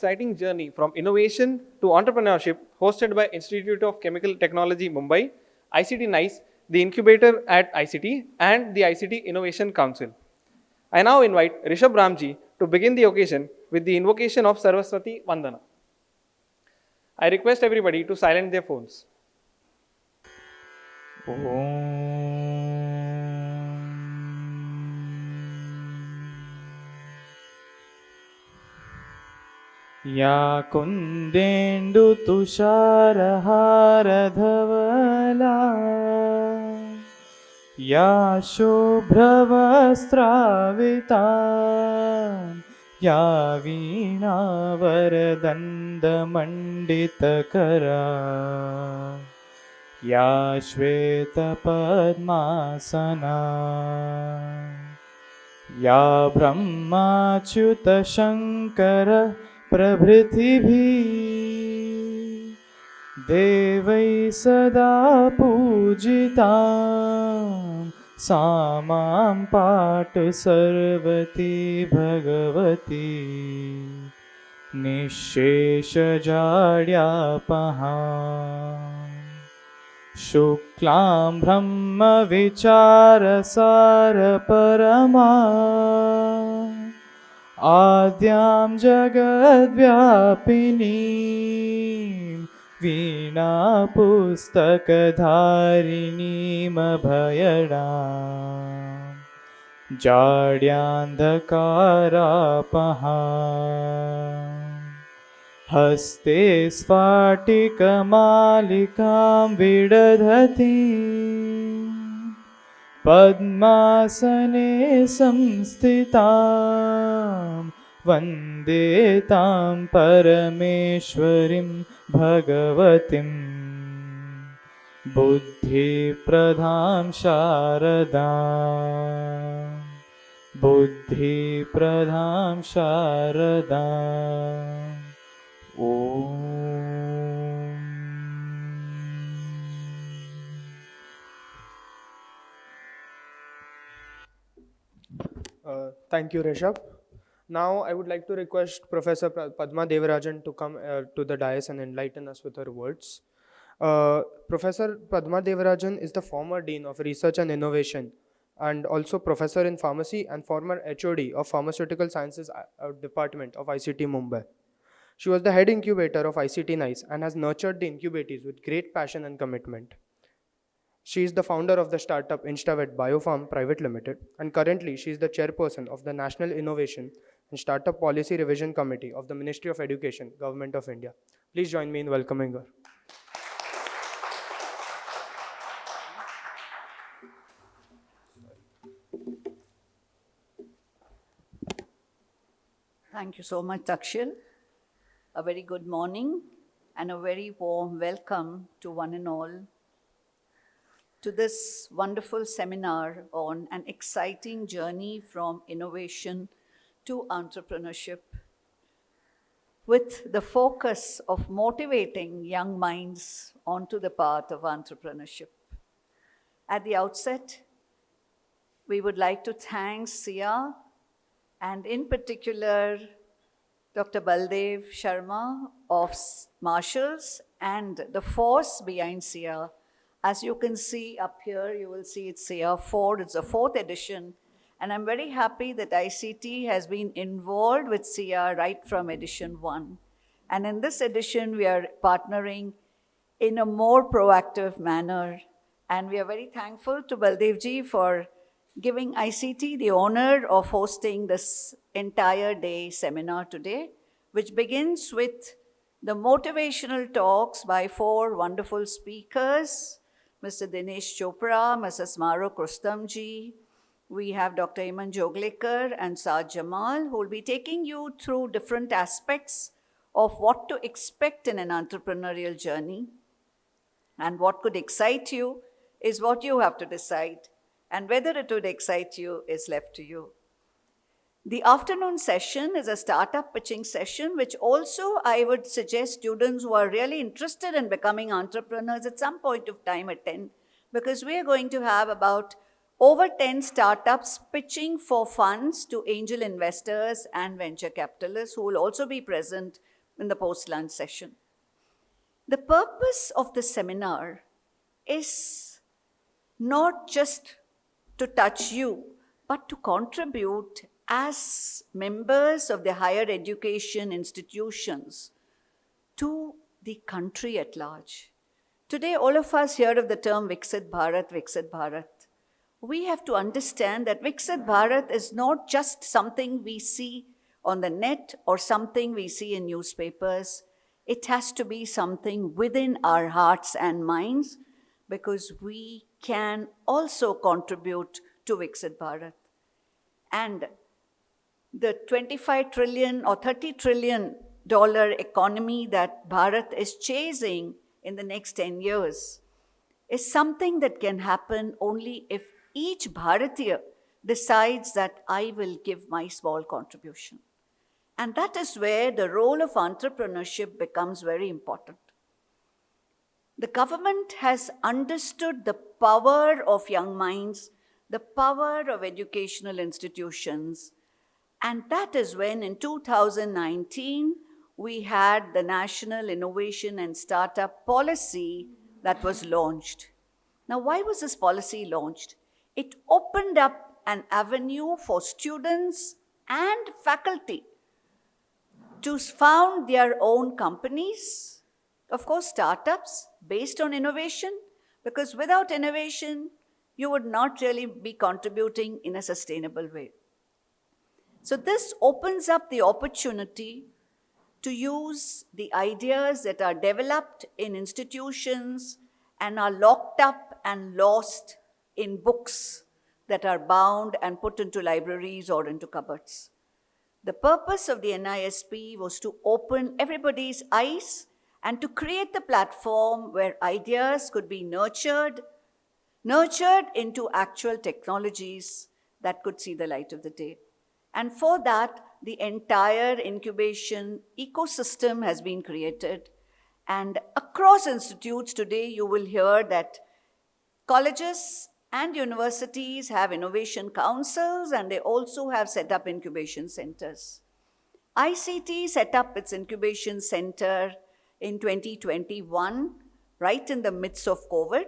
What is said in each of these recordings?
exciting journey from innovation to entrepreneurship hosted by Institute of Chemical Technology, Mumbai, ICT NICE, the incubator at ICT, and the ICT Innovation Council. I now invite Rishabh Ramji to begin the occasion with the invocation of Saraswati Vandana. I request everybody to silence their phones. या कुन्देन्दुतुषारहारधवला या शुभ्रवस्त्राविता या वीणावरदण्डमण्डितकरा या श्वेतपद्मासना या ब्रह्माच्युतशङ्कर प्रभृतिभिः देवैः सदा पूजिता सा मां पातु सर्वती भगवती निःशेषजाड्यापहा शुक्लां ब्रह्मविचारसारपरमा आद्यां जगद्व्यापिनीं वीणापुस्तकधारिणीमभयदां जाड्यान्धकारापहा हस्ते स्फाटिकमालिकां विदधतीं पद्मासने संस्थितां वन्दे तां परमेश्वरीं भगवतीं बुद्धिप्रदां शारदां बुद्धिप्रदां शारदाम् Thank you, Rishabh. Now, I would like to request Professor Padma Devarajan to come to the dais and enlighten us with her words. Professor Padma Devarajan is the former Dean of Research and Innovation and also Professor in Pharmacy and former HOD of Pharmaceutical Sciences Department of ICT Mumbai. She was the head incubator of ICT NICE and has nurtured the incubatees with great passion and commitment. She is the founder of the startup Instavet Biofarm Private Limited, and currently she is the chairperson of the National Innovation and Startup Policy Revision Committee of the Ministry of Education, Government of India. Please join me in welcoming her. Thank you so much, Takshil. A very good morning and a very warm welcome to one and all to this wonderful seminar on an exciting journey from innovation to entrepreneurship, with the focus of motivating young minds onto the path of entrepreneurship. At the outset, we would like to thank CiiA and in particular Dr. Baldev Sharma of Marshalls and the force behind CiiA. As you can see up here, you will see it's CiiA 4, it's the 4th edition. And I'm very happy that ICT has been involved with CiiA right from edition 1. And in this edition, we are partnering in a more proactive manner. And we are very thankful to Baldevji for giving ICT the honor of hosting this entire day seminar today, which begins with the motivational talks by 4 wonderful speakers, Mr. Dinesh Chopra, Mrs. Maruk Rustamji. We have Dr. Iman Joglekar and Saad Jamal, who will be taking you through different aspects of what to expect in an entrepreneurial journey. And what could excite you is what you have to decide. And whether it would excite you is left to you. The afternoon session is a startup pitching session, which also I would suggest students who are really interested in becoming entrepreneurs at some point of time attend, because we are going to have about over 10 startups pitching for funds to angel investors and venture capitalists who will also be present in the post-lunch session. The purpose of the seminar is not just to touch you, but to contribute as members of the higher education institutions to the country at large. Today, all of us hear of the term Viksit Bharat, Viksit Bharat. We have to understand that Viksit Bharat is not just something we see on the net or something we see in newspapers. It has to be something within our hearts and minds, because we can also contribute to Viksit Bharat. And the 25 trillion or $30 trillion economy that Bharat is chasing in the next 10 years is something that can happen only if each Bharatiya decides that I will give my small contribution. And that is where the role of entrepreneurship becomes very important. The government has understood the power of young minds, the power of educational institutions, and that is when in 2019 we had the National Innovation and Startup Policy that was launched. Now, why was this policy launched? It opened up an avenue for students and faculty to found their own companies, of course, startups based on innovation, because without innovation, you would not really be contributing in a sustainable way. So this opens up the opportunity to use the ideas that are developed in institutions and are locked up and lost in books that are bound and put into libraries or into cupboards. The purpose of the NISP was to open everybody's eyes and to create the platform where ideas could be nurtured into actual technologies that could see the light of the day. And for that, the entire incubation ecosystem has been created. And across institutes today, you will hear that colleges and universities have innovation councils, and they also have set up incubation centers. ICT set up its incubation center in 2021, right in the midst of COVID.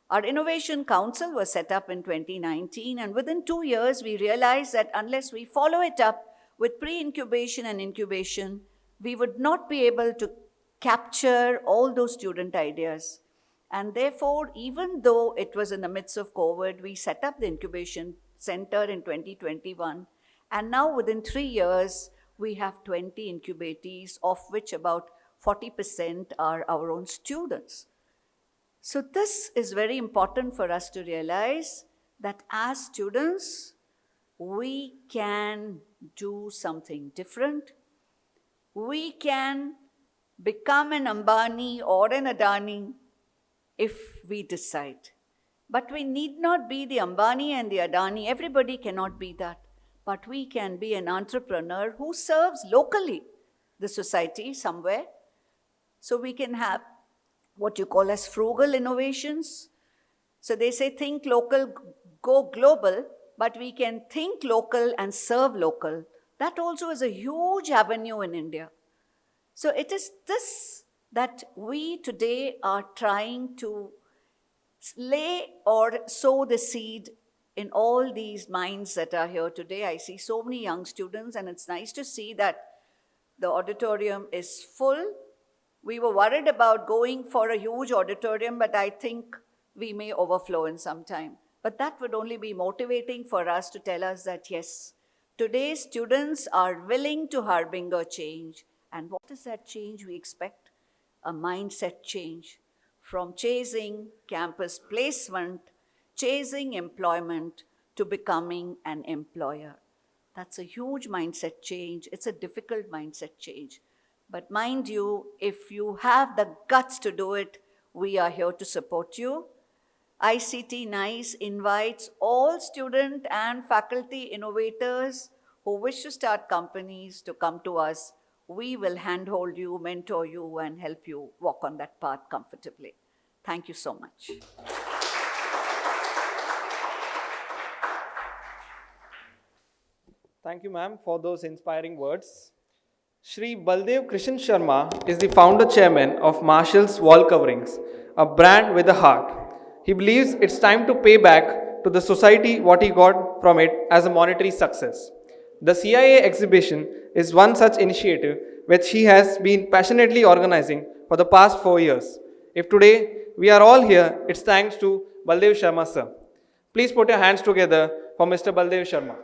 Our Innovation Council was set up in 2019, and within 2 years, we realized that unless we follow it up with pre-incubation and incubation, we would not be able to capture all those student ideas. And therefore, even though it was in the midst of COVID, we set up the incubation center in 2021. And now within 3 years, we have 20 incubatees, of which about 40% are our own students. So this is very important for us to realize that as students, we can do something different. We can become an Ambani or an Adani if we decide. But we need not be the Ambani and the Adani. Everybody cannot be that. But we can be an entrepreneur who serves locally the society somewhere. So we can have what you call as frugal innovations. So they say think local, go global, but we can think local and serve local. That also is a huge avenue in India. So it is this that we today are trying to lay or sow the seed in all these minds that are here today. I see so many young students, and it's nice to see that the auditorium is full. We were worried about going for a huge auditorium, but I think we may overflow in some time. But that would only be motivating for us to tell us that, yes, today's students are willing to harbinger change. And what is that change we expect? A mindset change from chasing campus placement, chasing employment, to becoming an employer. That's a huge mindset change. It's a difficult mindset change. But mind you, if you have the guts to do it, we are here to support you. ICT NICE invites all student and faculty innovators who wish to start companies to come to us. We will handhold you, mentor you, and help you walk on that path comfortably. Thank you so much. Thank you, ma'am, for those inspiring words. Shri Baldev Krishan Sharma is the founder chairman of Marshall's Wall Coverings, a brand with a heart. He believes it's time to pay back to the society what he got from it as a monetary success. The CiiA exhibition is one such initiative which he has been passionately organizing for the past 4 years. If today we are all here, it's thanks to Baldev Sharma sir. Please put your hands together for Mr. Baldev Sharma.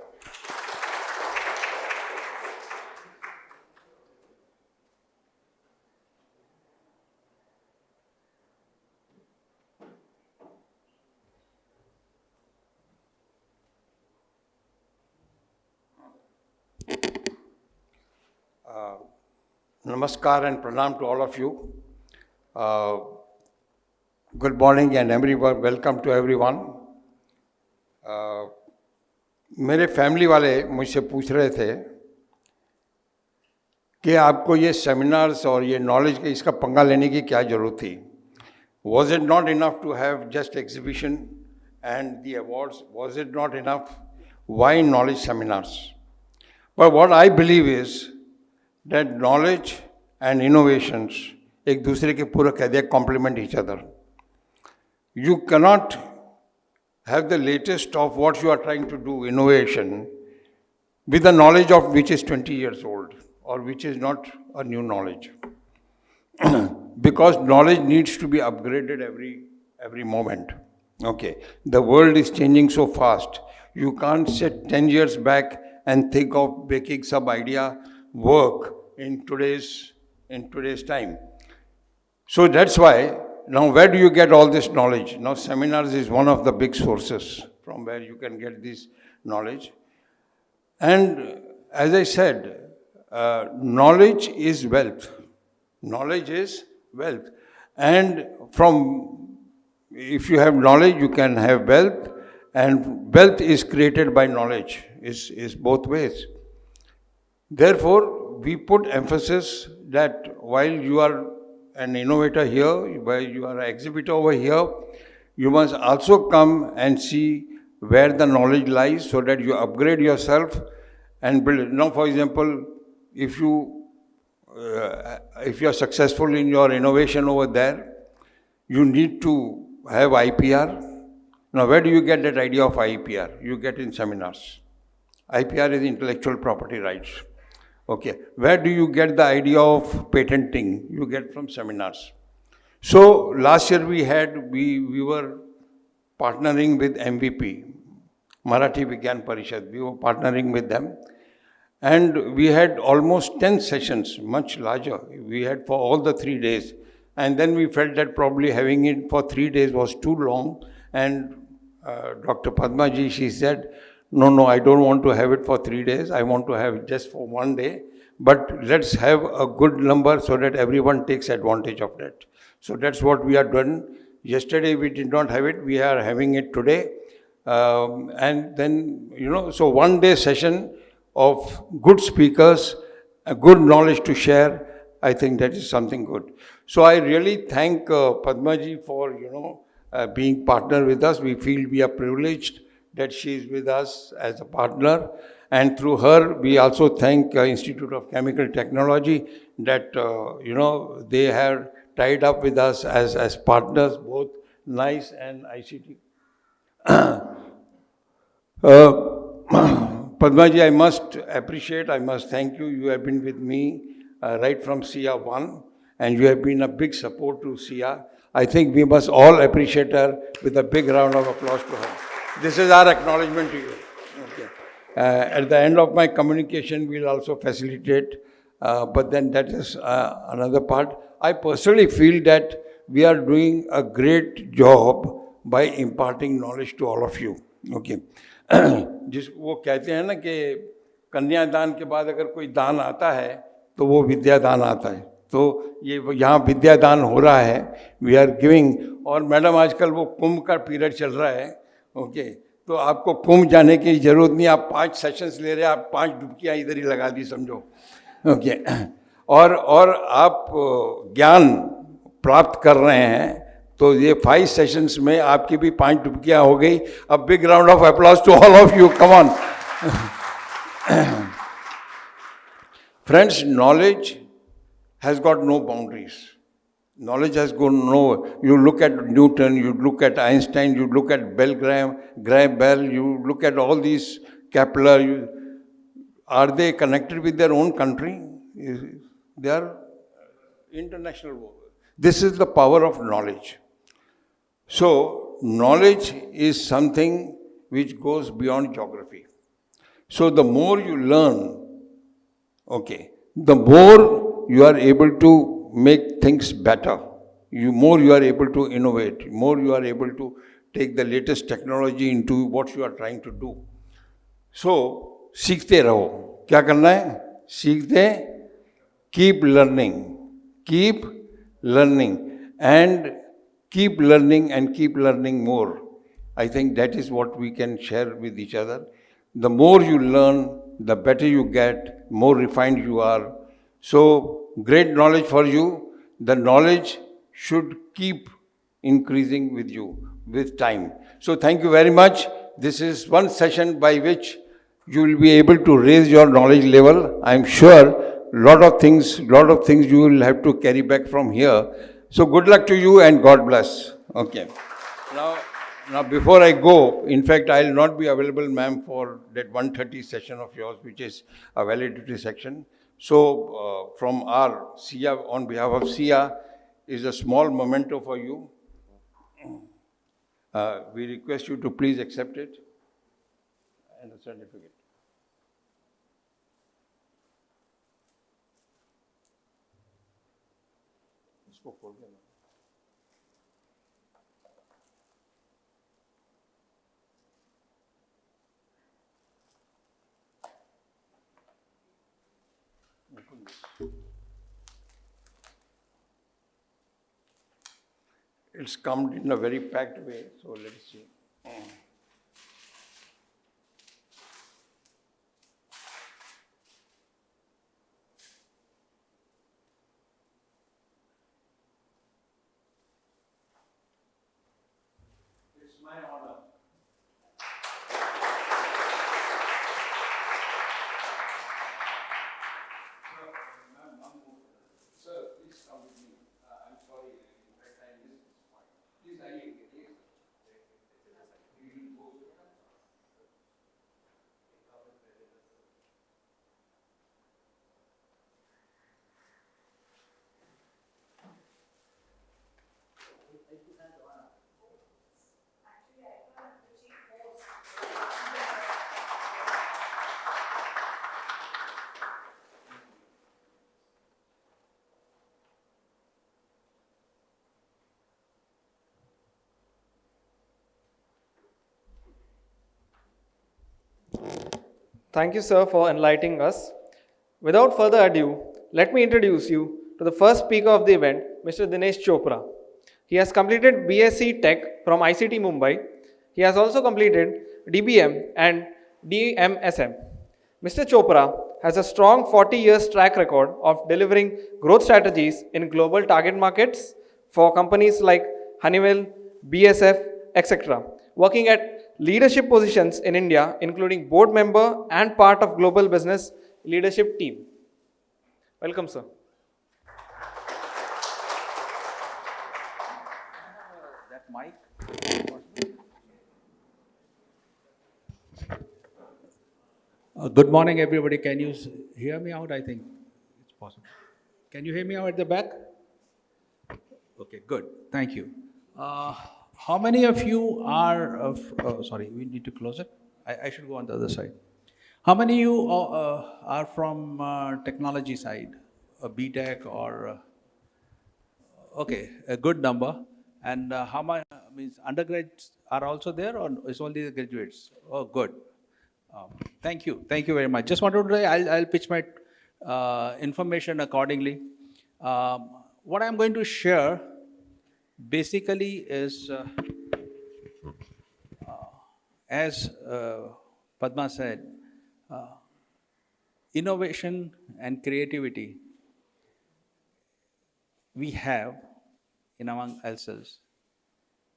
Namaskar and pranam to all of you. Good morning and everyone. Welcome to everyone. मेरे family वाले मुझसे पूछ रहे थे कि आपको ये seminars और ये नॉलेज के इसका पंगा लेने की क्या ज़रूरत थी. Was it not enough to have just exhibition and the awards? Was it not enough? Why knowledge seminars? But what I believe is that knowledge and innovations एक दूसरे के पूरक है, they complement each other. You cannot have the latest of what you are trying to do, innovation, with the knowledge of which is 20 years old or which is not a new knowledge. Because knowledge needs to be upgraded every moment. Okay, the world is changing so fast. You can't sit 10 years back and think of making some idea work in today's time. So that's why, now where do you get all this knowledge? Now seminars is one of the big sources from where you can get this knowledge. And as I said, knowledge is wealth. Knowledge is wealth. And if you have knowledge, you can have wealth. And wealth is created by knowledge, is both ways. Therefore, we put emphasis that while you are an innovator here, while you are an exhibitor over here, you must also come and see where the knowledge lies so that you upgrade yourself and build it. Now, for example, if you are successful in your innovation over there, you need to have IPR. Now, where do you get that idea of IPR? You get in seminars. IPR is intellectual property rights. Okay, where do you get the idea of patenting? You get from seminars. So last year we were partnering with MVP, Marathi Vigyan Parishad. We were partnering with them. And we had almost 10 sessions, much larger. We had for all the 3 days. And then we felt that probably having it for 3 days was too long. And Dr. Padma ji, she said, no, I don't want to have it for 3 days. I want to have it just for 1 day. But let's have a good number so that everyone takes advantage of that. So that's what we are doing. Yesterday we did not have it. We are having it today. And then, so 1 day session of good speakers, a good knowledge to share. I think that is something good. So I really thank Padma ji for, being partner with us. We feel we are privileged that she is with us as a partner, and through her we also thank Institute of Chemical Technology that they have tied up with us as partners, both NICE and ICT. Padma ji, I must thank you. You have been with me right from CiiA 1, and you have been a big support to CiiA. I think we must all appreciate her with a big round of applause to her. This is our acknowledgement to you. Okay. At the end of my communication, we'll also facilitate, but then that is another part. I personally feel that we are doing a great job by imparting knowledge to all of you. Okay. वो कहते हैं ना कि कन्यादान के बाद अगर कोई दान आता है तो वो विद्यादान आता है. तो ये यहाँ विद्यादान हो रहा है. We are giving. और मैडम आजकल वो कुंभ का पीरियड चल रहा है. ओके, तो आपको कुंभ जाने की ज़रूरत नहीं. आप 5 सेशंस ले रहे हैं, आप 5 डुबकियाँ इधर ही लगा दी समझो. ओके, और आप ज्ञान प्राप्त कर रहे हैं, तो ये 5 सेशंस में आपकी भी 5 डुबकियाँ हो गई. अब big round of applause to all of you. Come on. Friends, knowledge has got no boundaries. Knowledge has got no. You look at Newton, you look at Einstein, you look at Graham Bell, you look at all these Kepler. Are they connected with their own country? They are international. This is the power of knowledge. So, knowledge is something which goes beyond geography. So, the more you learn, okay, the more you are able to make things better. More you are able to innovate, more you are able to take the latest technology into what you are trying to do. So, सीखते रहो. क्या करना है? सीखते, keep learning, and keep learning more. I think that is what we can share with each other. The more you learn, the better you get, more refined you are. So, great knowledge for you. The knowledge should keep increasing with you with time. So, thank you very much. This is one session by which you will be able to raise your knowledge level. I am sure lot of things you will have to carry back from here. So, good luck to you and God bless. Okay. Now, before I go, in fact, I will not be available, ma'am, for that 1:30 session of yours, which is a validity section. So, from our CiiA, on behalf of CiiA, is a small memento for you. We request you to please accept it and the certificate. इसको खोल देना. It's come in a very packed way, so let's see. It's my honor. Sir, please come with me. I'm sorry, in fact, I missed this point. Please, I need it. Thank you, sir, for enlightening us. Without further ado, let me introduce you to the first speaker of the event, Mr. Dinesh Chopra. He has completed BSc Tech from ICT Mumbai. He has also completed DBM and DMSM. Mr. Chopra has a strong 40 years track record of delivering growth strategies in global target markets for companies like Honeywell, BSF, etc., working at leadership positions in India, including board member and part of global business leadership team. Welcome, sir. That mic. Good morning, everybody. Can you hear me out? I think it's possible. Can you hear me out at the back? Okay, good. Thank you. How many of you are sorry, we need to close it. I should go on the other side. How many of you are from technology side, BTech or? Okay, a good number. And how much means undergrads are also there, or it's only the graduates? Oh, good. Thank you very much. Just wanted to say I'll pitch my information accordingly. What I'm going to share basically is, as Padma said, innovation and creativity we have in among ourselves.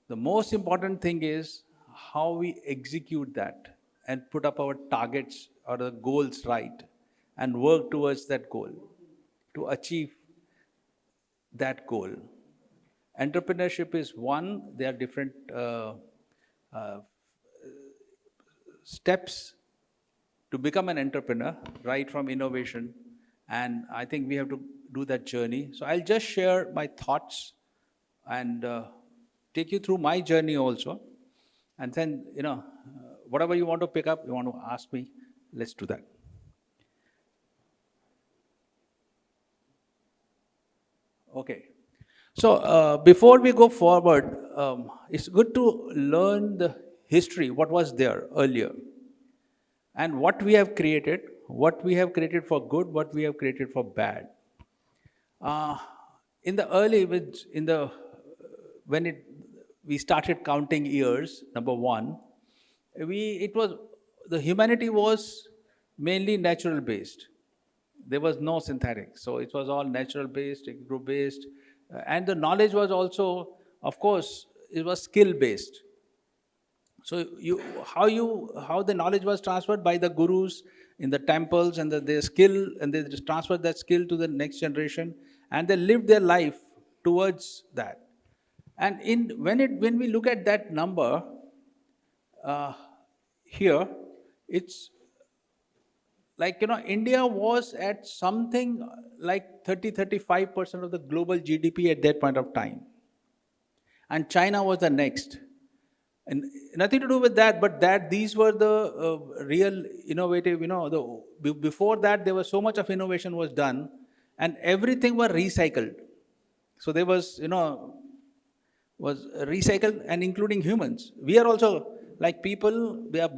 The most important thing is how we execute that and put up our targets or the goals right, and work towards that goal to achieve that goal. Entrepreneurship is one, there are different uh, steps to become an entrepreneur, right from innovation. And I think we have to do that journey. So I'll just share my thoughts and take you through my journey also. And then, whatever you want to pick up, you want to ask me, let's do that. Okay. So before we go forward, it's good to learn the history, what was there earlier, and what we have created for good, what we have created for bad. In the early, when we started counting years, number one, the humanity was mainly natural based. There was no synthetic, so it was all natural based, group based, and the knowledge was also, of course, it was skill based. So how the knowledge was transferred by the gurus in the temples, and their skill, and they just transferred that skill to the next generation, and they lived their life towards that. And when we look at that number here, it's like, India was at something like 35% of the global GDP at that point of time, and China was the next. And nothing to do with that, but these were the real innovative, before that there was so much of innovation was done, and everything was recycled. So there was, was recycled, and including humans. We are also, like people, we are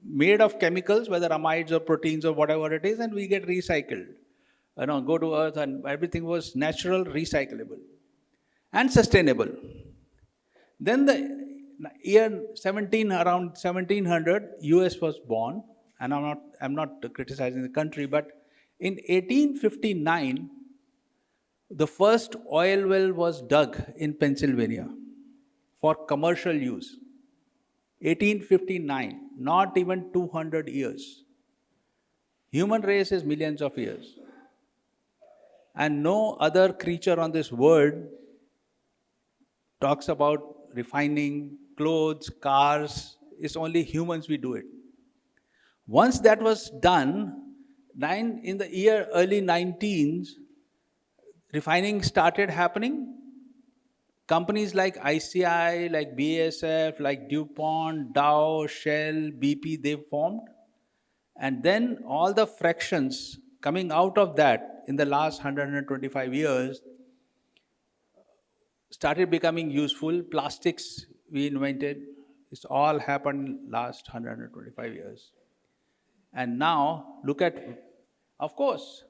made of chemicals, whether amides or proteins or whatever it is, and we get recycled. Go to earth, and everything was natural, recyclable, and sustainable. Then the year around 1700, US was born, and I'm not criticizing the country, but in 1859, the first oil well was dug in Pennsylvania for commercial use. 1859, not even 200 years. Human race is millions of years. And no other creature on this world talks about refining clothes, cars. It's only humans we do it. Once that was done, in the early 19s, refining started happening. Companies like CiiA, like BASF, like DuPont, Dow, Shell, BP, they formed. And then all the fractions coming out of that in the last 125 years started becoming useful. Plastics we invented. It's all happened last 125 years. And now look at, of course,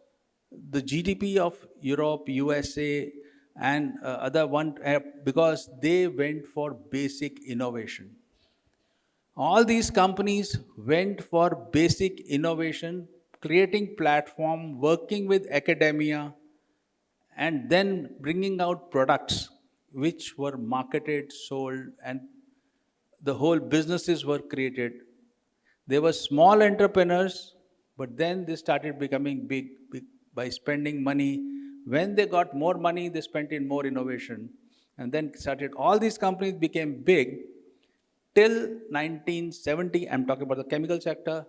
the GDP of Europe, USA, and other one, because they went for basic innovation. All these companies went for basic innovation, creating platform, working with academia, and then bringing out products which were marketed, sold, and the whole businesses were created. They were small entrepreneurs, but then they started becoming big by spending money. When they got more money, they spent in more innovation. And then all these companies became big. Till 1970, I'm talking about the chemical sector,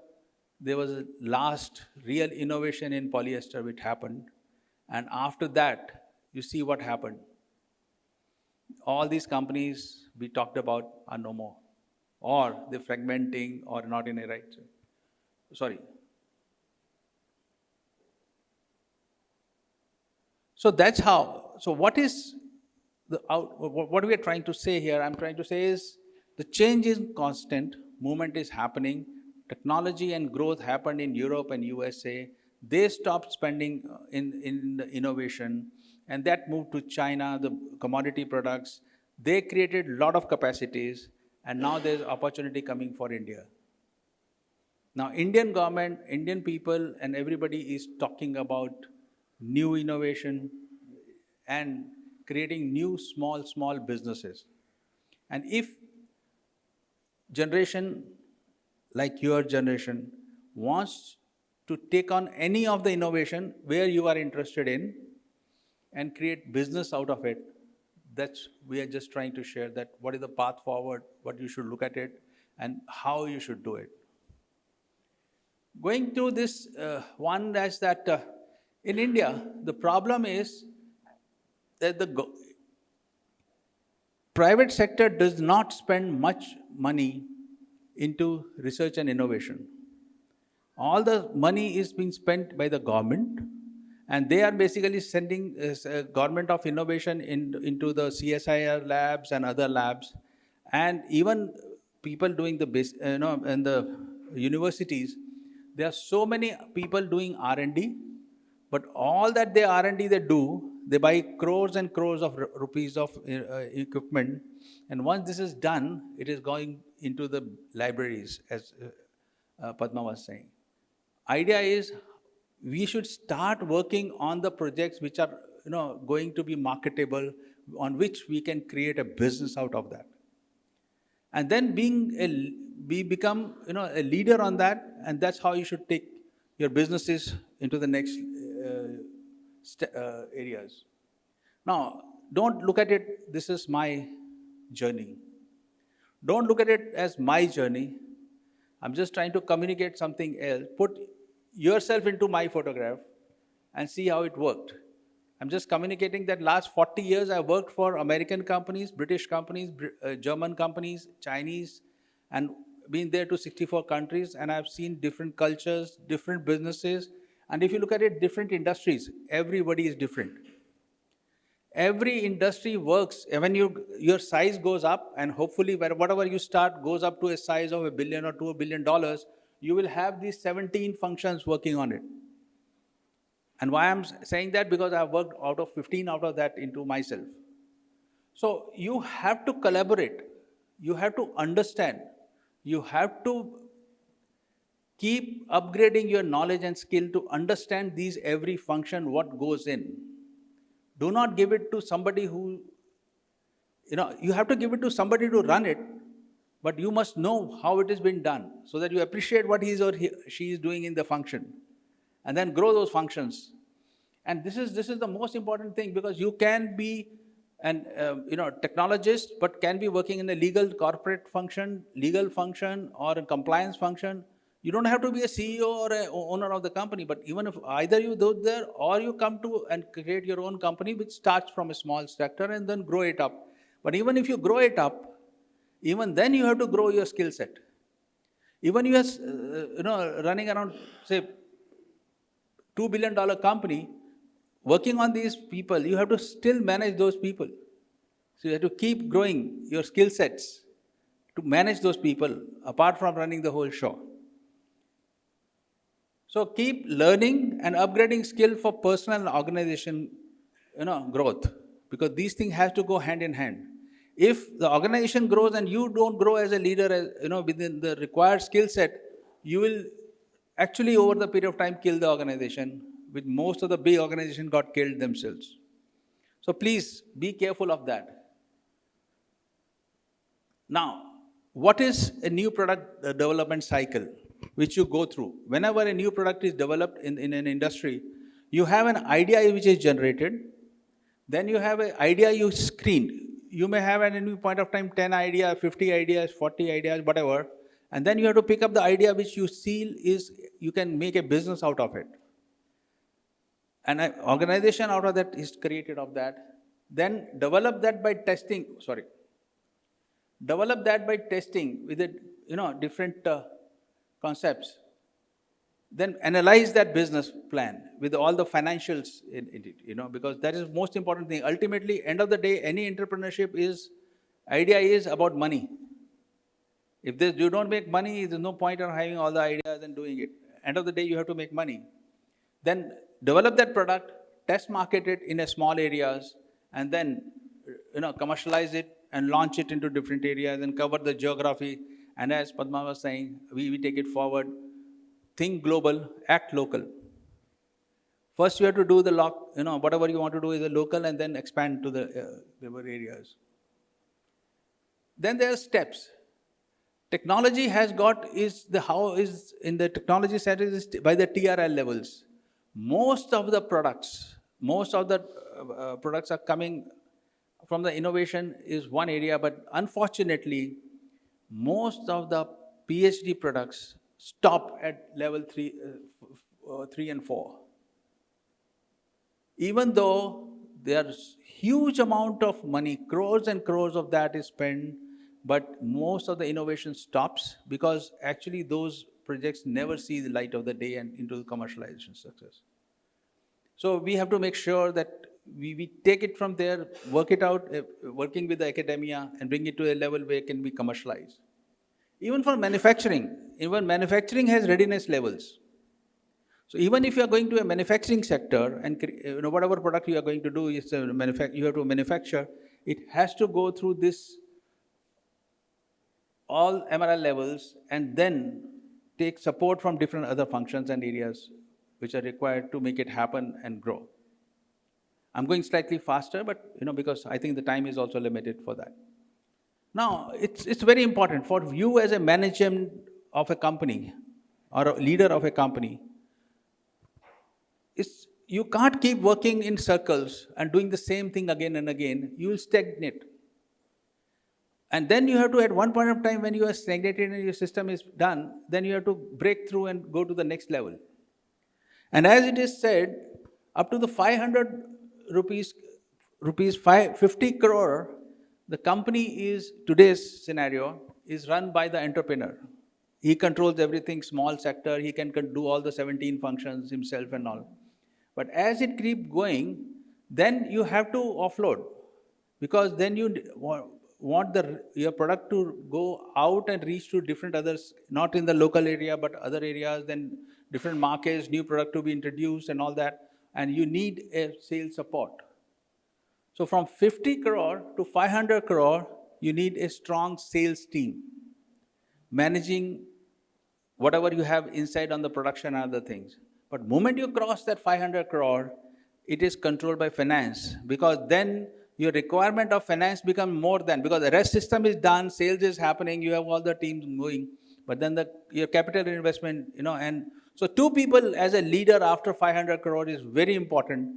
there was a last real innovation in polyester which happened. And after that, you see what happened. All these companies we talked about are no more. Or they're fragmenting or not in a right. Sorry. So that's how. So what is what we are trying to say here? I'm trying to say is the change is constant, movement is happening, technology and growth happened in Europe and USA. They stopped spending in the innovation, and that moved to China, the commodity products. They created a lot of capacities, and now there's opportunity coming for India. Now, Indian government, Indian people, and everybody is talking about new innovation and creating new small businesses. And if generation like your generation wants to take on any of the innovation where you are interested in and create business out of it. We are just trying to share that what is the path forward, what you should look at it, and how you should do it. Going through this one is that in India, the problem is that the private sector does not spend much money into research and innovation. All the money is being spent by the government, and they are basically sending government of innovation into the CSIR labs and other labs, and even people doing the in the universities. There are so many people doing R&D, but all that they R&D they do, they buy crores and crores of rupees of equipment, and once this is done, it is going into the libraries, as Padma was saying. Idea is we should start working on the projects which are going to be marketable, on which we can create a business out of that, and then we become a leader on that, and that's how you should take your businesses into the next areas. Now, don't look at it, this is my journey. Don't look at it as my journey. I'm just trying to communicate something else. Put yourself into my photograph and see how it worked. I'm just communicating that last 40 years I worked for American companies, British companies, German companies, Chinese, and been there to 64 countries, and I've seen different cultures, different businesses, and if you look at it, different industries, everybody is different. Every industry works, when your size goes up, and hopefully whatever you start goes up to a size of $1 billion or $2 billion, you will have these 17 functions working on it. And why I'm saying that? Because I've worked out of 15 out of that into myself. So you have to collaborate, you have to understand, you have to keep upgrading your knowledge and skill to understand these every function, what goes in. Do not give it to somebody who, you have to give it to somebody to run it, but you must know how it has been done so that you appreciate what he or she is doing in the function, and then grow those functions. And this is the most important thing, because you can be an technologist, but can be working in a legal corporate function, legal function, or a compliance function. You don't have to be a CEO or an owner of the company, but even if either you do there or you come to and create your own company, which starts from a small sector and then grow it up. But even if you grow it up, even then you have to grow your skill set. Even you are running around, say, $2 billion company, working on these people, you have to still manage those people. So you have to keep growing your skill sets to manage those people, apart from running the whole show. So keep learning and upgrading skill for personal and organization, growth, because these things have to go hand in hand. If the organization grows and you don't grow as a leader, within the required skill set, you will actually over the period of time kill the organization, which most of the big organizations got killed themselves. So please be careful of that. Now, what is a new product development cycle which you go through? Whenever a new product is developed in an industry, you have an idea which is generated, then you have an idea you screen. You may have at any point of time 10 ideas, 50 ideas, 40 ideas, whatever, and then you have to pick up the idea which you feel you can make a business out of it. And an organization out of that is created of that. Then develop that by testing, Develop that by testing with different concepts. Then analyze that business plan with all the financials in it, because that is the most important thing. Ultimately, end of the day, any entrepreneurship idea is about money. If you don't make money, there's no point in having all the ideas and doing it. End of the day, you have to make money. Then develop that product, test market it in a small areas, and then commercialize it and launch it into different areas and cover the geography. And as Padma was saying, we take it forward. Think global, act local. First, you have to do whatever you want to do is a local, and then expand to the other areas. Then there are steps. Technology has got is the how is in the technology side is by the TRL levels. Most of the products, are coming from the innovation is one area, but unfortunately, most of the PhD products stop at level 3 and 4. Even though there's huge amount of money, crores and crores of that is spent, but most of the innovation stops because actually those projects never see the light of the day and into the commercialization success. So we have to make sure that we take it from there, work it out, working with the academia and bring it to a level where it can be commercialized. Even for manufacturing, even manufacturing has readiness levels. So even if you are going to a manufacturing sector and whatever product you are going to do is you have to manufacture, it has to go through this all MRL levels and then take support from different other functions and areas which are required to make it happen and grow. I'm going slightly faster, but because I think the time is also limited for that. Now, it's very important for you as a management of a company or a leader of a company. You can't keep working in circles and doing the same thing again and again. You will stagnate. And then you have to, at one point of time, when you are stagnated and your system is done, then you have to break through and go to the next level. And as it is said, up to the 500 rupees 50 crore, the company is, today's scenario, is run by the entrepreneur. He controls everything, small sector, he can do all the 17 functions himself and all. But as it keeps going, then you have to offload, because then you want your product to go out and reach to different others, not in the local area, but other areas, then different markets, new product to be introduced and all that, and you need a sales support. So from 50 crore to 500 crore, you need a strong sales team, managing whatever you have inside on the production and other things. But moment you cross that 500 crore, it is controlled by finance, because then your requirement of finance becomes more than, because the rest system is done, sales is happening, you have all the teams moving, but then your capital investment, and so two people as a leader after 500 crore is very important,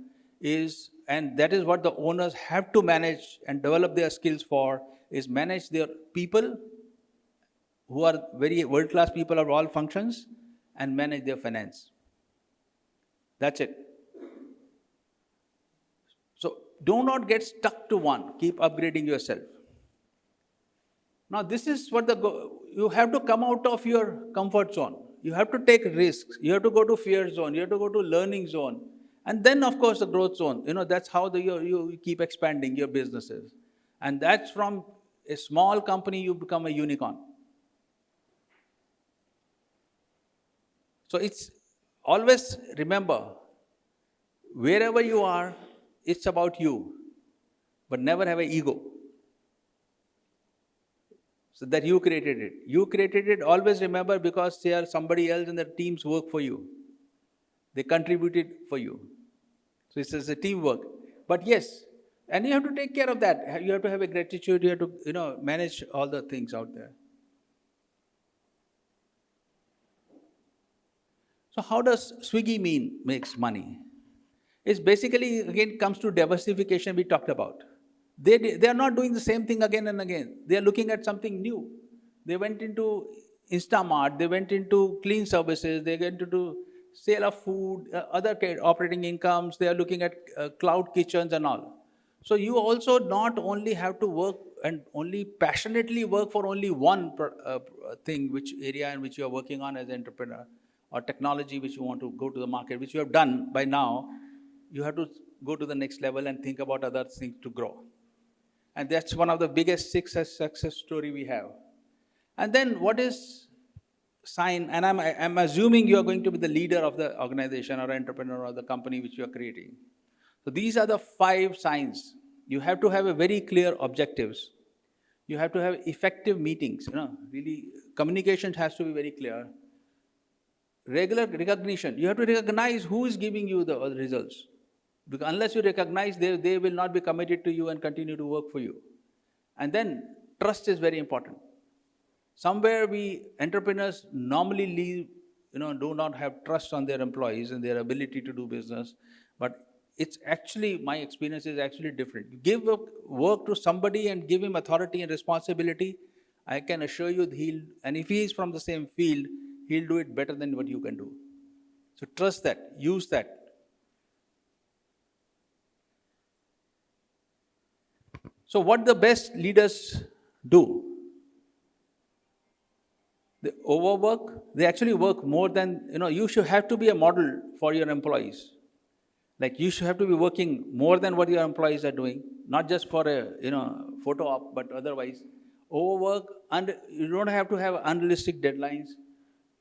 and that is what the owners have to manage and develop their skills for, is manage their people who are very world-class people of all functions and manage their finance. That's it. So do not get stuck to one. Keep upgrading yourself. Now this is what you have to come out of your comfort zone. You have to take risks. You have to go to fear zone. You have to go to learning zone. And then of course the growth zone. That's how you keep expanding your businesses. And that's from a small company you become a unicorn. So it's always remember, wherever you are, it's about you, but never have an ego. So that you created it. You created it, always remember, because they are somebody else and their teams work for you. They contributed for you. So it's a teamwork. But yes, and you have to take care of that. You have to have a gratitude, you have to manage all the things out there. So how does Swiggy makes money? It's basically, again, comes to diversification we talked about. They are not doing the same thing again and again. They are looking at something new. They went into Instamart, they went into clean services, they went into sale of food, other operating incomes, they are looking at cloud kitchens and all. So you also not only have to work and only passionately work for only one thing, which area in which you are working on as an entrepreneur, or technology which you want to go to the market, which you have done by now. You have to go to the next level and think about other things to grow. And that's one of the biggest success story we have. And then what is sign? And I'm assuming you are going to be the leader of the organization or entrepreneur or the company which you are creating. So these are the 5 signs. You have to have a very clear objectives. You have to have effective meetings. Really, communication has to be very clear. Regular recognition. You have to recognize who is giving you the results. Because unless you recognize, they will not be committed to you and continue to work for you. And then trust is very important. Somewhere we entrepreneurs normally leave, do not have trust on their employees and their ability to do business. But it's actually, my experience is actually different. You give work to somebody and give him authority and responsibility, I can assure you and if he is from the same field, he'll do it better than what you can do. So trust that, use that. So what the best leaders do? They overwork, they actually work more than, you should have to be a model for your employees. Like you should have to be working more than what your employees are doing, not just for a, photo op, but otherwise. Overwork, and you don't have to have unrealistic deadlines.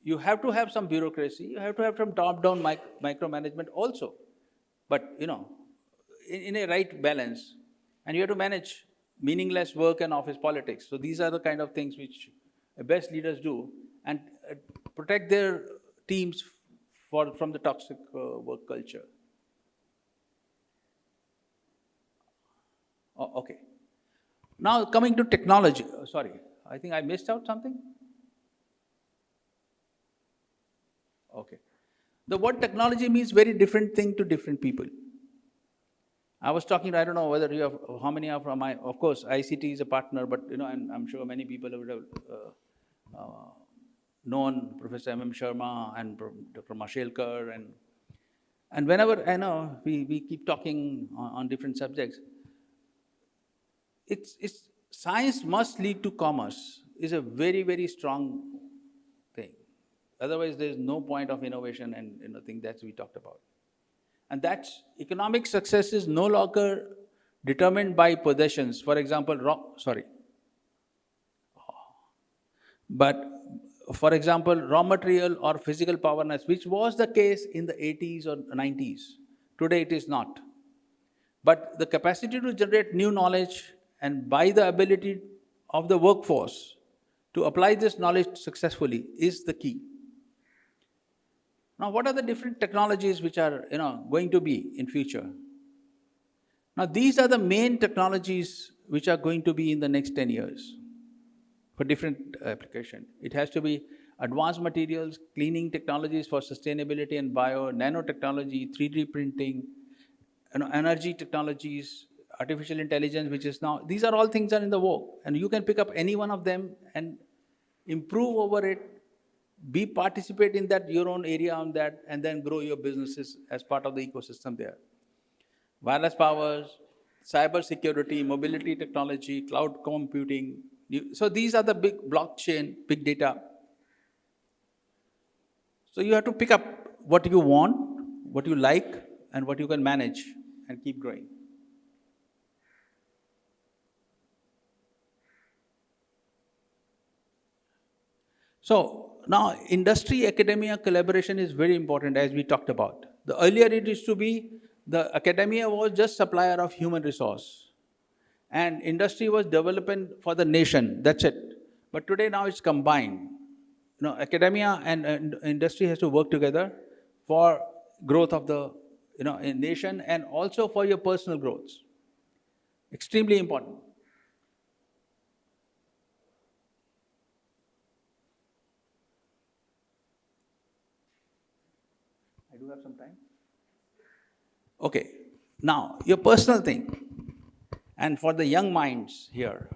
You have to have some bureaucracy, you have to have some top-down micromanagement also. But, in a right balance. And you have to manage meaningless work and office politics. So these are the kind of things which best leaders do, and protect their teams from the toxic work culture. Oh, okay. Now coming to technology. Sorry, I think I missed out something. Okay. The word technology means very different thing to different people. I was talking, I don't know whether you have, how many are from of course, ICT is a partner, but and I'm sure many people would have known Professor M.M. Sharma and Dr. Mashelkar, and whenever I know we keep talking on different subjects, it's science must lead to commerce is a very, very strong thing. Otherwise, there is no point of innovation and thing that we talked about. And that's economic success is no longer determined by possessions. For example, but for example, raw material or physical powerness, which was the case in the 80s or 90s. Today it is not. But the capacity to generate new knowledge and by the ability of the workforce to apply this knowledge successfully is the key. Now, what are the different technologies which are going to be in future? Now, these are the main technologies which are going to be in the next 10 years for different application. It has to be advanced materials, cleaning technologies for sustainability and bio, nanotechnology, 3D printing, energy technologies, artificial intelligence, which is now, these are all things that are in the vogue. And you can pick up any one of them and improve over it, participate in that, your own area on that, and then grow your businesses as part of the ecosystem there. Wireless powers, cyber security, mobility technology, cloud computing. So these are the big blockchain, big data. So you have to pick up what you want, what you like, and what you can manage and keep growing. So now industry academia collaboration is very important, as we talked about. The earlier it used to be the academia was just supplier of human resource and industry was development for the nation, that's it. But today now it's combined. Academia and industry has to work together for growth of the nation and also for your personal growth. Extremely important. I do have some time. Okay, now your personal thing. And for the young minds here,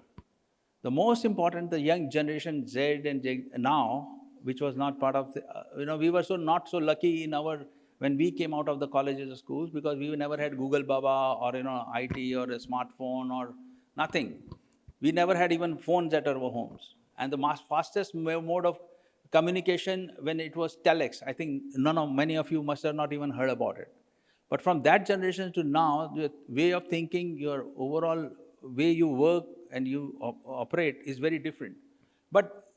the most important, the young generation Z and J now, which was not part of the, we were not so lucky in when we came out of the colleges or schools because we never had Google Baba or, IT or a smartphone or nothing. We never had even phones at our homes. And the fastest mode of communication when it was telex, I think many of you must have not even heard about it. But from that generation to now, the way of thinking, your overall way you work and you operate is very different. But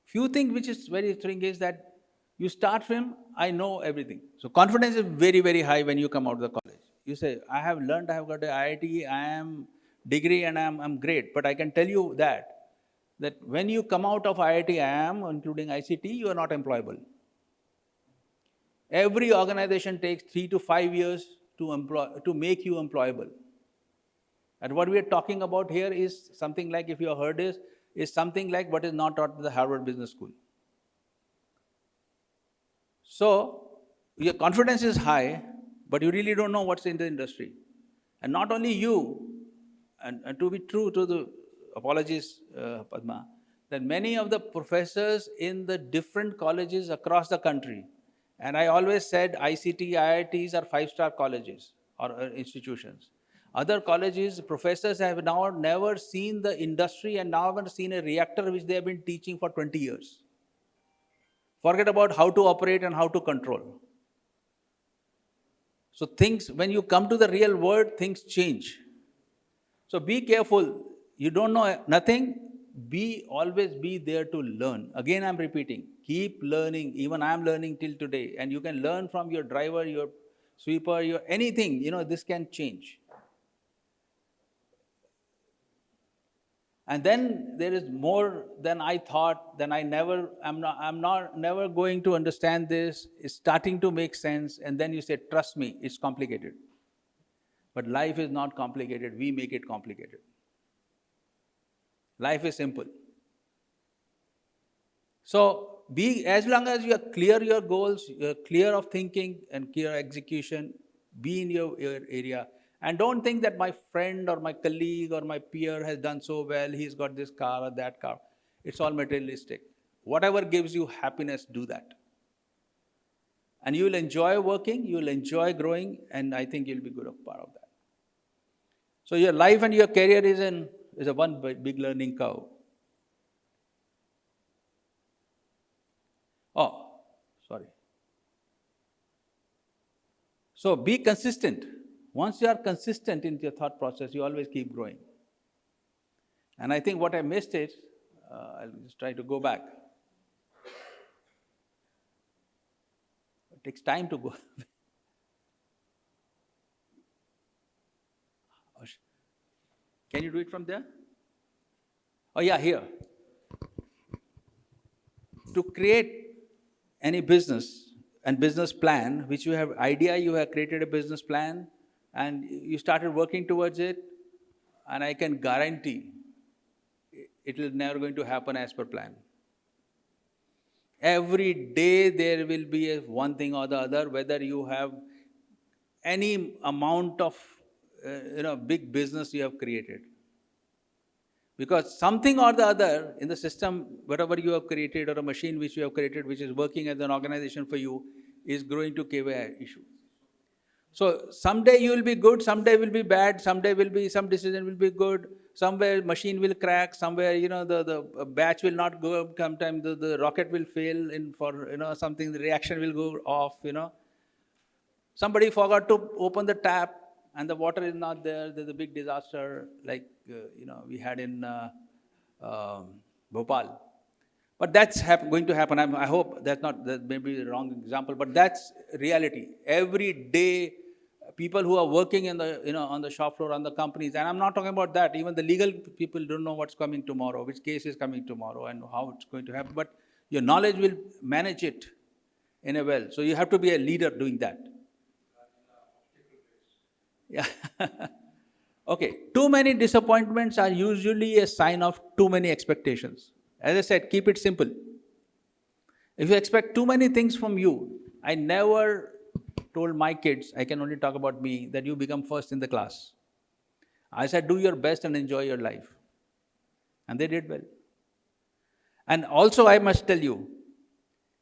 few things which is very thing is that you start from, I know everything. So confidence is very, very high when you come out of the college. You say, I have learned, I have got an IIT, I am degree and I'm great. But I can tell you that when you come out of IIT, IIM, including ICT, you are not employable. Every organization takes 3 to 5 years to make you employable. And what we are talking about here is something like, if you have heard this, is something like what is not taught in the Harvard Business School. So, your confidence is high, but you really don't know what's in the industry. And not only you, and to be true to the apologies, Padma, that many of the professors in the different colleges across the country, and I always said ICT, IITs are 5-star colleges or institutions. Other colleges, professors have now never seen the industry and now haven't seen a reactor which they have been teaching for 20 years. Forget about how to operate and how to control. So things, when you come to the real world, things change. So be careful. You don't know nothing. Always be there to learn. Again, I'm repeating. Keep learning. Even I'm learning till today. And you can learn from your driver, your sweeper, your anything. This can change. And then there is more than I thought. Then I'm never going to understand this. It's starting to make sense. And then you say, trust me, it's complicated. But life is not complicated. We make it complicated. Life is simple. So as long as you are clear your goals, you're clear of thinking and clear execution, be in your area. And don't think that my friend or my colleague or my peer has done so well, he's got this car or that car. It's all materialistic. Whatever gives you happiness, do that. And you will enjoy working, you will enjoy growing, and I think you'll be good part of that. So your life and your career is a one big learning curve. Oh, sorry. So be consistent. Once you are consistent in your thought process, you always keep growing. And I think what I missed is, I'll just try to go back. It takes time to go. Can you do it from there? Oh yeah, here. To create any business and business plan, which you have created a business plan, and you started working towards it, and I can guarantee it is never going to happen as per plan. Every day there will be one thing or the other, whether you have any amount of big business you have created. Because something or the other in the system, whatever you have created, or a machine which you have created, which is working as an organization for you, is going to give an issue. So someday you will be good, someday will be bad, someday will be some decision will be good, somewhere machine will crack, somewhere the batch will not go up, sometime the rocket will fail something, the reaction will go off, Somebody forgot to open the tap and the water is not there, there's a big disaster like we had in Bhopal. But that's going to happen. I hope that may be the wrong example, but that's reality. Every day, people who are working in the on the shop floor, on the companies, and I'm not talking about that. Even the legal people don't know what's coming tomorrow, which case is coming tomorrow, and how it's going to happen. But your knowledge will manage it in a well. So you have to be a leader doing that. Yeah. Okay. Too many disappointments are usually a sign of too many expectations. As I said, keep it simple. If you expect too many things from you, I never told my kids, I can only talk about me, that you become first in the class. I said, do your best and enjoy your life. And they did well. And also I must tell you,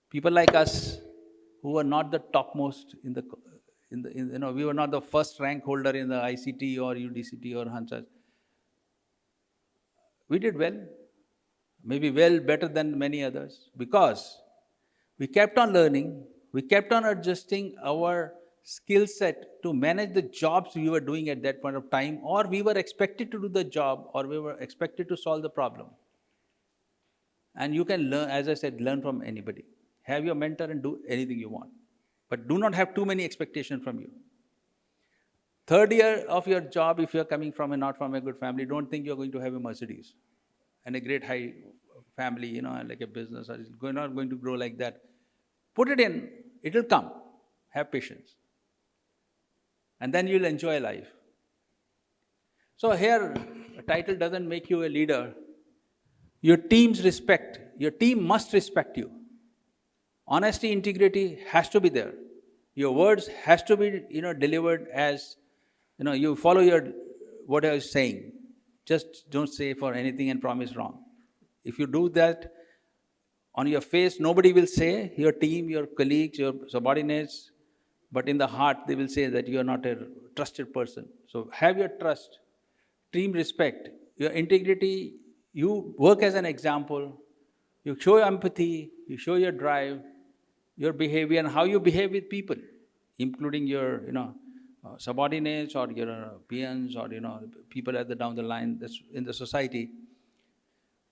people like us who are not the topmost we were not the first rank holder in the ICT or UDCT or Hansas. We did well. Maybe well better than many others, because we kept on learning, we kept on adjusting our skill set to manage the jobs we were doing at that point of time, or we were expected to do the job, or we were expected to solve the problem. And you can learn, as I said, learn from anybody. Have your mentor and do anything you want. But do not have too many expectations from you. Third year of your job, if you're coming from not from a good family, don't think you're going to have a Mercedes and a great high family, like a business, or it's not going to grow like that. Put it in, it will come. Have patience. And then you'll enjoy life. So here, a title doesn't make you a leader. Your team must respect you. Honesty, integrity has to be there. Your words has to be, delivered as, you follow what I was saying. Just don't say for anything and promise wrong. If you do that, on your face, nobody will say, your team, your colleagues, your subordinates, but in the heart, they will say that you are not a trusted person. So have your trust, team respect, your integrity, you work as an example, you show empathy, you show your drive, your behavior, and how you behave with people, including your, subordinates or your peons or, people at the down the line that's in the society.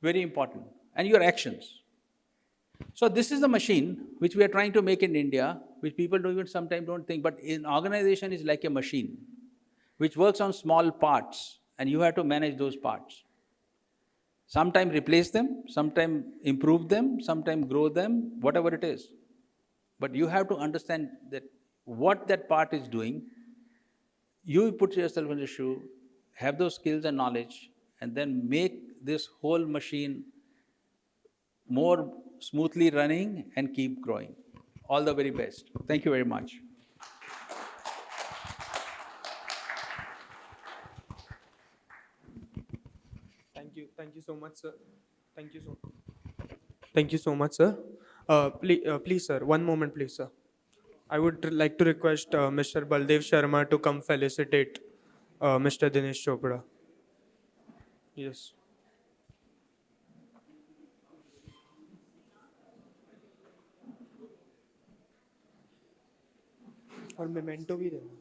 Very important. And your actions. So this is the machine which we are trying to make in India, which people sometimes don't think, but an organization is like a machine, which works on small parts, and you have to manage those parts. Sometimes replace them, sometimes improve them, sometimes grow them, whatever it is. But you have to understand that what that part is doing, you put yourself in the shoe, have those skills and knowledge, and then make this whole machine more smoothly running and keep growing. All the very best. Thank you very much. Thank you so much, sir. Thank you so much, sir. Please, sir, one moment, please, sir. I would like to request Mr. Baldev Sharma to come felicitate Mr. Dinesh Chopra. Yes. और memento भी देना.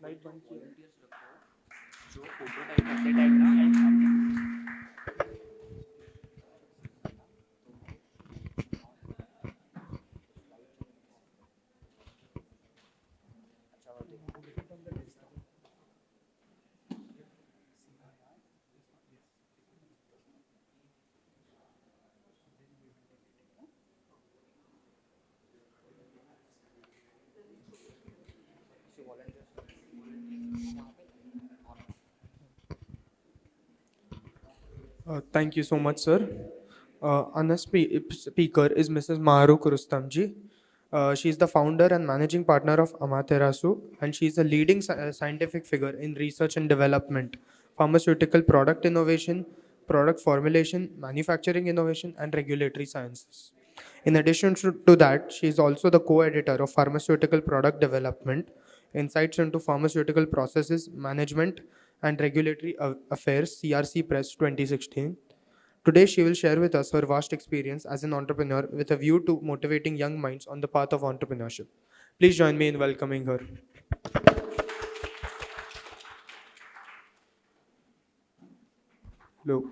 Light बंद किया. जो photo type करते type ना. Thank you so much, sir. Our speaker is Mrs. Mahrukh Rustamji. She is the founder and managing partner of Amaterasu, and she is a leading scientific figure in research and development, pharmaceutical product innovation, product formulation, manufacturing innovation, and regulatory sciences. In addition to that, she is also the co-editor of Pharmaceutical Product Development, Insights into Pharmaceutical Processes, Management, and Regulatory Affairs, CRC Press 2016. Today, she will share with us her vast experience as an entrepreneur with a view to motivating young minds on the path of entrepreneurship. Please join me in welcoming her. Hello.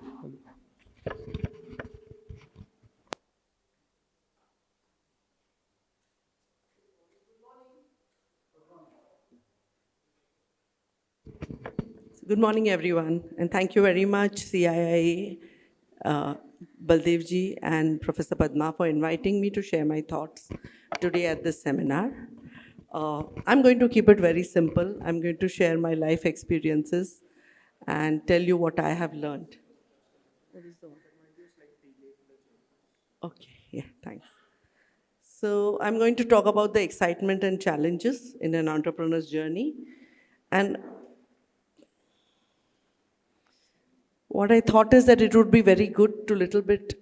Good morning, everyone, and thank you very much, CiiA, Baldevji, and Professor Padma for inviting me to share my thoughts today at this seminar. I'm going to keep it very simple. I'm going to share my life experiences and tell you what I have learned. Okay, yeah, thanks. So I'm going to talk about the excitement and challenges in an entrepreneur's journey. And what I thought is that it would be very good to little bit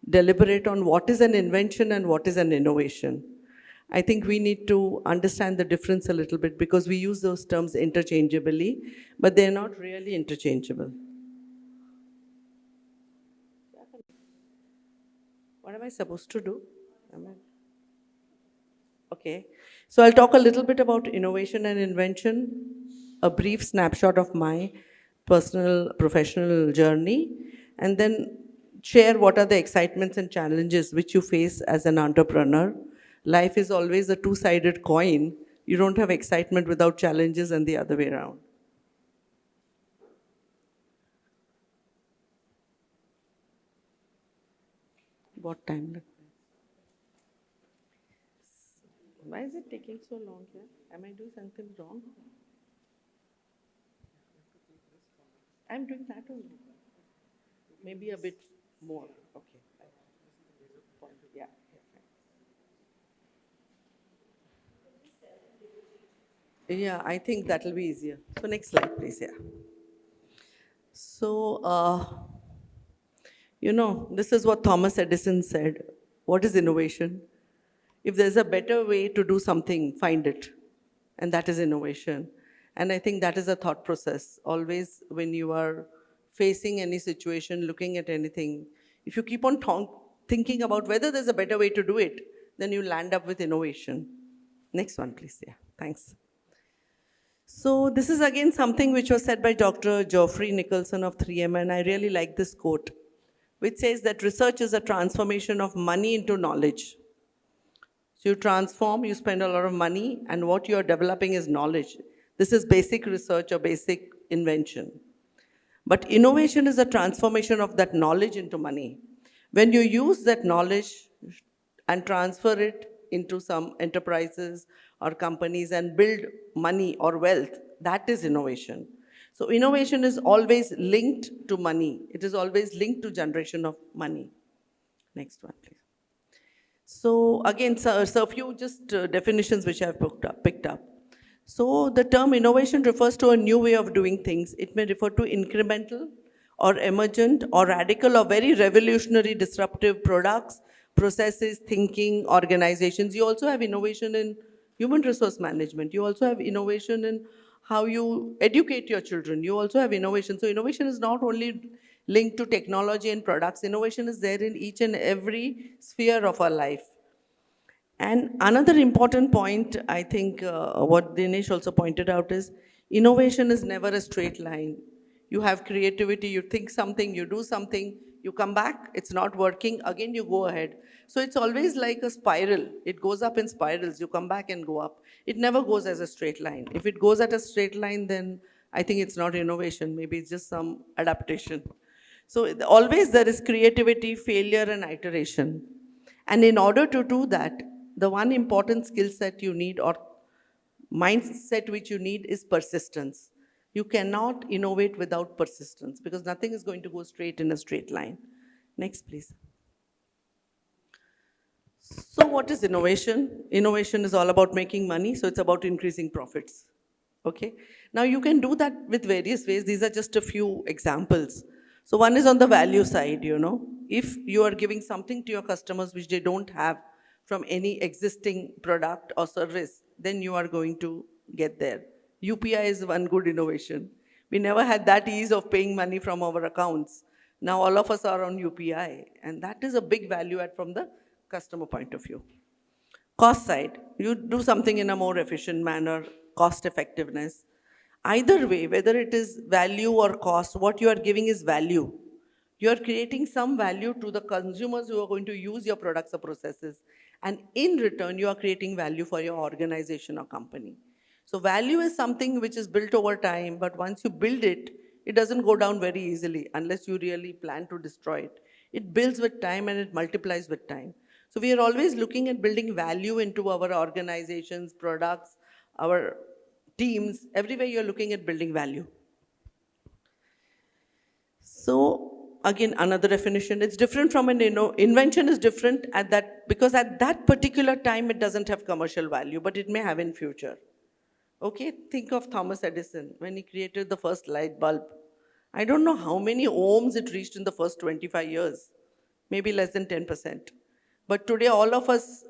deliberate on what is an invention and what is an innovation. I think we need to understand the difference a little bit because we use those terms interchangeably, but they're not really interchangeable. What am I supposed to do? Okay, so I'll talk a little bit about innovation and invention, a brief snapshot of my personal professional journey, and then share what are the excitements and challenges which you face as an entrepreneur. Life is always a two-sided coin. You don't have excitement without challenges and the other way around. What time? Why is it taking so long here? Am I doing something wrong? I'm doing that only. Maybe a bit more. Okay. Yeah. Yeah, I think that'll be easier. So next slide, please. Yeah. So, this is what Thomas Edison said. What is innovation? If there's a better way to do something, find it. And that is innovation. And I think that is a thought process. Always when you are facing any situation, looking at anything, if you keep on thinking about whether there's a better way to do it, then you land up with innovation. Next one, please. Yeah, thanks. So this is again something which was said by Dr. Geoffrey Nicholson of 3M, and I really like this quote, which says that research is a transformation of money into knowledge. So you transform, you spend a lot of money, and what you are developing is knowledge. This is basic research or basic invention. But innovation is a transformation of that knowledge into money. When you use that knowledge and transfer it into some enterprises or companies and build money or wealth, that is innovation. So innovation is always linked to money. It is always linked to generation of money. Next one, please. So again, so a few just definitions which I've picked up. So the term innovation refers to a new way of doing things. It may refer to incremental or emergent or radical or very revolutionary disruptive products, processes, thinking, organizations. You also have innovation in human resource management. You also have innovation in how you educate your children. You also have innovation. So innovation is not only linked to technology and products. Innovation is there in each and every sphere of our life. And another important point, I think what Dinesh also pointed out is, innovation is never a straight line. You have creativity, you think something, you do something, you come back, it's not working, again you go ahead. So it's always like a spiral. It goes up in spirals, you come back and go up. It never goes as a straight line. If it goes at a straight line, then I think it's not innovation, maybe it's just some adaptation. So always there is creativity, failure, and iteration. And in order to do that, the one important skill set you need or mindset which you need is persistence. You cannot innovate without persistence because nothing is going to go straight in a straight line. Next, please. So what is innovation? Innovation is all about making money, so it's about increasing profits. Okay? Now you can do that with various ways. These are just a few examples. So one is on the value side, If you are giving something to your customers which they don't have from any existing product or service, then you are going to get there. UPI is one good innovation. We never had that ease of paying money from our accounts. Now all of us are on UPI, and that is a big value add from the customer point of view. Cost side, you do something in a more efficient manner, cost effectiveness. Either way, whether it is value or cost, what you are giving is value. You are creating some value to the consumers who are going to use your products or processes. And in return, you are creating value for your organization or company. So value is something which is built over time, but once you build it, it doesn't go down very easily unless you really plan to destroy it. It builds with time and it multiplies with time. So we are always looking at building value into our organizations, products, our teams. Everywhere you're looking at building value. So again, another definition, it's different from an invention is different at that, because at that particular time it doesn't have commercial value, but it may have in future. Okay, think of Thomas Edison when he created the first light bulb. I don't know how many ohms it reached in the first 25 years, maybe less than 10%. But today all of us,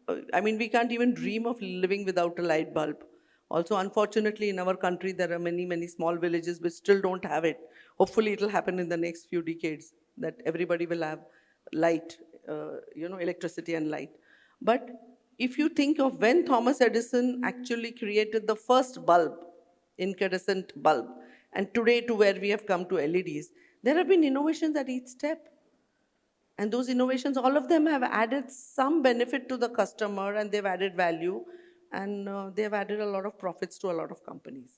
we can't even dream of living without a light bulb. Also, unfortunately, in our country, there are many, many small villages which still don't have it. Hopefully, it will happen in the next few decades that everybody will have light, electricity and light. But if you think of when Thomas Edison actually created the first bulb, incandescent bulb, and today to where we have come to LEDs, there have been innovations at each step. And those innovations, all of them have added some benefit to the customer, and they've added value, and they've added a lot of profits to a lot of companies.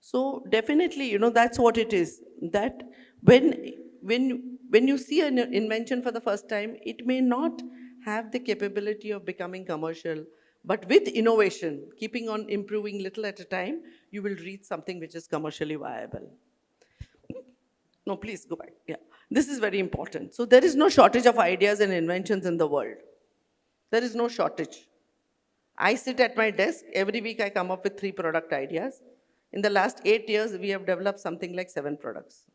So definitely, that's what it is. That when you see an invention for the first time, it may not have the capability of becoming commercial, but with innovation, keeping on improving little at a time, you will reach something which is commercially viable. No, please go back. Yeah. This is very important. So there is no shortage of ideas and inventions in the world. There is no shortage. I sit at my desk, every week I come up with 3 product ideas. In the last 8 years, we have developed something like 7 products.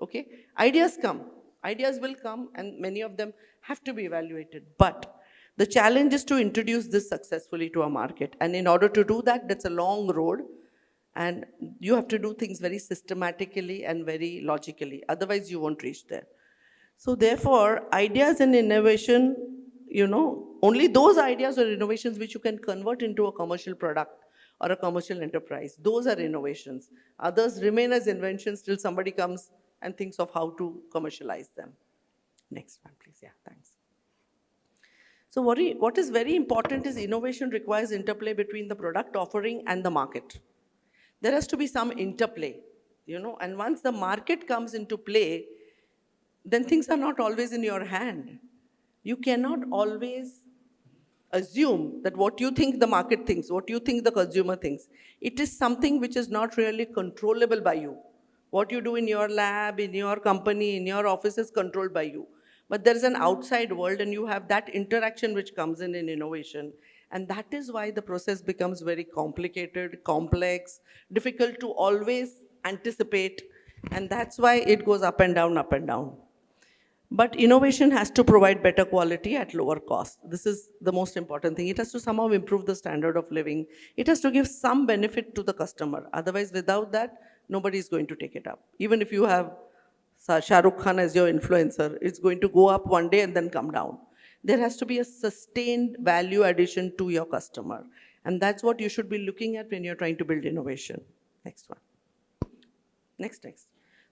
Okay? Ideas will come, and many of them have to be evaluated. But the challenge is to introduce this successfully to a market. And in order to do that, that's a long road. And you have to do things very systematically and very logically. Otherwise, you won't reach there. So therefore, ideas and innovation, only those ideas or innovations which you can convert into a commercial product or a commercial enterprise, those are innovations. Others remain as inventions till somebody comes and thinks of how to commercialize them. Next one, please. Yeah, thanks. So what is very important is innovation requires interplay between the product offering and the market. There has to be some interplay, and once the market comes into play, then things are not always in your hand. You cannot always assume that what you think the market thinks, what you think the consumer thinks, it is something which is not really controllable by you. What you do in your lab, in your company, in your office is controlled by you. But there is an outside world, and you have that interaction which comes in innovation. And that is why the process becomes very complicated, complex, difficult to always anticipate. And that's why it goes up and down, up and down. But innovation has to provide better quality at lower cost. This is the most important thing. It has to somehow improve the standard of living. It has to give some benefit to the customer. Otherwise, without that, nobody is going to take it up. Even if you have Shah Rukh Khan as your influencer, it's going to go up one day and then come down. There has to be a sustained value addition to your customer. And that's what you should be looking at when you're trying to build innovation. Next one. Next. So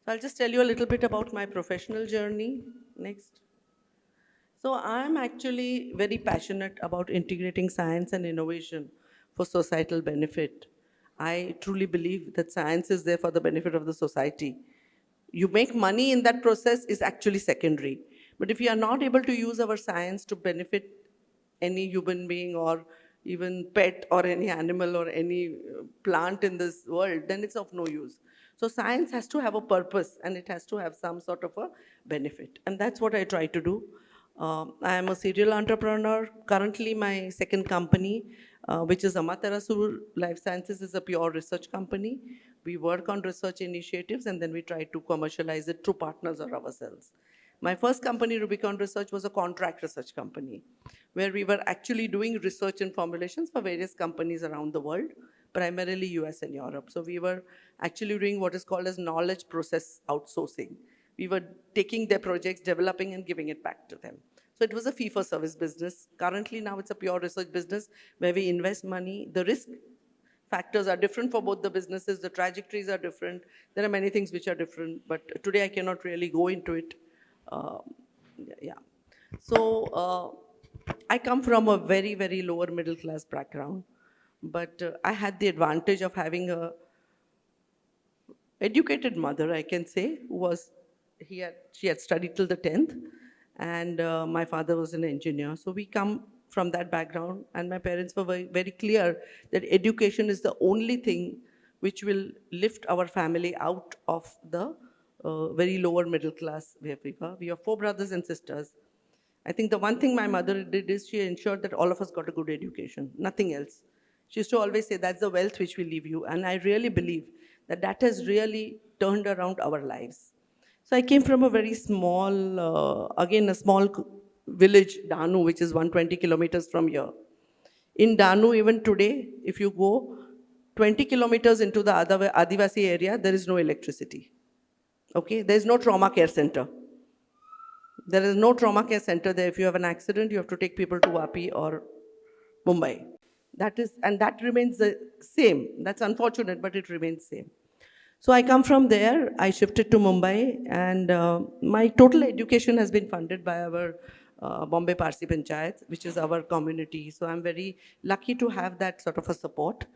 I'll just tell you a little bit about my professional journey. Next. So I'm actually very passionate about integrating science and innovation for societal benefit. I truly believe that science is there for the benefit of the society. You make money in that process is actually secondary. But if you are not able to use our science to benefit any human being or even pet or any animal or any plant in this world, then it's of no use. So science has to have a purpose, and it has to have some sort of a benefit. And that's what I try to do. I am a serial entrepreneur. Currently, my second company, which is Amaterasu Life Sciences, is a pure research company. We work on research initiatives, and then we try to commercialize it through partners or ourselves. My first company, Rubicon Research, was a contract research company, where we were actually doing research and formulations for various companies around the world, primarily US and Europe. So we were actually doing what is called as knowledge process outsourcing. We were taking their projects, developing and giving it back to them. So it was a fee-for-service business. Currently now it's a pure research business where we invest money. The risk factors are different for both the businesses. The trajectories are different. There are many things which are different, but today I cannot really go into it. So I come from a very, very lower middle class background, but I had the advantage of having a educated mother, I can say, she had studied till the 10th, and my father was an engineer. So we come from that background, and my parents were very, very clear that education is the only thing which will lift our family out of the very lower middle class where we were. We are 4 brothers and sisters. I think the one thing my mother did is she ensured that all of us got a good education, nothing else. She used to always say, that's the wealth which will leave you. And I really believe that that has really turned around our lives. So I came from a very small, again, a small village, Danu, which is 120 kilometers from here. In Danu, even today, if you go 20 kilometers into the Adivasi area, there is no electricity. Okay, there is no trauma care center. There is no trauma care center there. If you have an accident, you have to take people to Vapi or Mumbai. And that remains the same. That's unfortunate, but it remains same. So I come from there. I shifted to Mumbai, and my total education has been funded by our Bombay Parsi Panchayat, which is our community. So I'm very lucky to have that sort of a support.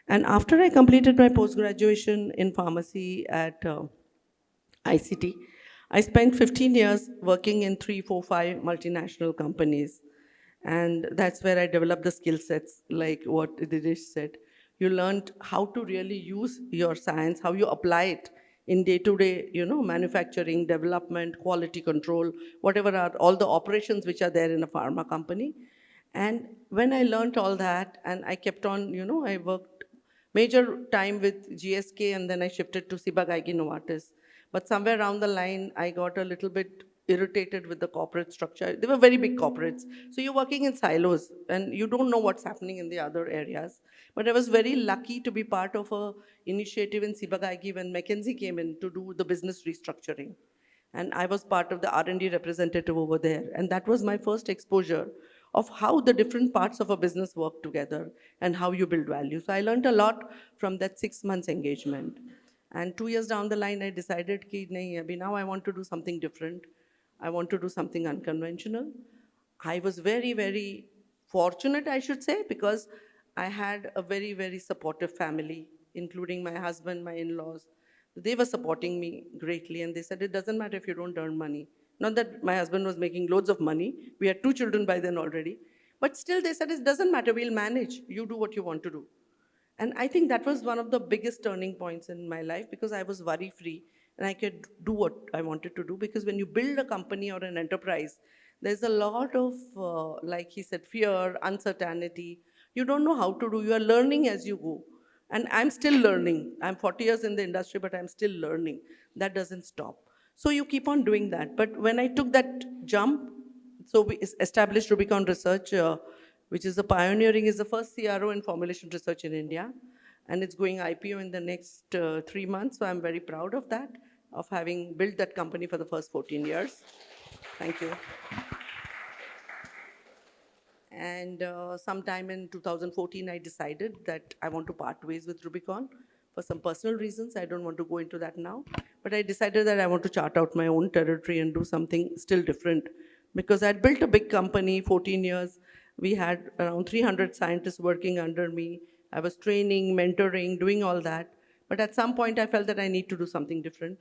And after I completed my post-graduation in pharmacy at ICT, I spent 15 years working in 3, 4, 5 multinational companies. And that's where I developed the skill sets, like what Dinesh said. You learned how to really use your science, how you apply it in day-to-day, manufacturing, development, quality control, whatever are all the operations which are there in a pharma company. And when I learned all that, and I kept on, I worked major time with GSK, and then I shifted to CiiA Novartis. But somewhere around the line, I got a little bit irritated with the corporate structure. They were very big corporates. So you're working in silos, and you don't know what's happening in the other areas. But I was very lucky to be part of a initiative in CiiA when McKinsey came in to do the business restructuring. And I was part of the R&D representative over there. And that was my first exposure of how the different parts of a business work together and how you build value. So I learned a lot from that 6 months engagement. And 2 years down the line, I decided कि नहीं, अभी now I want to do something different. I want to do something unconventional. I was very, very fortunate, I should say, because I had a very, very supportive family, including my husband, my in-laws. They were supporting me greatly, and they said, it doesn't matter if you don't earn money. Not that my husband was making loads of money. We had 2 children by then already. But still, they said, it doesn't matter, we'll manage. You do what you want to do. And I think that was one of the biggest turning points in my life, because I was worry-free and I could do what I wanted to do. Because when you build a company or an enterprise, there's a lot of, like he said, fear, uncertainty. You don't know how to do. You are learning as you go. And I'm still learning. I'm 40 years in the industry, but I'm still learning. That doesn't stop. So you keep on doing that. But when I took that jump, so we established Rubicon Research, which is the pioneering, is the first CRO in formulation research in India. And it's going IPO in the next 3 months. So I'm very proud of that, of having built that company for the first 14 years. Thank you. And sometime in 2014, I decided that I want to part ways with Rubicon for some personal reasons. I don't want to go into that now. But I decided that I want to chart out my own territory and do something still different. Because I'd built a big company, 14 years. We had around 300 scientists working under me. I was training, mentoring, doing all that. But at some point, I felt that I need to do something different.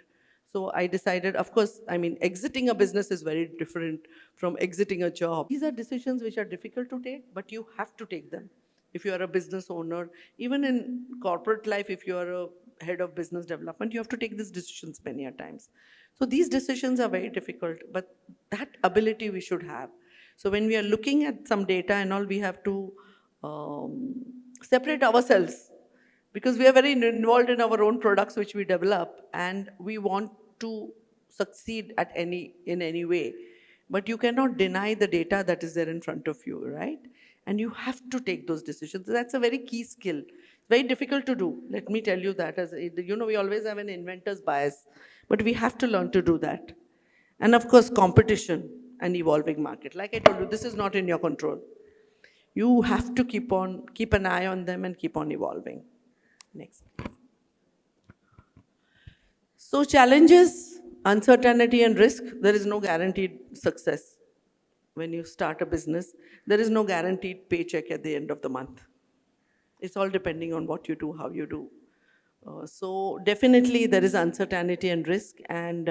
So I decided, of course, exiting a business is very different from exiting a job. These are decisions which are difficult to take, but you have to take them. If you are a business owner, even in corporate life, if you are a head of business development, you have to take these decisions many a times. So these decisions are very difficult, but that ability we should have. So when we are looking at some data and all, we have to separate ourselves, because we are very involved in our own products which we develop, and we want to succeed in any way. But you cannot deny the data that is there in front of you, right? And you have to take those decisions. That's a very key skill. Very difficult to do. Let me tell you that. We always have an inventor's bias, but we have to learn to do that. And of course, competition and evolving market. Like I told you, this is not in your control. You have to keep an eye on them and keep on evolving. Next. So challenges, uncertainty and risk, there is no guaranteed success. When you start a business, there is no guaranteed paycheck at the end of the month. It's all depending on what you do, how you do. So definitely there is uncertainty and risk, and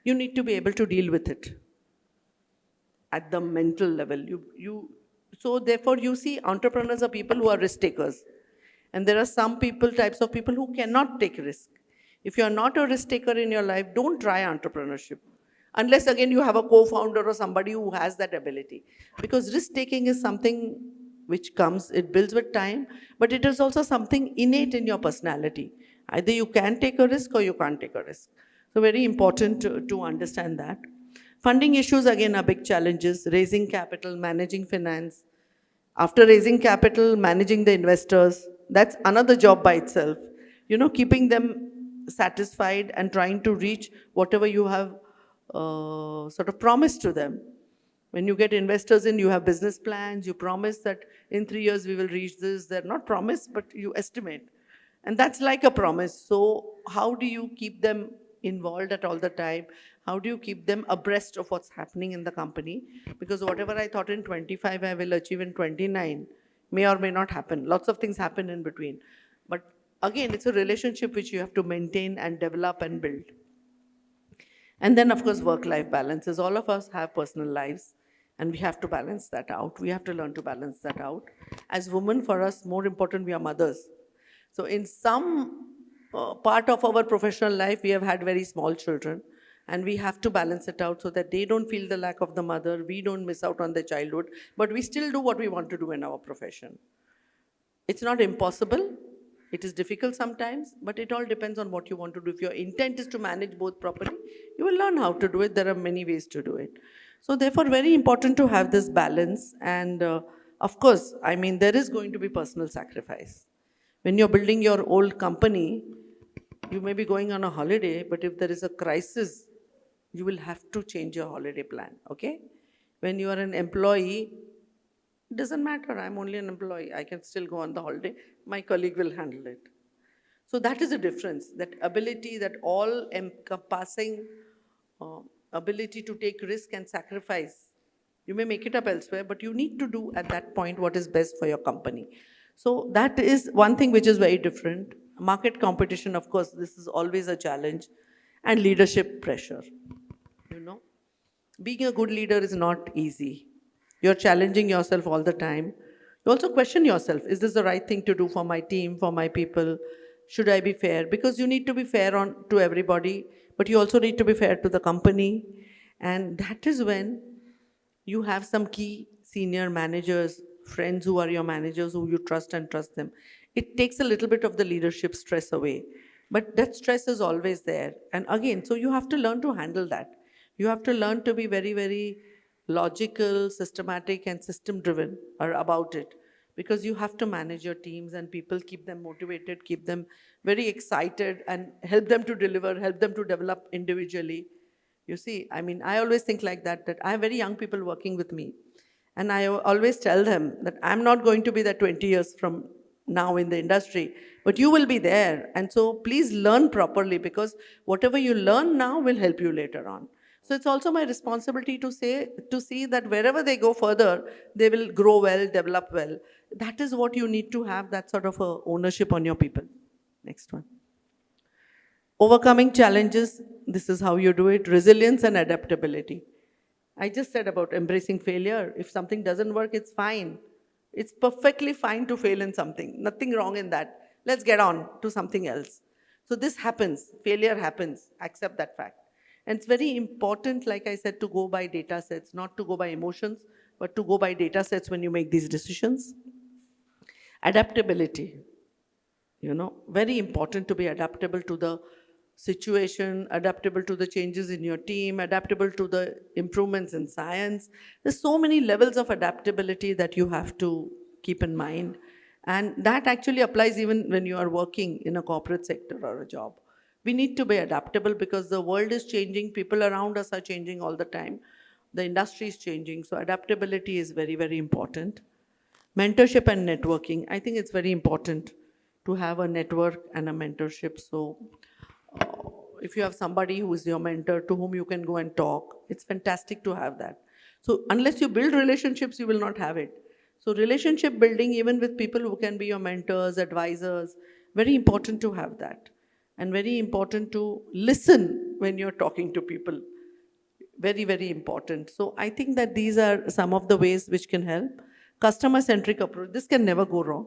you need to be able to deal with it at the mental level. So therefore you see, entrepreneurs are people who are risk takers. And there are some types of people who cannot take risk. If you are not a risk taker in your life, don't try entrepreneurship. Unless again you have a co-founder or somebody who has that ability. Because risk taking is something which comes, it builds with time, but it is also something innate in your personality. Either you can take a risk or you can't take a risk. So very important to understand that. Funding issues again are big challenges. Raising capital, managing finance. After raising capital, managing the investors, that's another job by itself. Keeping them satisfied and trying to reach whatever you have sort of promised to them. When you get investors in, you have business plans, you promise that in 3 years we will reach this. They're not promised, but you estimate. And that's like a promise. So how do you keep them involved at all the time? How do you keep them abreast of what's happening in the company? Because whatever I thought in 25, I will achieve in 29 may or may not happen. Lots of things happen in between. But again, it's a relationship which you have to maintain and develop and build. And then, of course, work-life balances. All of us have personal lives, and we have to balance that out. We have to learn to balance that out. As women, for us, more important, we are mothers. So in some part of our professional life, we have had very small children, and we have to balance it out so that they don't feel the lack of the mother, we don't miss out on their childhood, but we still do what we want to do in our profession. It's not impossible. It is difficult sometimes, but it all depends on what you want to do. If your intent is to manage both properly, you will learn how to do it. There are many ways to do it. So therefore, very important to have this balance. And of course, I mean, there is going to be personal sacrifice. When you're building your old company, you may be going on a holiday, but if there is a crisis, you will have to change your holiday plan, okay? When you are an employee, it doesn't matter, I'm only an employee, I can still go on the holiday, my colleague will handle it. So that is a difference, that ability, that all encompassing ability to take risk and sacrifice. You may make it up elsewhere, but you need to do at that point what is best for your company. So that is one thing which is very different. Market competition, of course, this is always a challenge, and leadership pressure. You know, being a good leader is not easy. You're challenging yourself all the time. You also question yourself, is this the right thing to do for my team, for my people? Should I be fair? Because you need to be fair to everybody, but you also need to be fair to the company. And that is when you have some key senior managers, friends who are your managers, who you trust and trust them. It takes a little bit of the leadership stress away. But that stress is always there. And again, so you have to learn to handle that. You have to learn to be very, very logical, systematic, and system-driven about it. Because you have to manage your teams and people, keep them motivated, keep them very excited, and help them to deliver, help them to develop individually. You see, I mean, I always think like that I have very young people working with me. And I always tell them that I'm not going to be there 20 years from now in the industry, but you will be there. And so please learn properly, because whatever you learn now will help you later on. So it's also my responsibility to see that wherever they go further, they will grow well, develop well. That is what you need to have, that sort of a ownership on your people. Next one. Overcoming challenges, this is how you do it. Resilience and adaptability. I just said about embracing failure. If something doesn't work, it's fine. It's perfectly fine to fail in something. Nothing wrong in that. Let's get on to something else. So this happens. Failure happens. Accept that fact. And it's very important, like I said, to go by data sets, not to go by emotions, but to go by data sets when you make these decisions. Adaptability. You know, very important to be adaptable to the situation, adaptable to the changes in your team, adaptable to the improvements in science. There's so many levels of adaptability that you have to keep in mind. And that actually applies even when you are working in a corporate sector or a job. We need to be adaptable because the world is changing, people around us are changing all the time. The industry is changing, so adaptability is very, very important. Mentorship and networking. I think it's very important to have a network and a mentorship. So if you have somebody who is your mentor to whom you can go and talk, it's fantastic to have that. So unless you build relationships, you will not have it. So relationship building, even with people who can be your mentors, advisors, very important to have that. And very important to listen when you're talking to people. Very, very important. So I think that these are some of the ways which can help. Customer-centric approach, this can never go wrong.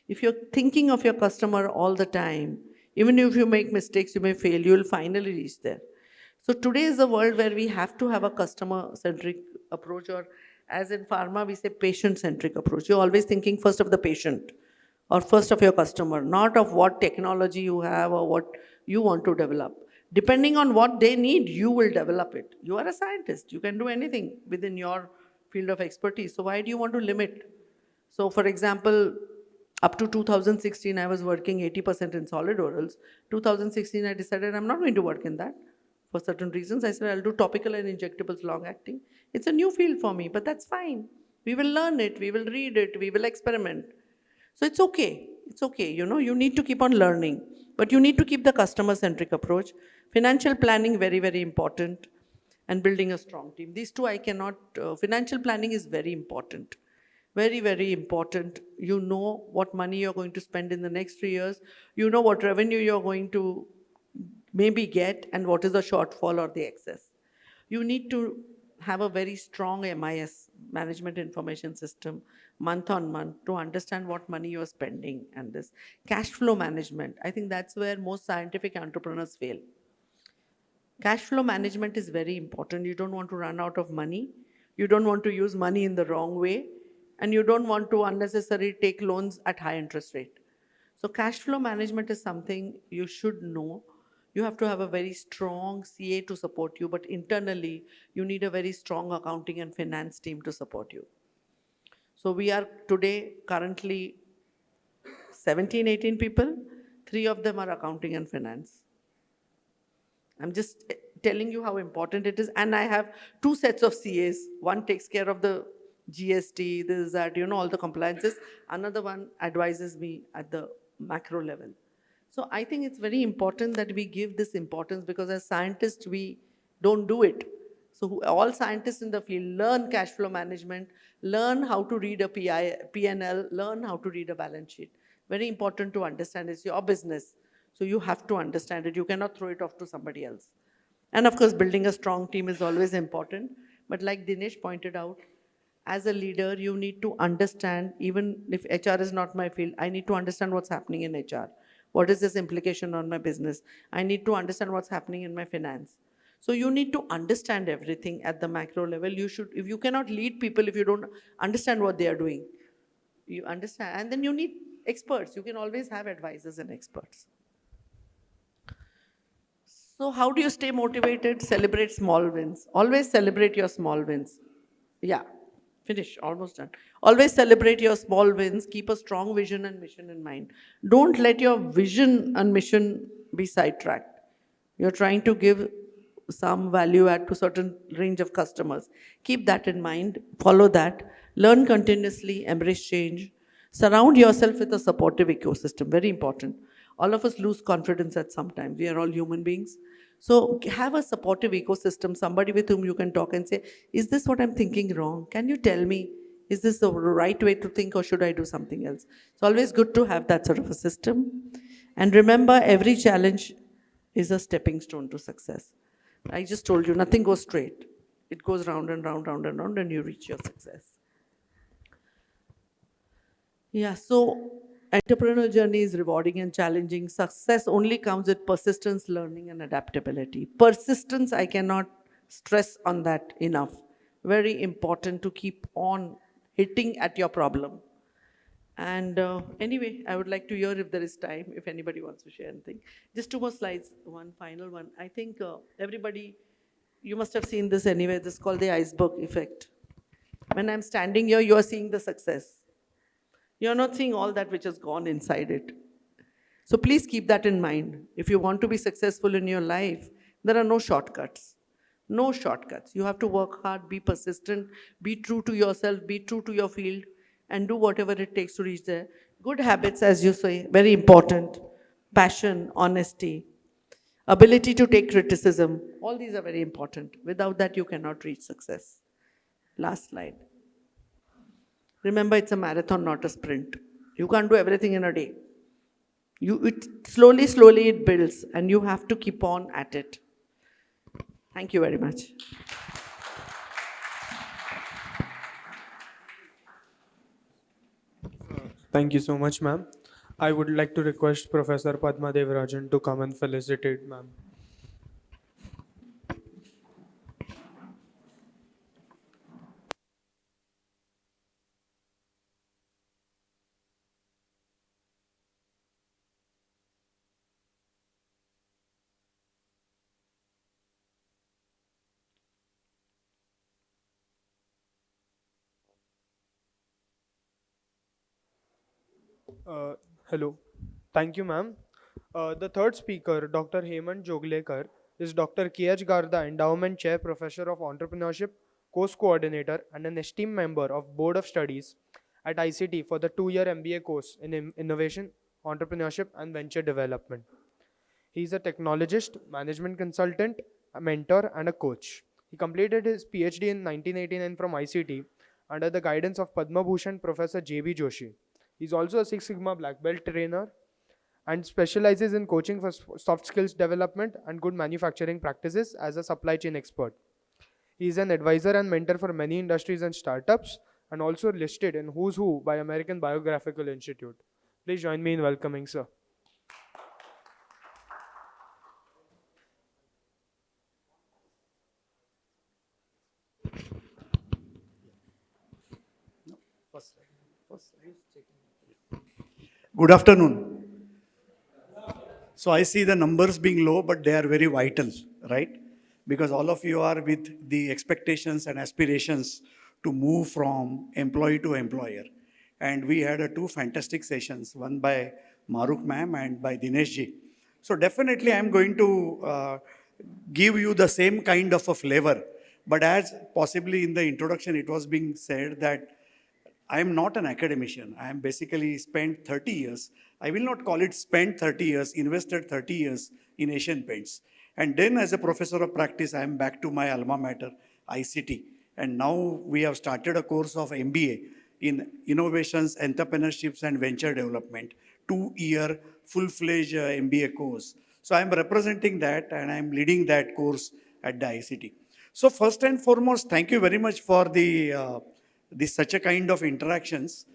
If you're thinking of your customer all the time, even if you make mistakes, you may fail, you will finally reach there. So today is a world where we have to have a customer-centric approach, or as in pharma, we say patient-centric approach. You're always thinking first of the patient or first of your customer, not of what technology you have or what you want to develop. Depending on what they need, you will develop it. You are a scientist. You can do anything within your field of expertise. So why do you want to limit? So for example, up to 2016, I was working 80% in solid orals. 2016, I decided I'm not going to work in that for certain reasons. I said, I'll do topical and injectables long acting. It's a new field for me, but that's fine. We will learn it, we will read it, we will experiment. So it's okay. It's okay. You need to keep on learning, but you need to keep the customer centric approach. Financial planning, very, very important, and building a strong team. These two I cannot, financial planning is very important. Very, very important. You know what money you're going to spend in the next 3 years. You know what revenue you're going to maybe get and what is the shortfall or the excess. You need to have a very strong MIS, management information system, month on month to understand what money you're spending and this. Cash flow management, I think that's where most scientific entrepreneurs fail. Cash flow management is very important. You don't want to run out of money. You don't want to use money in the wrong way. And you don't want to unnecessarily take loans at high interest rate. So cash flow management is something you should know. You have to have a very strong CA to support you, but internally, you need a very strong accounting and finance team to support you. So we are today currently 17, 18 people. 3 of them are accounting and finance. I'm just telling you how important it is. And I have 2 sets of CAs. One takes care of the GST, this, that, all the compliances. Another one advises me at the macro level. So I think it's very important that we give this importance, because as scientists, we don't do it. So all scientists in the field learn cash flow management, learn how to read a P&L, learn how to read a balance sheet. Very important to understand. It's your business. So you have to understand it. You cannot throw it off to somebody else. And of course, building a strong team is always important. But like Dinesh pointed out, as a leader, you need to understand, even if HR is not my field, I need to understand what's happening in HR. What is this implication on my business? I need to understand what's happening in my finance. So you need to understand everything at the macro level. If you cannot lead people if you don't understand what they are doing. You understand, and then you need experts. You can always have advisors and experts. So how do you stay motivated? Celebrate small wins. Always celebrate your small wins. Yeah, finish, almost done. Always celebrate your small wins. Keep a strong vision and mission in mind. Don't let your vision and mission be sidetracked. You're trying to give some value add to certain range of customers. Keep that in mind. Follow that. Learn continuously. Embrace change. Surround yourself with a supportive ecosystem. Very important. All of us lose confidence at some time. We are all human beings. So have a supportive ecosystem, somebody with whom you can talk and say, is this what I'm thinking wrong? Can you tell me, is this the right way to think, or should I do something else? It's always good to have that sort of a system. And remember, every challenge is a stepping stone to success. I just told you, nothing goes straight. It goes round and round, round and round, and you reach your success. Yeah, so entrepreneurial journey is rewarding and challenging. Success only comes with persistence, learning, and adaptability. Persistence, I cannot stress on that enough. Very important to keep on hitting at your problem. And anyway, I would like to hear if there is time, if anybody wants to share anything. Just 2 more slides, one final one. I think everybody, you must have seen this anyway. This is called the iceberg effect. When I'm standing here, you are seeing the success. You're not seeing all that which has gone inside it. So please keep that in mind. If you want to be successful in your life, there are no shortcuts. No shortcuts. You have to work hard, be persistent, be true to yourself, be true to your field, and do whatever it takes to reach there. Good habits, as you say, very important. Passion, honesty, ability to take criticism. All these are very important. Without that, you cannot reach success. Last slide. Remember, it's a marathon, not a sprint. You can't do everything in a day. Slowly it builds, and you have to keep on at it. Thank you very much. Thank you so much, ma'am. I would like to request Professor Padma Devarajan to come and felicitate ma'am. Hello. Thank you, ma'am. The third speaker, Dr. Hemant Joglekar, is Dr. K.H. Garda, Endowment Chair, Professor of Entrepreneurship, Course Coordinator, and an esteemed member of Board of Studies at ICT for the 2-year MBA course in Innovation, Entrepreneurship, and Venture Development. He is a technologist, management consultant, a mentor, and a coach. He completed his PhD in 1989 from ICT under the guidance of Padma Bhushan Professor J.B. Joshi. He is also a Six Sigma Black Belt trainer and specializes in coaching for soft skills development and good manufacturing practices as a supply chain expert. He is an advisor and mentor for many industries and startups and also listed in Who's Who by American Biographical Institute. Please join me in welcoming sir. Good afternoon. So I see the numbers being low, but they are very vital, right? Because all of you are with the expectations and aspirations to move from employee to employer. And we had two fantastic sessions, one by Maruk ma'am and by Dinesh ji. So definitely I'm going to give you the same kind of a flavor. But as possibly in the introduction it was being said that I am not an academician. I am basically spent 30 years. I will not call it spent 30 years, invested 30 years in Asian Paints. And then as a professor of practice, I am back to my alma mater, ICT. And now we have started a course of MBA in Innovations, Entrepreneurships and Venture Development, 2-year full-fledged MBA course. So I am representing that and I am leading that course at the ICT. So first and foremost, thank you very much for such a kind of interactions.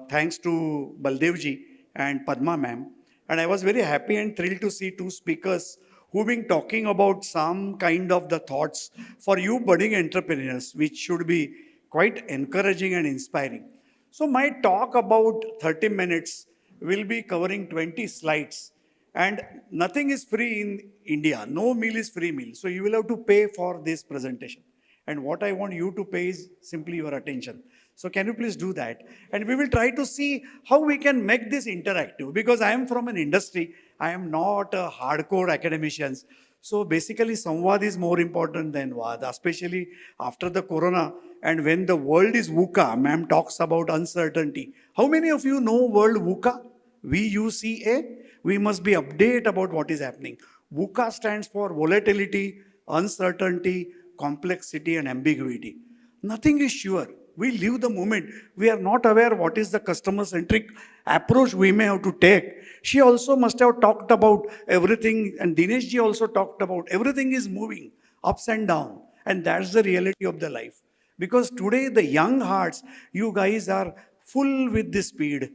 Thanks to Baldevji and Padma ma'am. And I was very happy and thrilled to see two speakers who've been talking about some kind of the thoughts for you budding entrepreneurs, which should be quite encouraging and inspiring. So my talk about 30 minutes will be covering 20 slides. And nothing is free in India. No meal is free meal. So you will have to pay for this presentation. And what I want you to pay is simply your attention. So can you please do that? And we will try to see how we can make this interactive. Because I am from an industry, I am not a hardcore academician. So basically, Samvad is more important than Vad, especially after the corona. And when the world is VUCA, ma'am talks about uncertainty. How many of you know world VUCA? VUCA? We must be updated about what is happening. VUCA stands for volatility, uncertainty, complexity and ambiguity. Nothing is sure. We live the moment. We are not aware what is the customer-centric approach we may have to take. She also must have talked about everything, and Dinesh ji also talked about everything is moving ups and down. And that's the reality of the life. Because today the young hearts, you guys are full with the speed.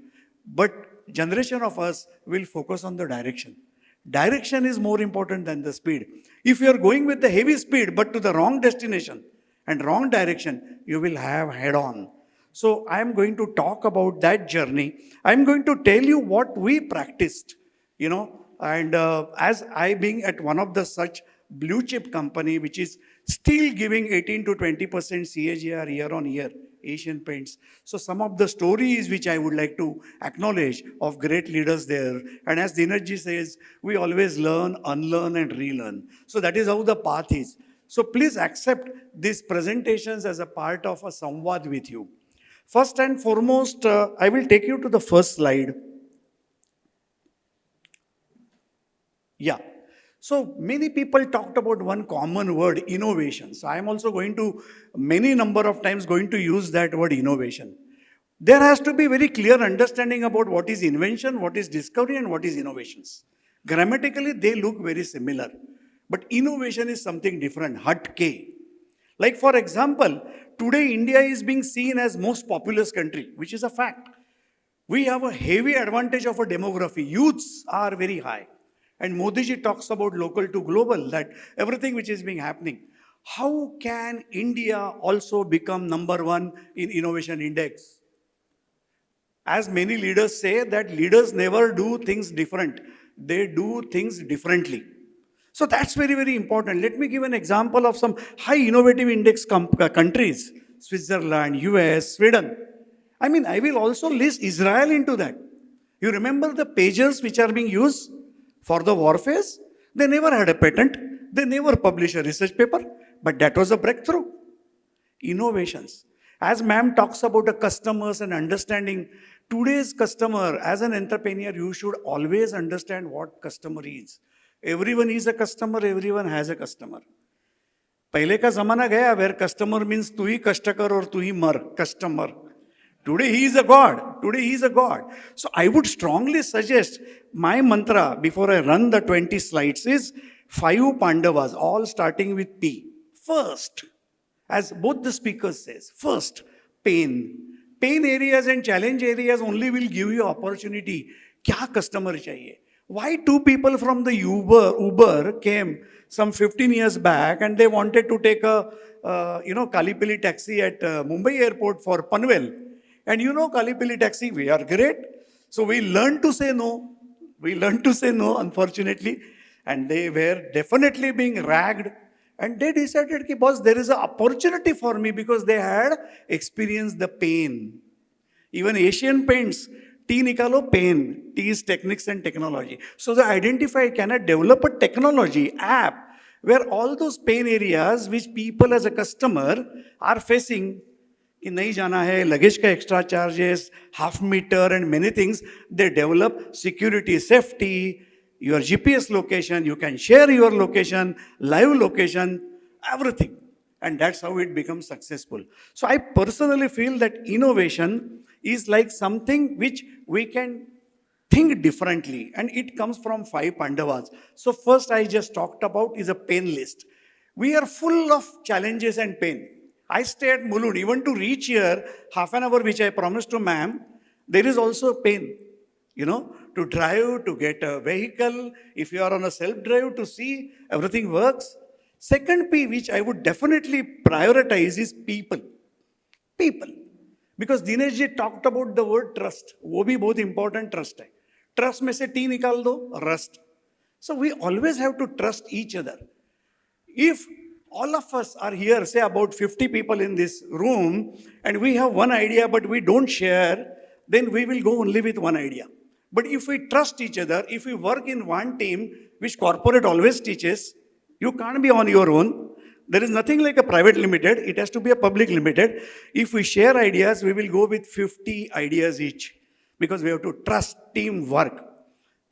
But generation of us will focus on the direction. Direction is more important than the speed. If you are going with the heavy speed but to the wrong destination and wrong direction, you will have head on. So I am going to talk about that journey. I am going to tell you what we practiced, and as I being at one of the such blue chip company which is still giving 18 to 20% CAGR year on year, Asian Paints. So some of the stories which I would like to acknowledge of great leaders there. And as Dinesh says, we always learn, unlearn and relearn. So that is how the path is. So please accept these presentations as a part of a samvad with you. First and foremost, I will take you to the first slide. Yeah. So many people talked about one common word, innovation. So I am also going to, many number of times going to use that word innovation. There has to be very clear understanding about what is invention, what is discovery and what is innovations. Grammatically, they look very similar. But innovation is something different, Hat-K. Like for example, today India is being seen as most populous country, which is a fact. We have a heavy advantage of a demography. Youths are very high. And Modi ji talks about local to global, that everything which is being happening. How can India also become number one in innovation index? As many leaders say that leaders never do things different. They do things differently. So that's very, very important. Let me give an example of some high innovative index countries. Switzerland, US, Sweden. I will also list Israel into that. You remember the pagers which are being used for the warfare? They never had a patent. They never published a research paper. But that was a breakthrough. Innovations. As ma'am talks about the customers and understanding today's customer, as an entrepreneur, you should always understand what customer is. Everyone is a customer, everyone has a customer. पहले का जमाना गया where customer means तू ही कष्ट कर और तू ही मर, customer. Today he is a god. Today he is a god. So I would strongly suggest my mantra before I run the 20 slides is 5 Pandavas, all starting with P. First, as both the speakers says, first, pain. Pain areas and challenge areas only will give you opportunity. Kya customer chahiye? Why 2 people from the Uber came some 15 years back and they wanted to take a Kalipili taxi at Mumbai airport for Panvel. And Kalipili taxi, we are great. So we learned to say no. We learned to say no, unfortunately. And they were definitely being ragged. And they decided, ki, boss, there is an opportunity for me because they had experienced the pain. Even Asian Paints, T nikalo pain. T is techniques and technology. So they identify, can I develop a technology app where all those pain areas which people as a customer are facing, कि नहीं जाना है, luggage का extra charges, half meter and many things, they develop security, safety, your GPS location, you can share your location, live location, everything. And that's how it becomes successful. So I personally feel that innovation is like something which we can think differently. And it comes from 5 Pandavas. So first I just talked about is a pain list. We are full of challenges and pain. I stay at Mulund. Even to reach here, half an hour which I promised to ma'am, there is also pain. To drive, to get a vehicle, if you are on a self-drive, to see everything works. Second P, which I would definitely prioritize, is people. People. Because Dinesh ji talked about the word trust. वो भी बहुत important trust है. Trust में से T निकाल दो, rust. So we always have to trust each other. If all of us are here, say about 50 people in this room, and we have one idea but we don't share, then we will go only with one idea. But if we trust each other, if we work in one team, which corporate always teaches, you can't be on your own. There is nothing like a private limited, it has to be a public limited. If we share ideas, we will go with 50 ideas each, because we have to trust teamwork.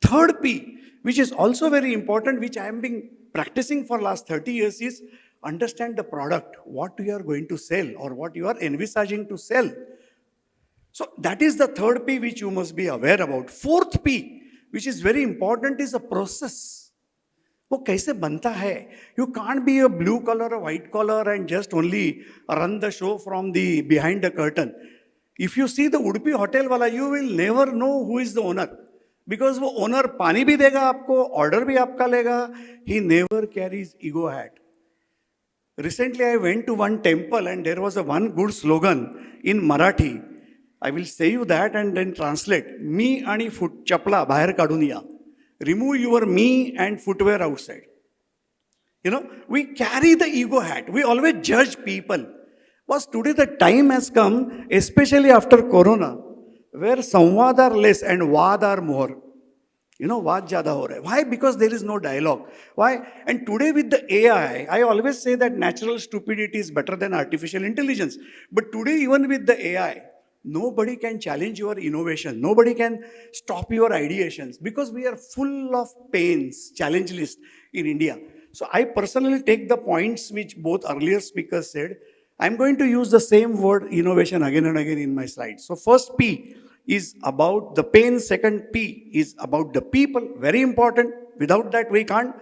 Third P, which is also very important, which I have been practicing for last 30 years, is understand the product, what you are going to sell or what you are envisaging to sell. So that is the third P which you must be aware about. Fourth P, which is very important, is a process. वो कैसे बनता है? You can't be a blue collar, a white collar and just only run the show from the behind the curtain. If you see the Udupi hotel wala, you will never know who is the owner. Because वो owner पानी भी देगा आपको, order भी आपका लेगा. He never carries ego hat. Recently I went to one temple and there was a one good slogan in Marathi. I will say you that and then translate. Me ani foot chapla bahar kadun ya. Remove your me and footwear outside. We carry the ego hat. We always judge people. Because today the time has come, especially after Corona, where samvad are less and vaad are more. Vaad zyada ho raha hai. Why? Because there is no dialogue. Why? And today with the AI, I always say that natural stupidity is better than artificial intelligence. But today even with the AI, nobody can challenge your innovation. Nobody can stop your ideations because we are full of pains, challenge list in India. So I personally take the points which both earlier speakers said. I'm going to use the same word innovation again and again in my slides. So first P is about the pain. Second P is about the people. Very important. Without that we can't.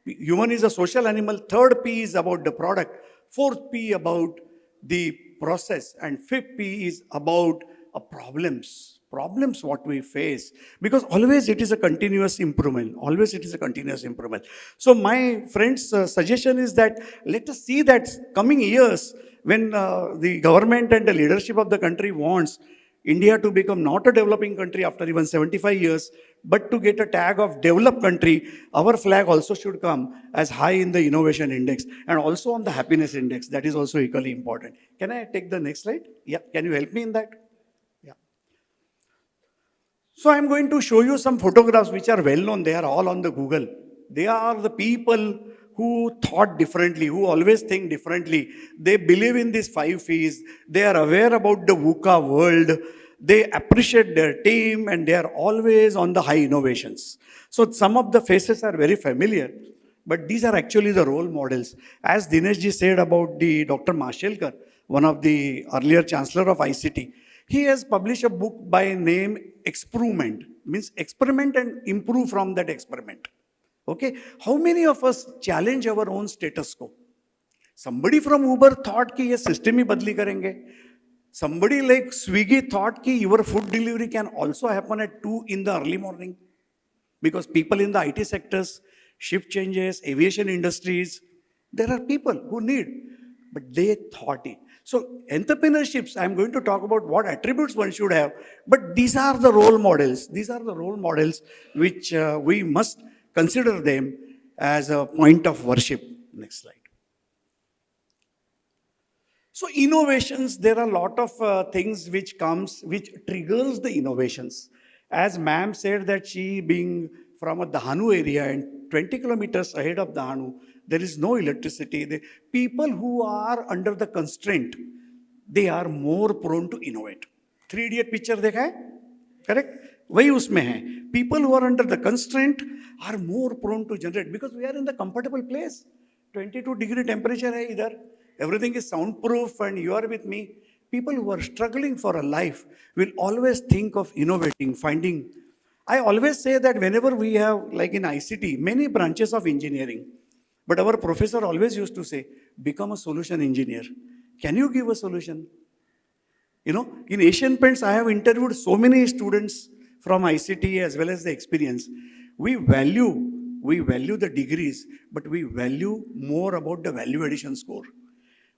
Human is a social animal. Third P is about the product. Fourth P about the process. And fifth P is about problems. Problems what we face. Because always it is a continuous improvement. Always it is a continuous improvement. So my friend's suggestion is that let us see that coming years when the government and the leadership of the country wants India to become not a developing country after even 75 years, but to get a tag of developed country, our flag also should come as high in the innovation index and also on the happiness index. That is also equally important. Can I take the next slide? Yeah, can you help me in that? Yeah. So I'm going to show you some photographs which are well known. They are all on the Google. They are the people who thought differently, who always think differently. They believe in these 5 Ps. They are aware about the VUCA world. They appreciate their team and they are always on the high innovations. So some of the faces are very familiar, but these are actually the role models. As Dinesh ji said about the Dr. Mashelkar, one of the earlier chancellor of ICT, he has published a book by name Experiment, means experiment and improve from that experiment. Okay, how many of us challenge our own status quo? Somebody from Uber thought कि ये system ही बदली करेंगे. Somebody like Swiggy thought कि your food delivery can also happen at 2 in the early morning. Because people in the IT sectors, shift changes, aviation industries, there are people who need, but they thought it. So entrepreneurships, I'm going to talk about what attributes one should have, but these are the role models. These are the role models which we must consider them as a point of worship. Next slide. So innovations, there are a lot of things which triggers the innovations. As ma'am said that she being from a Dahanu area and 20 kilometers ahead of Dahanu, there is no electricity. The people who are under the constraint, they are more prone to innovate. 3 idiot picture देखा है? Correct? वही उसमें है. People who are under the constraint are more prone to generate because we are in the comfortable place. 22-degree temperature है इधर. Everything is soundproof and you are with me. People who are struggling for a life will always think of innovating, finding. I always say that whenever we have, like in ICT, many branches of engineering, but our professor always used to say, become a solution engineer. Can you give a solution? You know, in Asian Paints, I have interviewed so many students from ICT as well as the experience. We value the degrees, but we value more about the value addition score.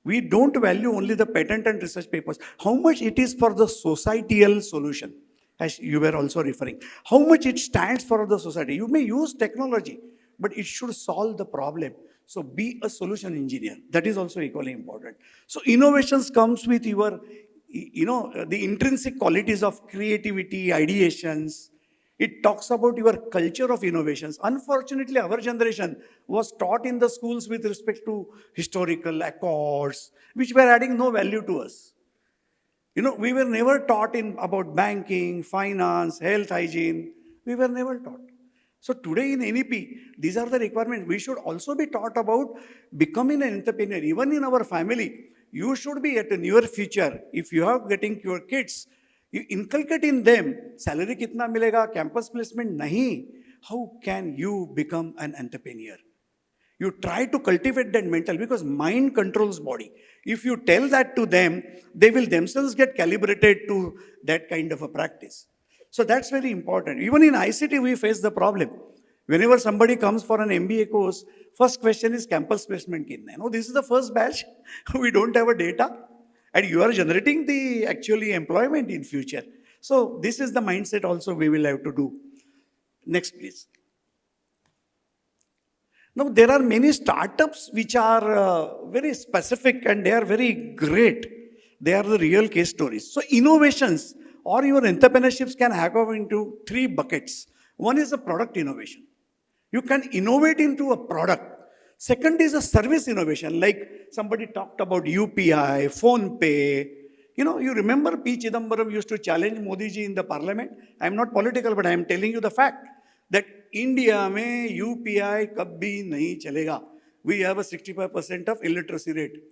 We don't value only the patent and research papers. How much it is for the societal solution, as you were also referring. How much it stands for the society. You may use technology, but it should solve the problem. So be a solution engineer. That is also equally important. So innovations comes with your, the intrinsic qualities of creativity, ideations. It talks about your culture of innovations. Unfortunately, our generation was taught in the schools with respect to historical accords, which were adding no value to us. We were never taught about banking, finance, health, hygiene. We were never taught. So today in NEP, these are the requirements. We should also be taught about becoming an entrepreneur. Even in our family, you should be at a near future. If you are getting your kids, you inculcate in them, salary kitna milega, campus placement nahi. How can you become an entrepreneur? You try to cultivate that mental, because mind controls body. If you tell that to them, they will themselves get calibrated to that kind of a practice. So that's very important. Even in ICT, we face the problem. Whenever somebody comes for an MBA course, first question is campus placement kitna. No, this is the first batch. We don't have a data. And you are generating the actually employment in future. So this is the mindset also we will have to do. Next, please. Now, there are many startups which are very specific and they are very great. They are the real case stories. So innovations or your entrepreneurships can hack off into 3 buckets. One is a product innovation. You can innovate into a product. Second is a service innovation, like somebody talked about UPI, Phone Pay. You remember P. Chidambaram used to challenge Modi ji in the parliament. I am not political, but I am telling you the fact that India mein UPI kabhi nahi chalega. We have a 65% of illiteracy rate.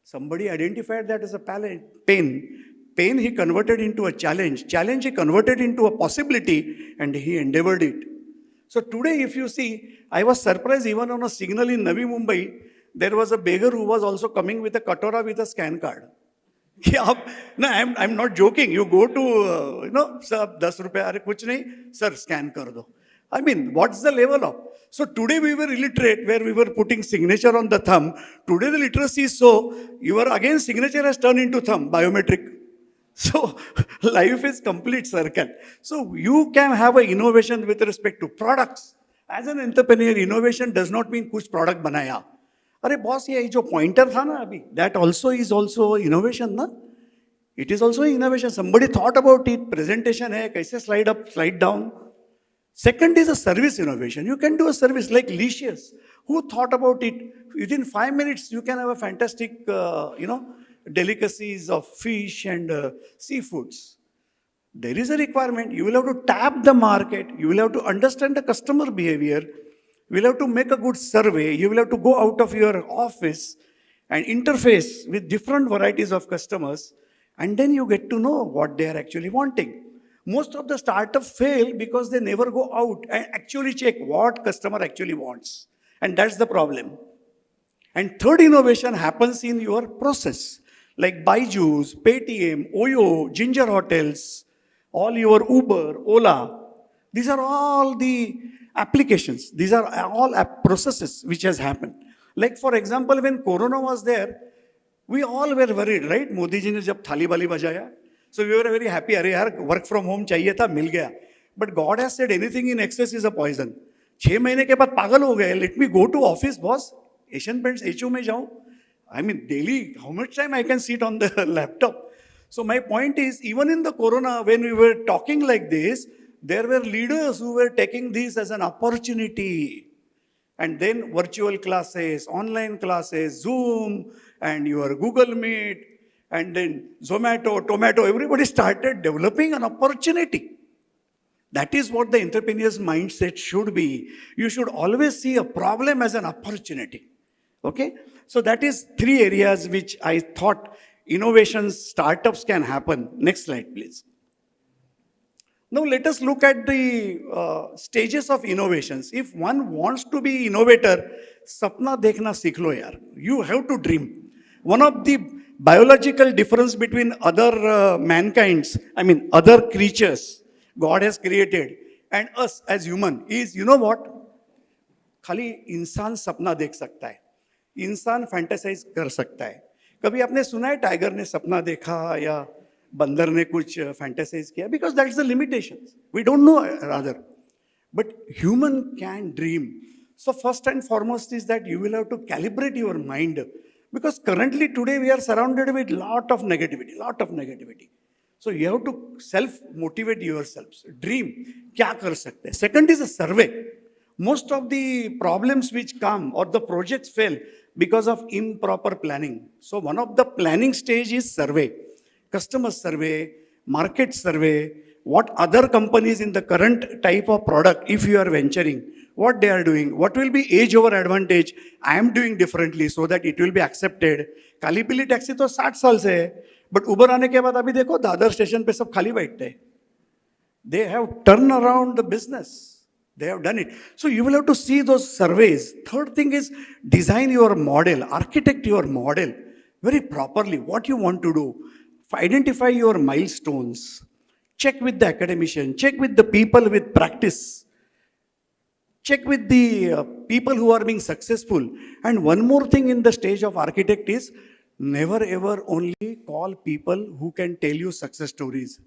Somebody identified that as a pain. Pain he converted into a challenge. Challenge he converted into a possibility and he endeavored it. So today, if you see, I was surprised even on a signal in Navi Mumbai, there was a beggar who was also coming with a katora with a scan card. No, I'm not joking. You go to, sir, 10 rupees, are kuch nahi, sir, scan kar do. I mean, what's the level of? So today we were illiterate, where we were putting signature on the thumb. Today the literacy is so, again signature has turned into thumb, biometric. So life is complete circle. So you can have an innovation with respect to products. As an entrepreneur, innovation does not mean kuch product banaya. अरे boss, ये जो pointer था ना अभी, that also is also innovation ना? It is also innovation. Somebody thought about it. Presentation है, कैसे slide up, slide down. Second is a service innovation. You can do a service like Licious. Who thought about it? Within 5 minutes, you can have a fantastic, delicacies of fish and seafoods. There is a requirement. You will have to tap the market. You will have to understand the customer behavior. You will have to make a good survey. You will have to go out of your office and interface with different varieties of customers. And then you get to know what they are actually wanting. Most of the startups fail because they never go out and actually check what customer actually wants. And that's the problem. And third innovation happens in your process, like Byju's, Paytm, Oyo, Ginger Hotels, all your Uber, Ola. These are all the applications. These are all processes which has happened. Like for example, when Corona was there, we all were worried, right? Modi ji ne jab thali bali bajaya. So we were very happy. Arey yaar, work from home chahiye tha, mil gaya. But God has said anything in excess is a poison. 6 महीने के बाद पागल हो गए. Let me go to office, boss. Asian Paints HO में जाऊं. I mean, daily, how much time I can sit on the laptop? So my point is, even in the Corona, when we were talking like this, there were leaders who were taking this as an opportunity. And then virtual classes, online classes, Zoom, and your Google Meet, and then Zomato, Tomato, everybody started developing an opportunity. That is what the entrepreneur's mindset should be. You should always see a problem as an opportunity. Okay? So that is 3 areas which I thought innovations, startups can happen. Next slide, please. Now let us look at the stages of innovations. If one wants to be innovator, sapna dekhna sikh lo yaar. You have to dream. One of the biological difference between other other creatures God has created and us as human is, you know what? खाली इंसान सपना देख सकता है, इंसान fantasise कर सकता है. कभी आपने सुना है टाइगर ने सपना देखा या बंदर ने कुछ फैंटेसाइज किया? Because that's the limitations. We don't know rather, but human can dream. So first and foremost is that you will have to calibrate your mind, because currently today we are surrounded with lot of negativity. So you have to self-motivate yourselves. Dream, kya kar sakte hain? Second is a survey. Most of the problems which come or the projects fail because of improper planning. So one of the planning stage is survey. Customer survey, market survey, what other companies in the current type of product, if you are venturing, what they are doing, what will be age over advantage, I am doing differently so that it will be accepted. काली पीली taxi तो 60 साल से है, but उबर आने के बाद अभी देखो दादर स्टेशन पे सब खाली बैठते हैं. They have turned around the business. They have done it. So you will have to see those surveys. Third thing is design your model, architect your model very properly, what you want to do. Identify your milestones. Check with the academician, check with the people with practice. Check with the people who are being successful. And one more thing in the stage of architect is never ever only call people who can tell you success stories.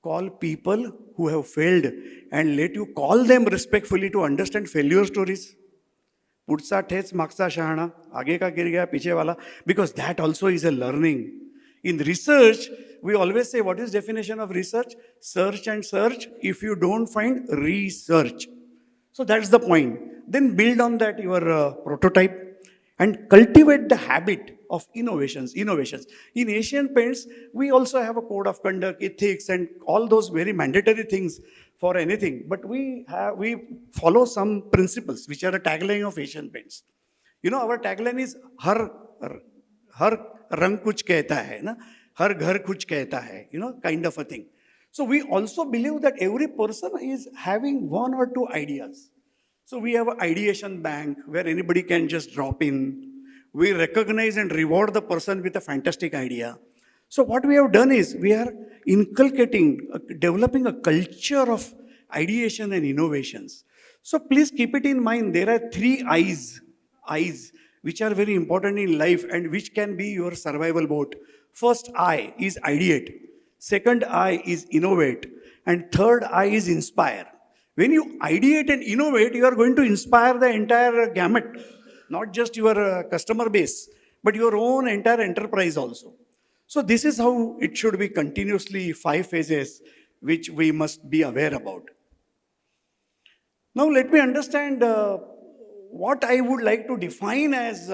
Call people who have failed and let you call them respectfully to understand failure stories. पुढचा ठेच मागचा शहाणा, आगे का गिर गया पीछे वाला, because that also is a learning. In research, we always say, what is definition of research? Search and search. If you don't find, research. So that's the point. Then build on that your prototype and cultivate the habit of innovations. In Asian Paints, we also have a code of conduct, ethics, and all those very mandatory things for anything. But we follow some principles, which are the tagline of Asian Paints. You know, our tagline is har rang kuch kehta hai, na? Har ghar kuch kehta hai, kind of a thing. So we also believe that every person is having 1 or 2 ideas. So we have an ideation bank where anybody can just drop in. We recognize and reward the person with a fantastic idea. So what we have done is we are inculcating, developing a culture of ideation and innovations. So please keep it in mind, there are 3 I's which are very important in life and which can be your survival boat. First I is ideate. Second I is innovate. And third I is inspire. When you ideate and innovate, you are going to inspire the entire gamut, not just your customer base, but your own entire enterprise also. So this is how it should be continuously 5 phases which we must be aware about. Now let me understand what I would like to define as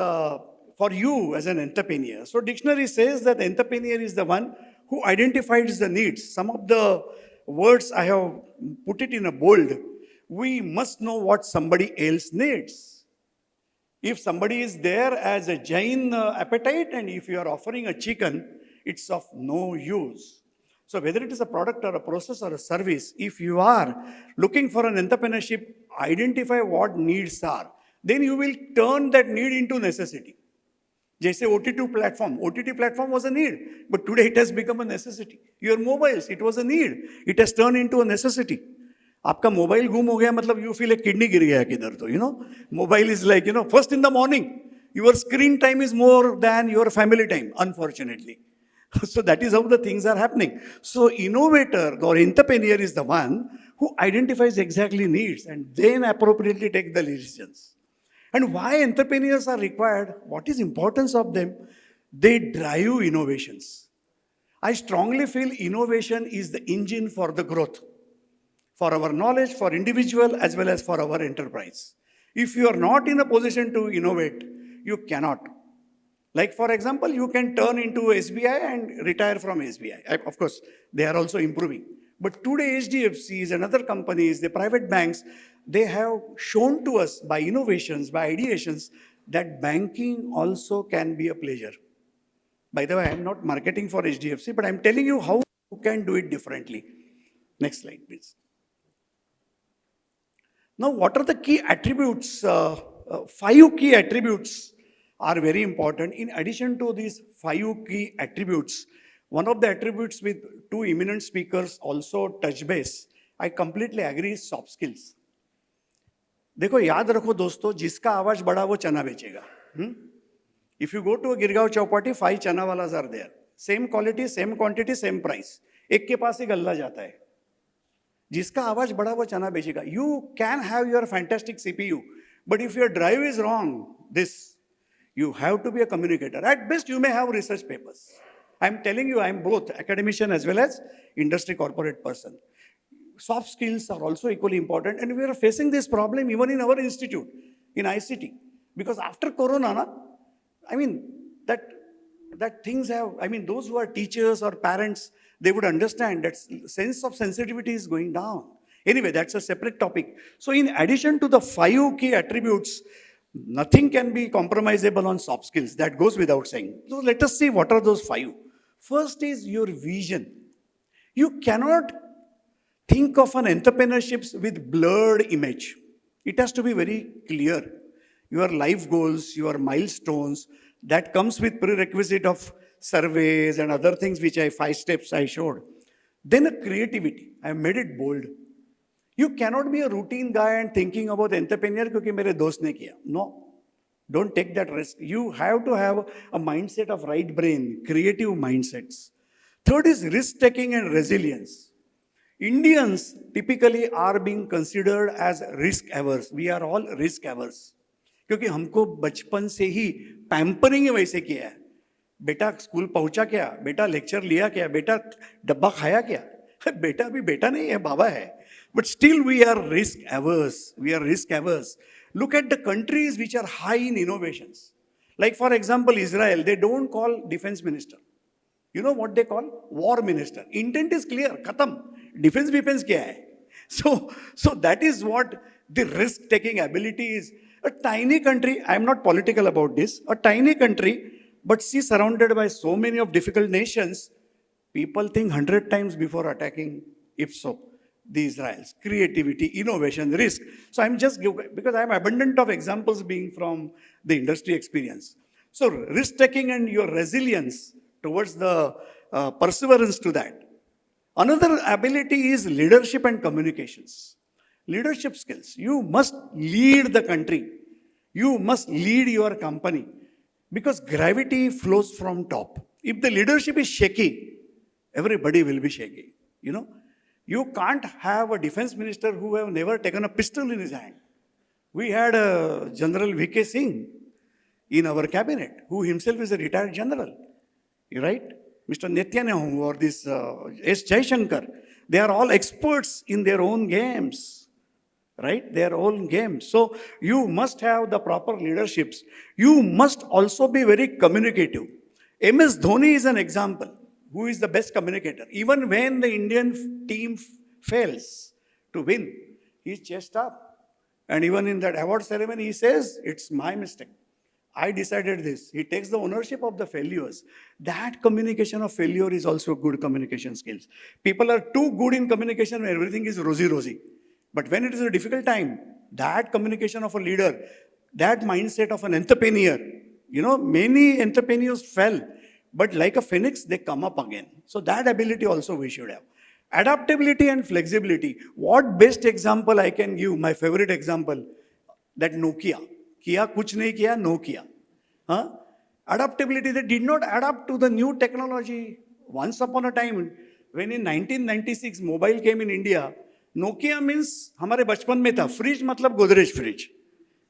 for you as an entrepreneur. So dictionary says that the entrepreneur is the one who identifies the needs. Some of the words I have put it in a bold. We must know what somebody else needs. If somebody is there as a Jain appetite and if you are offering a chicken, it's of no use. So whether it is a product or a process or a service, if you are looking for an entrepreneurship, identify what needs are. Then you will turn that need into necessity. जैसे OTT platform was a need, but today it has become a necessity. Your mobiles, it was a need, it has turned into a necessity. आपका mobile गुम हो गया मतलब you feel एक kidney गिर गया किधर तो, you know, mobile is like, you know, first in the morning, your screen time is more than your family time, unfortunately. So that is how the things are happening. So innovator or entrepreneur is the one who identifies exactly needs and then appropriately take the decisions. And why entrepreneurs are required? What is importance of them? They drive innovations. I strongly feel innovation is the engine for the growth, for our knowledge, for individual as well as for our enterprise. If you are not in a position to innovate, you cannot. Like for example, you can turn into SBI and retire from SBI. Of course, they are also improving. But today HDFCs and other companies, the private banks, they have shown to us by innovations, by ideations, that banking also can be a pleasure. By the way, I am not marketing for HDFC, but I am telling you how you can do it differently. Next slide, please. Now, what are the key attributes? 5 key attributes are very important. In addition to these 5 key attributes, one of the attributes with 2 eminent speakers also touch base, I completely agree, is soft skills. देखो याद रखो दोस्तों, जिसका आवाज बड़ा वो चना बेचेगा. If you go to a Girgaon Chowpatty, 5 चना वाlas are there. Same quality, same quantity, same price. एक के पास ही गल्ला जाता है. जिसका आवाज बड़ा वो चना बेचेगा. You can have your fantastic CPU, but if your drive is wrong, you have to be a communicator. At best, you may have research papers. I'm telling you, I'm both academician as well as industry corporate person. Soft skills are also equally important, and we are facing this problem even in our institute, in ICT. Because after Corona, that things have, those who are teachers or parents, they would understand that sense of sensitivity is going down. Anyway, that's a separate topic. So in addition to the 5 key attributes, nothing can be compromisable on soft skills. That goes without saying. So let us see what are those 5. First is your vision. You cannot think of an entrepreneurship with blurred image. It has to be very clear. Your life goals, your milestones, that comes with prerequisite of surveys and other things which 5 steps I showed. Then a creativity. I have made it bold. You cannot be a routine guy and thinking about entrepreneur because mere dost ne kiya. No, don't take that risk. You have to have a mindset of right brain, creative mindsets. Third is risk taking and resilience. Indians typically are being considered as risk averse. We are all risk averse. क्योंकि हमको बचपन से ही pampering ही वैसे किया है. बेटा school पहुंचा क्या, बेटा लेक्चर लिया क्या, बेटा डब्बा खाया क्या. बेटा अभी बेटा नहीं है, बाबा है. But still we are risk averse. We are risk averse. Look at the countries which are high in innovations. Like for example, Israel, they don't call defense minister. You know what they call? War minister. Intent is clear. Khatam. Defense kya hai? So that is what the risk-taking ability is. A tiny country, I am not political about this, a tiny country, but see surrounded by so many of difficult nations, people think 100 times before attacking, if so, the Israels. Creativity, innovation, risk. So I'm just, because I'm abundant of examples being from the industry experience. So risk-taking and your resilience towards the perseverance to that. Another ability is leadership and communications. Leadership skills. You must lead the country. You must lead your company. Because gravity flows from top. If the leadership is shaky, everybody will be shaky. You know, you can't have a defense minister who have never taken a pistol in his hand. We had a General V.K. Singh in our cabinet, who himself is a retired general. You right? Mr. Netanyahu or this S. Jaishankar, they are all experts in their own games. right? Their own game. So you must have the proper leaderships. You must also be very communicative. MS Dhoni is an example. Who is the best communicator? Even when the Indian team fails to win, he's chest up. And even in that award ceremony, he says, it's my mistake. I decided this. He takes the ownership of the failures. That communication of failure is also good communication skills. People are too good in communication when everything is rosy. But when it is a difficult time, that communication of a leader, that mindset of an entrepreneur, many entrepreneurs fell, but like a phoenix, they come up again. So that ability also we should have. Adaptability and flexibility. What best example I can give? My favorite example, that Nokia. किया कुछ नहीं किया no किया adaptability, they did not adapt to the new technology. Once upon a time, when in 1996 mobile came in India, Nokia means हमारे बचपन में था fridge मतलब गोदरेज फ्रिज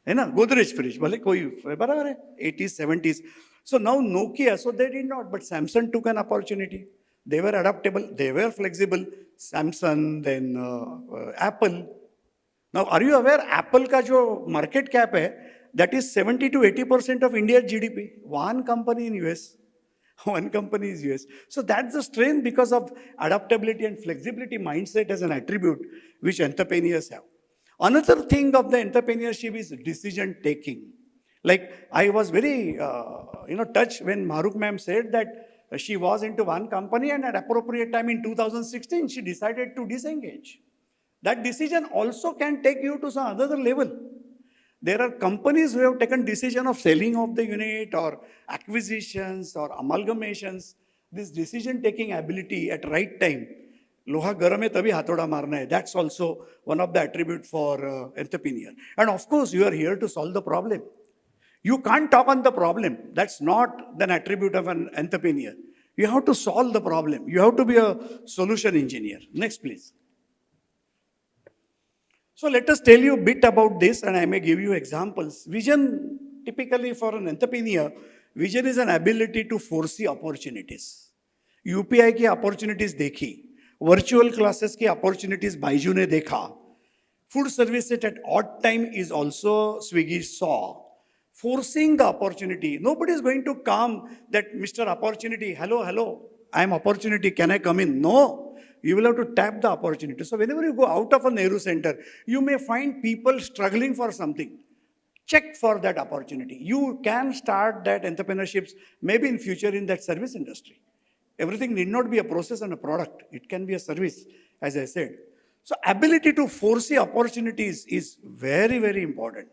है ना गोदरेज फ्रिज भले कोई बराबर है 80s 70s. So now Nokia, so they did not, but Samsung took an opportunity. They were adaptable, they were flexible. Samsung, then Apple. Now, are you aware Apple का जो market cap है, that is 70 to 80% of India's GDP. One company in US. One company is US. So that's the strength because of adaptability and flexibility mindset as an attribute which entrepreneurs have. Another thing of the entrepreneurship is decision taking. Like I was very touched when Mahrukh ma'am said that she was into one company and at appropriate time in 2016 she decided to disengage. That decision also can take you to some other level. There are companies who have taken decision of selling of the unit or acquisitions or amalgamations. This decision-taking ability at right time, loha garam hai tabhi hathoda marna hai. That's also one of the attributes for entrepreneur. And of course, you are here to solve the problem. You can't talk on the problem. That's not an attribute of an entrepreneur. You have to solve the problem. You have to be a solution engineer. Next, please. So let us tell you a bit about this and I may give you examples. Vision, typically for an entrepreneur, vision is an ability to foresee opportunities. UPI की opportunities देखी, virtual classes की opportunities Byju ने देखा, food services at odd time is also Swiggy saw. Foreseeing the opportunity. Nobody is going to come that Mr. Opportunity, hello, I am opportunity, can I come in? No. You will have to tap the opportunity. So whenever you go out of a Nehru Center, you may find people struggling for something. Check for that opportunity. You can start that entrepreneurships maybe in future in that service industry. Everything need not be a process and a product. It can be a service, as I said. So ability to foresee opportunities is very, very important.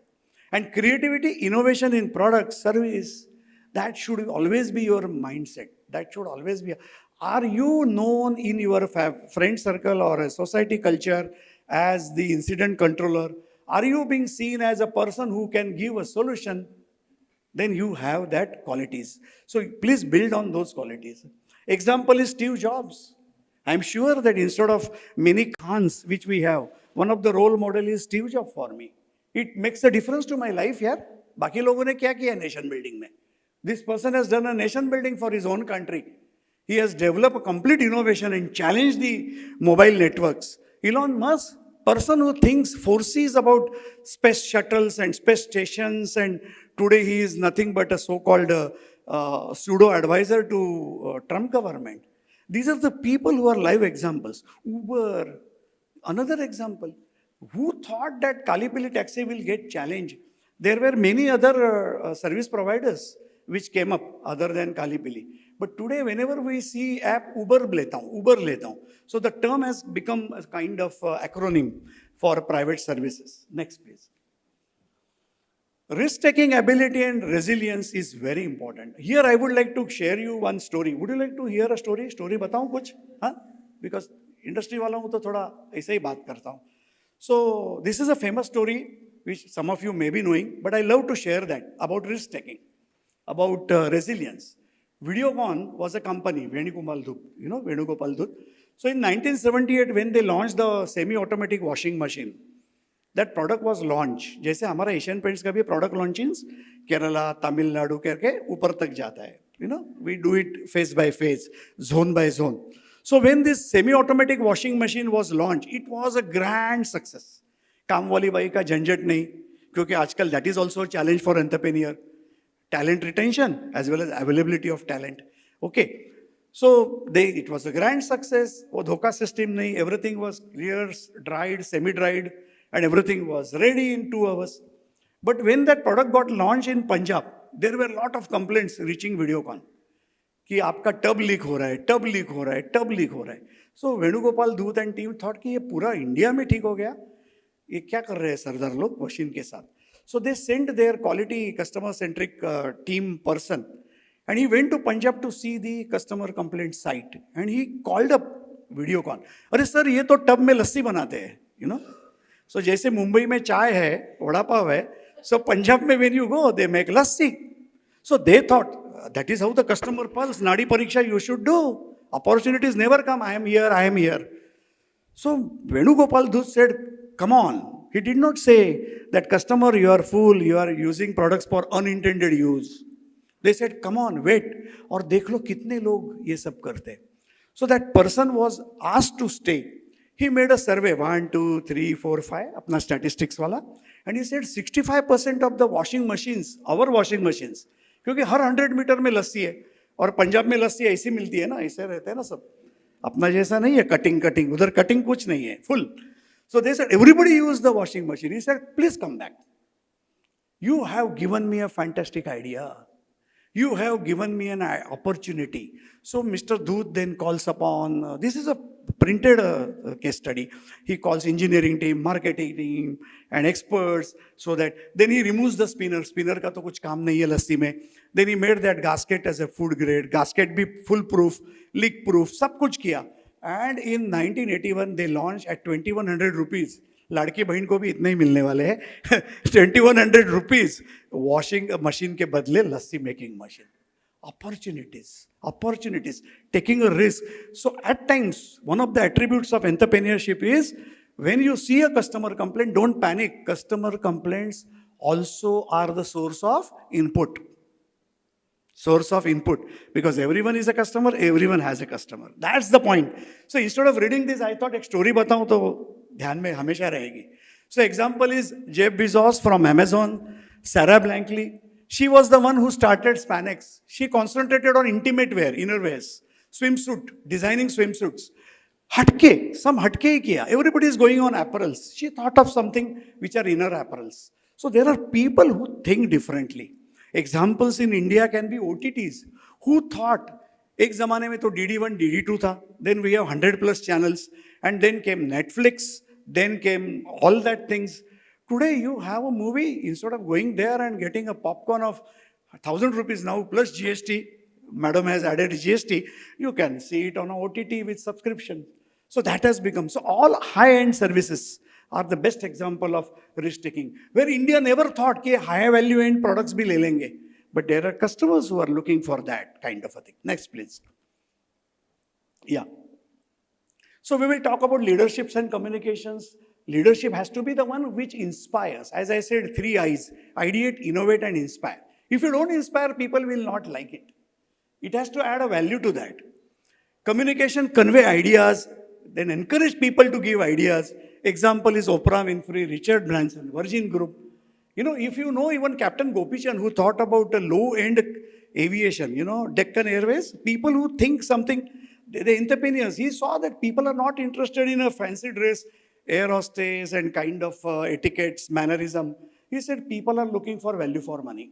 And creativity, innovation in product, service, that should always be your mindset. That should always be. Are you known in your friend circle or a society culture as the incident controller? Are you being seen as a person who can give a solution? Then you have that qualities. So please build on those qualities. Example is Steve Jobs. I'm sure that instead of many Khans which we have, one of the role model is Steve Jobs for me. It makes a difference to my life यार. बाकी लोगों ने क्या किया nation building में? This person has done a nation building for his own country. He has developed a complete innovation and challenged the mobile networks. Elon Musk, person who thinks, foresees about space shuttles and space stations, and today he is nothing but a so-called pseudo-advisor to Trump government. These are the people who are live examples. Uber, another example. Who thought that Kalipili taxi will get challenged? There were many other service providers which came up other than Kalipili. But today, whenever we see app Uber leta hu. So the term has become a kind of acronym for private services. Next, please. Risk-taking ability and resilience is very important. Here, I would like to share you one story. Would you like to hear a story? Story बताऊं कुछ? हाँ? Because industry वालों को तो थोड़ा ऐसे ही बात करता हूँ. So this is a famous story which some of you may be knowing, but I love to share that about risk-taking, about resilience. Videocon was a company, Venugopal Dhup, you know Venugopal Dhup. So in 1978, when they launched the semi-automatic washing machine, that product was launched. जैसे हमारा Asian Paints का भी product launchings, Kerala, Tamil Nadu करके ऊपर तक जाता है. You know, we do it phase by phase, zone by zone. So when this semi-automatic washing machine was launched, it was a grand success. काम वाली by का झंझट नहीं, क्योंकि आजकल that is also challenge for entrepreneur, talent retention as well as availability of talent. Okay, so it was a grand success. वो धोखा system नहीं, everything was clear, dried, semi-dried, and everything was ready in 2 hours. But when that product got launched in Punjab, there were a lot of complaints reaching Videocon कि आपका tub leak हो रहा है, tub leak हो रहा है, tub leak हो रहा है. सो Venugopal Dhoot and team thought कि ये पूरा इंडिया में ठीक हो गया, ये क्या कर रहे हैं सरदार लोग मशीन के साथ. So they sent their quality customer-centric team person, and he went to Punjab to see the customer complaint site, and he called up Videocon. अरे सर ये तो टब में लस्सी बनाते हैं, you know. So जैसे मुंबई में चाय है, वड़ा पाव है, so पंजाब में when you go they make lassi. So they thought that is how the customer pulse, nadi pariksha you should do. Opportunities never come. I am here, I am here. So Venugopal Dhutt said, come on. He did not say that customer, you are fool, you are using products for unintended use. They said, come on, wait, और देख लो कितने लोग ये सब करते हैं. So that person was asked to stay. He made a survey, 1, 2, 3, 4, 5, अपना statistics वाला, and he said 65% of the washing machines, our washing machines, क्योंकि हर 100 मीटर में लस्सी है, और पंजाब में लस्सी ऐसी मिलती है ना, ऐसे रहते हैं ना सब, अपना जैसा नहीं है कटिंग, उधर कटिंग कुछ नहीं है, full. So they said, everybody use the washing machine. He said, please come back. You have given me a fantastic idea. You have given me an opportunity. So Mr. Dhutt then calls upon, this is a printed case study. He calls engineering team, marketing team, and experts, so that, then he removes the spinner. Spinner का तो कुछ काम नहीं है लस्सी में. Then he made that gasket as a food grade. Gasket भी full proof, leak proof, सब कुछ किया. And in 1981 they launched at 2100 rupees. लड़की बहन को भी इतने ही मिलने वाले हैं 2100 rupees washing machine के बदले लस्सी making machine. Opportunities, taking a risk. So at times, one of the attributes of entrepreneurship is when you see a customer complaint, don't panic. Customer complaints also are the source of input. Because everyone is a customer, everyone has a customer. That's the point. So instead of reading this, I thought एक story बताऊं तो ध्यान में हमेशा रहेगी. So example is Jeff Bezos from Amazon, Sarah Blankley. She was the one who started Spanx. She concentrated on intimate wear, innerwears, swimsuit, designing swimsuits. Some hatke ही किया. Everybody is going on apparels. She thought of something which are inner apparels. So there are people who think differently. Examples in India can be OTTs. Who thought, एक ज़माने में तो DD1, DD2 था, then we have 100+ channels, and then came Netflix, then came all that things. Today you have a movie, instead of going there and getting a popcorn of 1,000 rupees now plus GST, madam has added GST, you can see it on a OTT with subscription. So that has become, so all high-end services are the best example of risk taking, where India never thought कि high value end products भी ले लेंगे. But there are customers who are looking for that kind of a thing. Next, please. Yeah. So we will talk about leaderships and communications. Leadership has to be the one which inspires. As I said, 3 I's: ideate, innovate, and inspire. If you don't inspire, people will not like it. It has to add a value to that. Communication, convey ideas, then encourage people to give ideas. Example is Oprah Winfrey, Richard Branson, Virgin Group. You know, if you know even Captain Gopichan, who thought about a low-end aviation, you know, Deccan Airways, people who think something, the entrepreneurs, he saw that people are not interested in a fancy dress, air hostess and kind of etiquettes, mannerism. He said people are looking for value for money.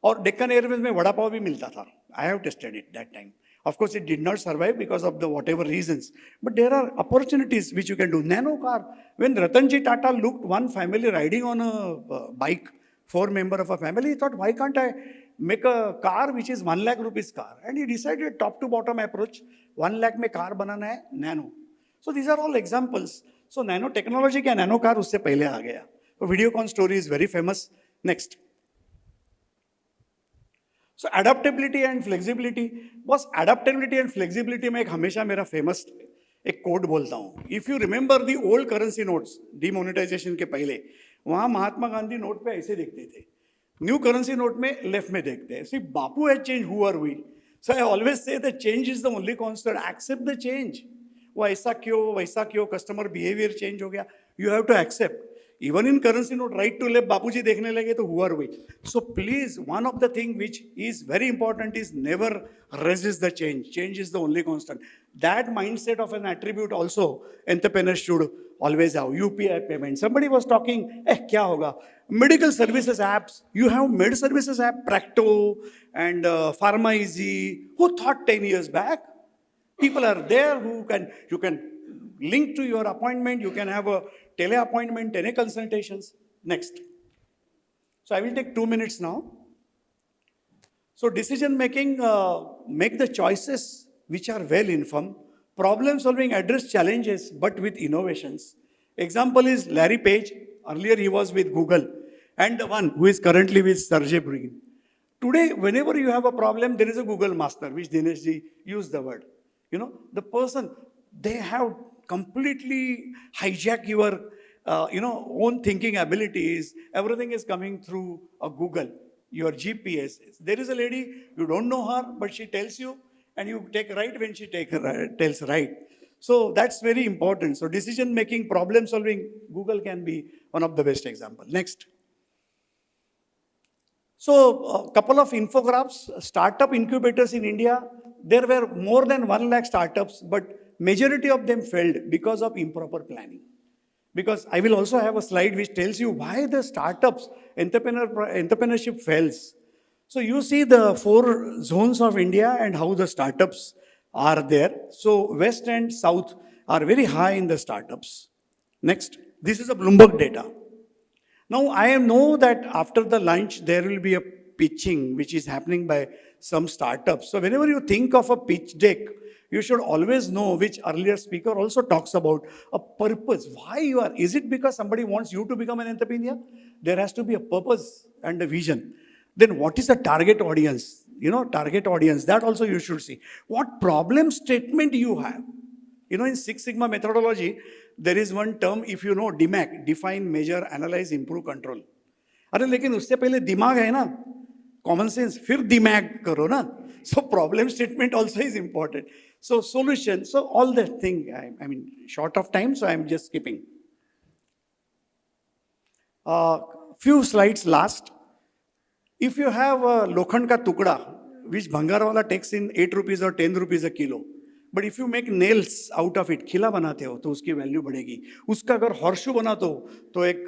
और Deccan Airways में वड़ा पाव भी मिलता था. I have tested it that time. Of course, it did not survive because of the whatever reasons. But there are opportunities which you can do. Nano car. When Ratanji Tata looked one family riding on a bike, 4 members of a family, he thought, why can't I make a car which is 1 lakh rupees car? And he decided top to bottom approach. 1 lakh में car बनाना है, nano. So these are all examples. So nano technology क्या nano car उससे पहले आ गया. So Videocon story is very famous. Next. So adaptability and flexibility. बस adaptability and flexibility में एक हमेशा मेरा famous एक कोड बोलता हूँ. If you remember the old currency notes, demonetization के पहले, वहाँ महात्मा गांधी नोट पे ऐसे देखते थे. New currency note में left में देखते हैं. See, Bapu has changed, who are we? So I always say that change is the only constant. Accept the change. वो ऐसा क्यों वैसा क्यों, कस्टमर बिहेवियर चेंज हो गया. You have to accept. Even in currency note, right to left, बापूजी देखने लगे तो हुआ हुई. So please, one of the thing which is very important is never resist the change. Change is the only constant. That mindset of an attribute also entrepreneurs should always have. UPI payment. Somebody was talking, क्या होगा? Medical services apps. You have med services app, Practo and Pharma Easy. Who thought 10 years back? People are there who you can link to your appointment, you can have a tele appointment, teleconsultations. Next. So I will take 2 minutes now. So decision making, make the choices which are well informed. Problem solving, address challenges, but with innovations. Example is Larry Page. Earlier he was with Google, and the one who is currently with Sergey Brin. Today, whenever you have a problem, there is a Google master, which Dinesh ji used the word. You know, the person, they have completely hijacked your, own thinking abilities. Everything is coming through a Google, your GPS. There is a lady, you don't know her, but she tells you, and you take right when she tells right. So that's very important. So decision making, problem solving, Google can be one of the best example. Next. So a couple of infographics, startup incubators in India, there were more than 1 lakh startups, but majority of them failed because of improper planning. Because I will also have a slide which tells you why the startups, entrepreneurship fails. So you see the 4 zones of India and how the startups are there. So West and South are very high in the startups. Next, this is a Bloomberg data. Now, I know that after the lunch, there will be a pitching which is happening by some startups. So whenever you think of a pitch deck, you should always know, which earlier speaker also talks about, a purpose. Why you are, is it because somebody wants you to become an entrepreneur? There has to be a purpose and a vision. Then what is the target audience? Target audience, that also you should see. What problem statement you have? In Six Sigma methodology, there is one term, if you know, DMAC, define, measure, analyze, improve, control. अरे लेकिन उससे पहले दिमाग है ना, common sense, फिर दिमाग करो ना. So problem statement also is important. So solution, so all that thing, I mean, short of time, so I'm just skipping. Few slides last. If you have a lokhand ka tukda, which bhangar wala takes in 8 rupees or 10 rupees a kilo, but if you make nails out of it, खिला बनाते हो तो उसकी value बढ़ेगी. उसका अगर horseshoe बनाते हो तो एक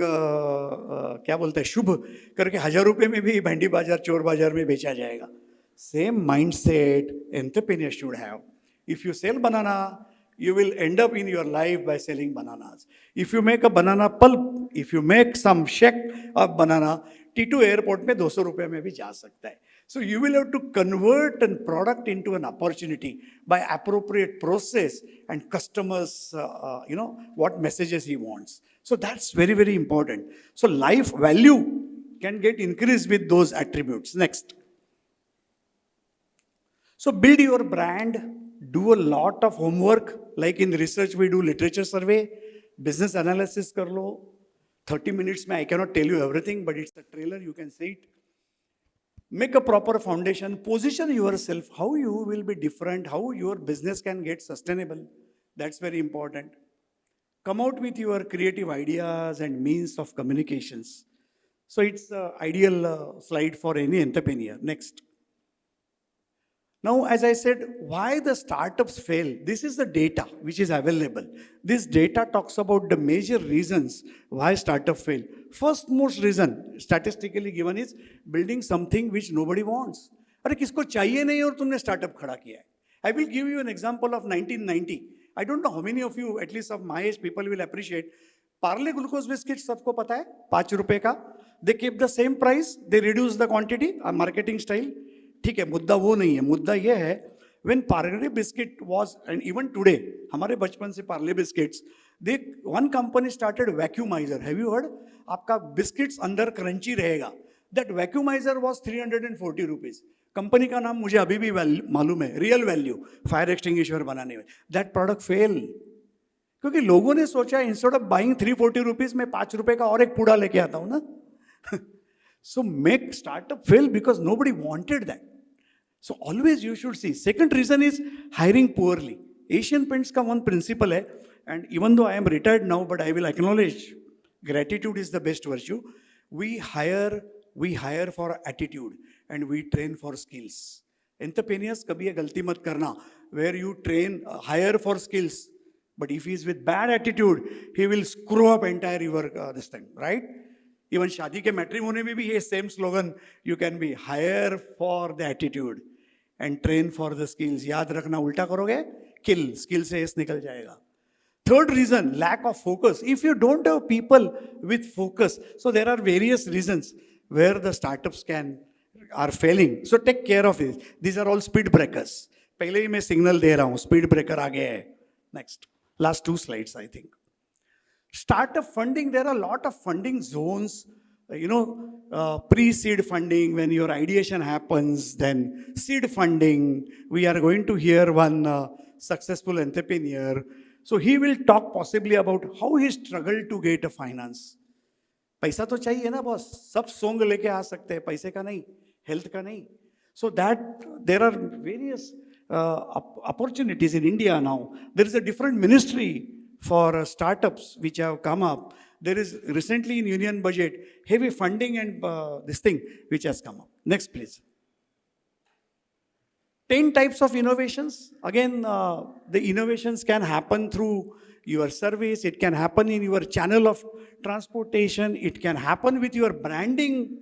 क्या बोलते हैं शुभ करके 1000 रुपये में भी भंडी बाजार चोर बाजार में बेचा जाएगा. Same mindset entrepreneurs should have. If you sell banana, you will end up in your life by selling bananas. If you make a banana pulp, if you make some shake of banana, T2 airport में 200 रुपये में भी जा सकता है. So you will have to convert a product into an opportunity by appropriate process and customers, what messages he wants. So that's very, very important. So life value can get increased with those attributes. Next. So build your brand, do a lot of homework. Like in research, we do literature survey, business analysis kar lo. 30 minutes, I cannot tell you everything, but it's a trailer, you can see it. Make a proper foundation, position yourself, how you will be different, how your business can get sustainable. That's very important. Come out with your creative ideas and means of communications. So it's an ideal slide for any entrepreneur. Next. Now, as I said, why the startups fail? This is the data which is available. This data talks about the major reasons why startups fail. First most reason, statistically given, is building something which nobody wants. अरे किसको चाहिए नहीं और तुमने startup खड़ा किया है. I will give you an example of 1990. I don't know how many of you, at least of my age, people will appreciate. Parle glucose biscuits सबको पता है, 5 रुपए का. They keep the same price, they reduce the quantity, a marketing style. ठीक है, मुद्दा वो नहीं है, मुद्दा ये है, when Parle biscuit was, and even today, हमारे बचपन से Parle biscuits, one company started vacuumizer. Have you heard? आपका biscuits अंदर crunchy रहेगा. That vacuumizer was 340 rupees. Company का नाम मुझे अभी भी मालूम है, रियल वैल्यू, फायर एक्सटिंग्विशर बनाने में. दैट प्रोडक्ट फेल, क्योंकि लोगों ने सोचा इंस्टेड ऑफ बाइंग 340 रुपीज में 5 रुपए का और एक पूड़ा लेके आता हूं ना. So make startup fail because nobody wanted that. So always you should see. Second reason is hiring poorly. Asian Paints का one principle है, and even though I am retired now, but I will acknowledge gratitude is the best virtue. We hire for attitude and we train for skills. Entrepreneurs कभी ये गलती मत करना, where you train, hire for skills, but if he is with bad attitude, he will screw up entire your this thing, right? Even शादी के matrimony में भी ये same slogan, you can be hire for the attitude and train for the skills. याद रखना, उल्टा करोगे kill, skill से yes निकल जाएगा. Third reason, lack of focus. If you don't have people with focus, so there are various reasons where the startups are failing. So take care of it. These are all speed breakers. पहले ही मैं signal दे रहा हूँ, speed breaker आ गया है. Next, last 2 slides, I think. Startup funding, there are a lot of funding zones. Pre-seed funding, when your ideation happens, then seed funding. We are going to hear one successful entrepreneur. So he will talk possibly about how he struggled to get a finance. पैसा तो चाहिए ना boss, सब song लेके आ सकते हैं, पैसे का नहीं, हेल्थ का नहीं. So that there are various opportunities in India now. There is a different ministry for startups which have come up. There is recently in union budget heavy funding and this thing which has come up. Next, please. 10 types of innovations. Again, the innovations can happen through your service. It can happen in your channel of transportation. It can happen with your branding.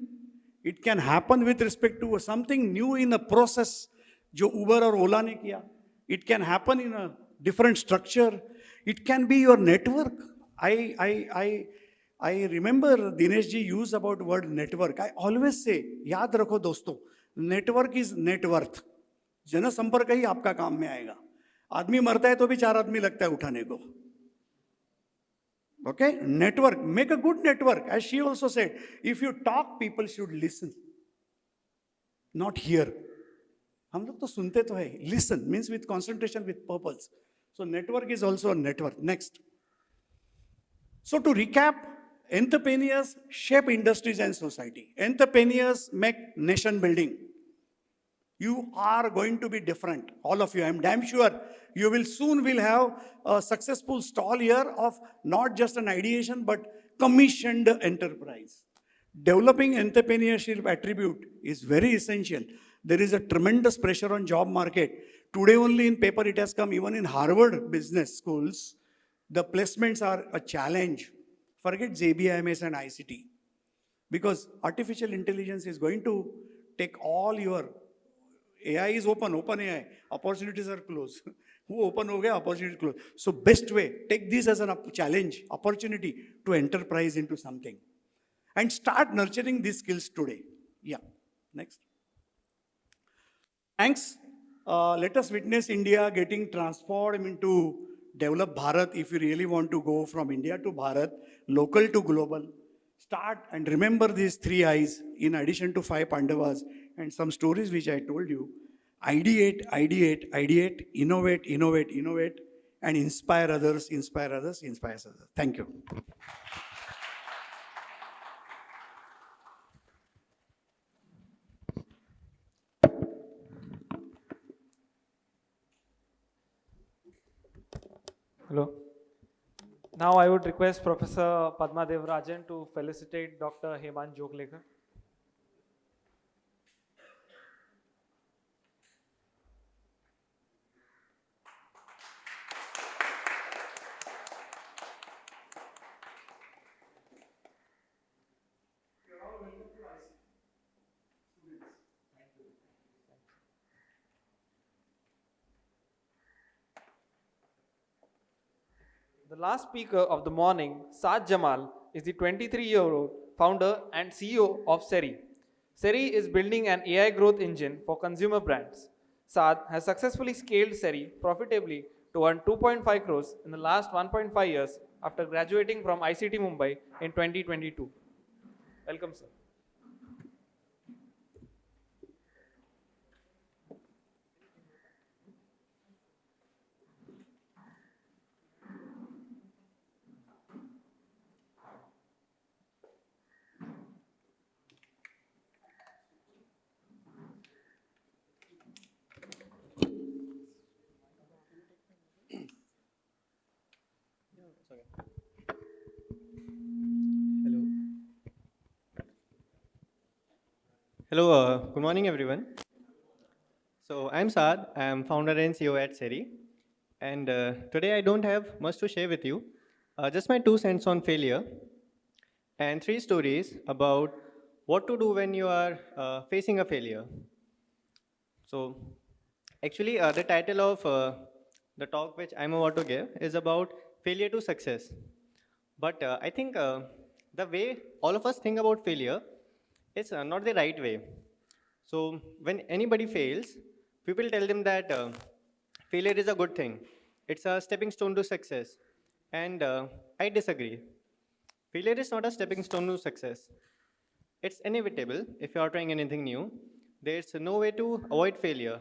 It can happen with respect to something new in a process, जो Uber or Ola ने किया. It can happen in a different structure. It can be your network. I remember Dinesh ji use about word network. I always say, याद रखो दोस्तों, network is net worth. जनसंपर्क ही आपका काम में आएगा. आदमी मरता है तो भी 4 आदमी लगता है उठाने को. Okay, network, make a good network. As she also said, if you talk, people should listen, not hear. हम लोग तो सुनते तो है. Listen means with concentration, with purpose. So network is also a network. Next. So to recap, entrepreneurs shape industries and society. Entrepreneurs make nation building. You are going to be different, all of you. I'm damn sure you will soon have a successful stall here of not just an ideation, but commissioned enterprise. Developing entrepreneurship attribute is very essential. There is a tremendous pressure on job market. Today only in paper it has come, even in Harvard business schools, the placements are a challenge. Forget JBIMS and ICT. Because artificial intelligence is going to take all your AI is open AI. Opportunities are closed. Who open ho gaya, opportunity closed. So best way, take this as a challenge, opportunity to enterprise into something. And start nurturing these skills today. Yeah, next. Thanks. Let us witness India getting transformed into developed Bharat if you really want to go from India to Bharat, local to global. Start and remember these 3 I's in addition to 5 Pandavas and some stories which I told you. Ideate, ideate, ideate, innovate, innovate, innovate, and inspire others, inspire others, inspire others. Thank you. Hello. Now I would request Professor Padma Devarajan to felicitate Dr. Heman Joglekar. The last speaker of the morning, Saad Jamal, is the 23-year-old founder and CEO of CiiA. CiiA is building an AI growth engine for consumer brands. Saad has successfully scaled CiiA profitably to earn 2.5 crores in the last 1.5 years after graduating from ICT Mumbai in 2022. Welcome, sir. Hello. Hello, good morning, everyone. So I'm Saad. I'm founder and CEO at CiiA. And today I don't have much to share with you. Just my 2 cents on failure and 3 stories about what to do when you are facing a failure. So actually, the title of the talk which I'm about to give is about failure to success. But I think the way all of us think about failure is not the right way. So when anybody fails, people tell them that failure is a good thing. It's a stepping stone to success. And I disagree. Failure is not a stepping stone to success. It's inevitable if you are trying anything new. There's no way to avoid failure.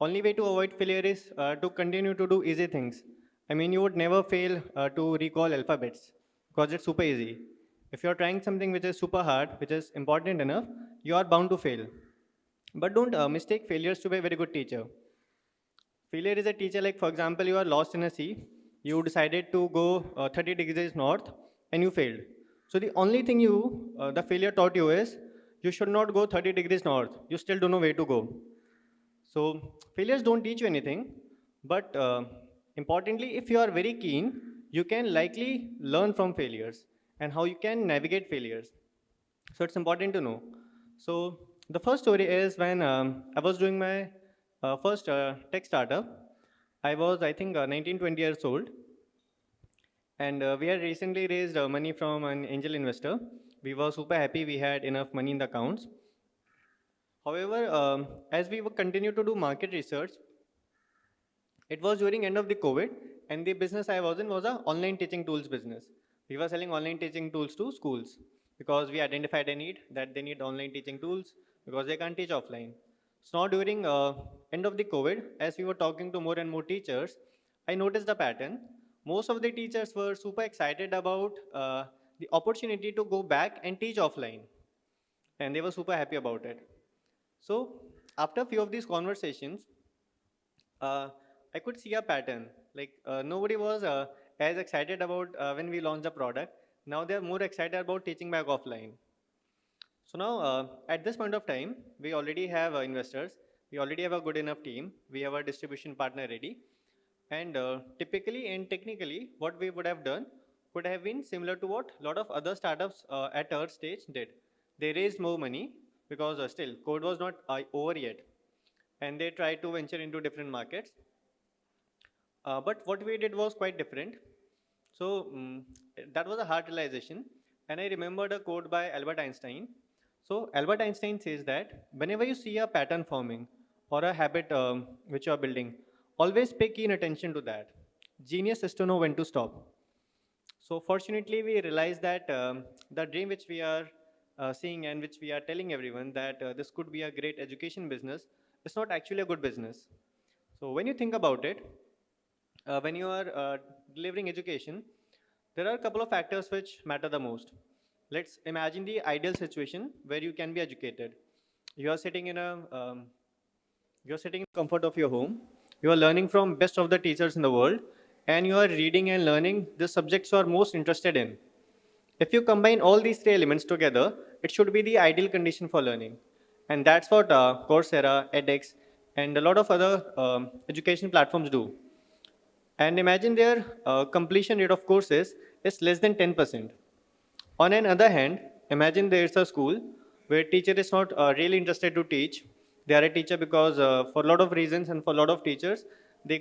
Only way to avoid failure is to continue to do easy things. I mean, you would never fail to recall alphabets because it's super easy. If you're trying something which is super hard, which is important enough, you are bound to fail. But don't mistake failures to be a very good teacher. Failure is a teacher, like, for example, you are lost in a sea. You decided to go 30 degrees north and you failed. So, the only thing the failure taught you is you should not go 30 degrees north. You still don't know where to go. So, failures don't teach you anything. But importantly, if you are very keen, you can likely learn from failures and how you can navigate failures. So it's important to know. So the first story is when I was doing my first tech startup. I was, I think, 19, 20 years old. And we had recently raised money from an angel investor. We were super happy we had enough money in the accounts. However, as we would continue to do market research, it was during end of the COVID, and the business I was in was a online teaching tools business. We were selling online teaching tools to schools because we identified a need that they need online teaching tools because they can't teach offline. So now during end of the COVID, as we were talking to more and more teachers, I noticed the pattern. Most of the teachers were super excited about the opportunity to go back and teach offline, and they were super happy about it. So after a few of these conversations, uh, I could see a pattern. Like nobody was as excited about when we launched the product. Now they're more excited about teaching back offline. So now, at this point of time, we already have investors. We already have a good enough team. We have a distribution partner ready. And typically and technically, what we would have done could have been similar to what a lot of other startups at our stage did. They raised more money because still code was not over yet, and they tried to venture into different markets. But what we did was quite different. So that was a hard realization. And I remembered a quote by Albert Einstein. So Albert Einstein says that whenever you see a pattern forming or a habit which you are building, always pay keen attention to that. Genius is to know when to stop. So fortunately, we realized that the dream which we are seeing and which we are telling everyone that this could be a great education business is not actually a good business. So when you think about it, when you are delivering education, there are a couple of factors which matter the most. Let's imagine the ideal situation where you can be educated. You are sitting in you're sitting in the comfort of your home. You are learning from best of the teachers in the world, and you are reading and learning the subjects you are most interested in. If you combine all these three elements together, it should be the ideal condition for learning. And that's what Coursera, edX, and a lot of other education platforms do. And imagine their completion rate of courses is less than 10%. On an other hand, imagine there's a school where teacher is not really interested to teach. They are a teacher because for a lot of reasons and for a lot of teachers, they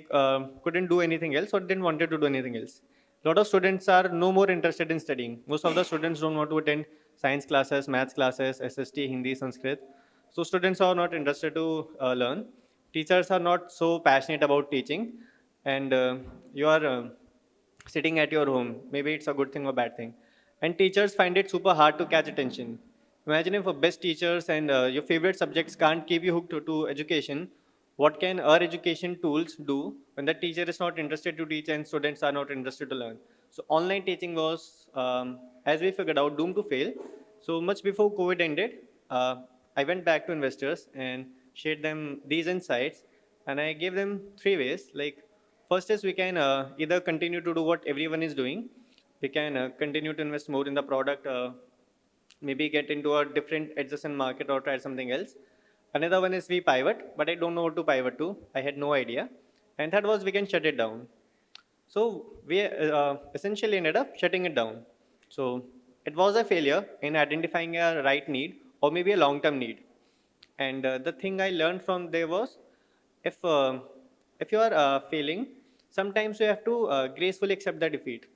couldn't do anything else or didn't wanted to do anything else. A lot of students are no more interested in studying. Most of the students don't want to attend science classes, maths classes, SST, Hindi, Sanskrit. So students are not interested to learn. Teachers are not so passionate about teaching, and you are sitting at your home. Maybe it's a good thing or bad thing. And teachers find it super hard to catch attention. Imagine if best teachers and your favorite subjects can't keep you hooked to education. What can our education tools do when the teacher is not interested to teach and students are not interested to learn? So online teaching was, as we figured out, doomed to fail. So much before COVID ended, I went back to investors and shared them these insights, and I gave them 3 ways. Like, First is we can either continue to do what everyone is doing. We can continue to invest more in the product, maybe get into a different adjacent market or try something else. Another one is we pivot, but I don't know what to pivot to. I had no idea. And third was we can shut it down. So we essentially ended up shutting it down. So it was a failure in identifying a right need or maybe a long-term need. And the thing I learned from there was, if uh, if you are failing, sometimes you have to gracefully accept the defeat.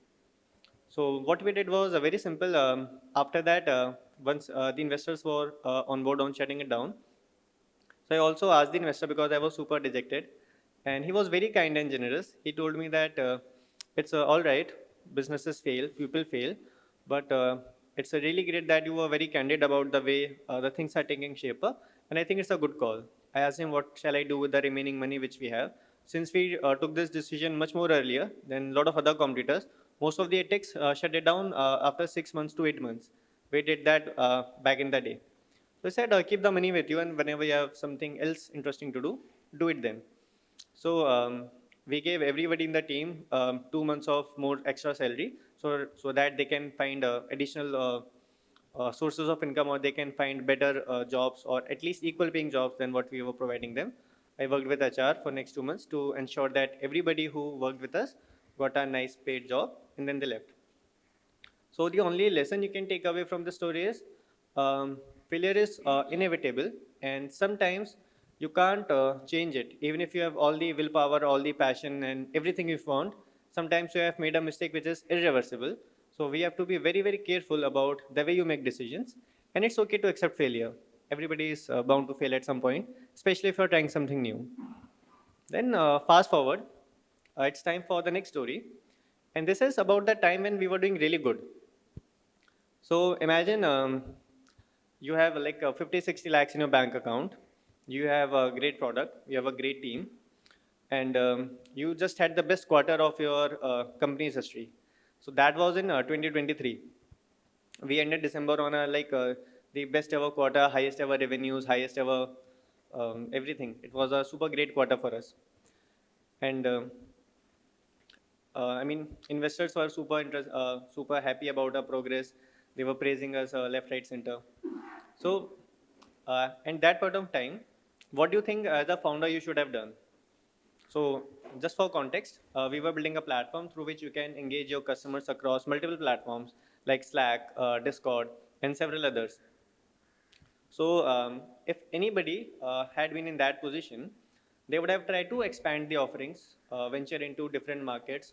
So what we did was very simple. After that, once the investors were on board on shutting it down, so I also asked the investor because I was super dejected, and he was very kind and generous. He told me that it's all right, businesses fail, people fail, but it's really great that you were very candid about the way the things are taking shape up, and I think it's a good call. I asked him what shall I do with the remaining money which we have. Since we took this decision much more earlier than a lot of other competitors, most of the ethics shut it down after 6 months to 8 months. We did that back in the day. So I said, keep the money with you, and whenever you have something else interesting to do it then. So we gave everybody in the team 2 months of more extra salary, so that they can find additional sources of income, or they can find better jobs, or at least equal paying jobs than what we were providing them. I worked with HR for next 2 months to ensure that everybody who worked with us got a nice paid job, and then they left. So the only lesson you can take away from the story is failure is inevitable, and sometimes you can't change it. Even if you have all the willpower, all the passion, and everything you want, sometimes you have made a mistake which is irreversible. So we have to be very, very careful about the way you make decisions, and it's okay to accept failure. Everybody is bound to fail at some point, especially if you're trying something new. Then fast forward, it's time for the next story. And this is about the time when we were doing really good. So imagine you have like 50, 60 lakhs in your bank account. You have a great product. You have a great team. And you just had the best quarter of your company's history. So that was in 2023. We ended December on the best ever quarter, highest ever revenues, highest ever everything. It was a super great quarter for us. And I mean, investors were super happy about our progress. They were praising us left, right, center. So, at that point of time, what do you think as a founder you should have done? So, just for context, we were building a platform through which you can engage your customers across multiple platforms like Slack, Discord, and several others. So, if anybody had been in that position, they would have tried to expand the offerings, venture into different markets,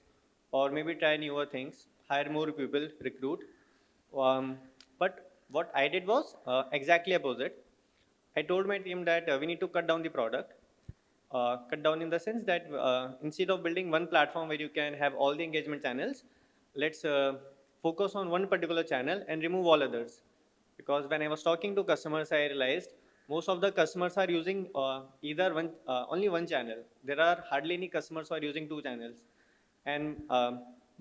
or maybe try newer things, hire more people, recruit. But what I did was exactly opposite. I told my team that we need to cut down the product. Cut down in the sense that instead of building one platform where you can have all the engagement channels, let's focus on one particular channel and remove all others. Because when I was talking to customers, I realized most of the customers are using either only one channel. There are hardly any customers who are using two channels. And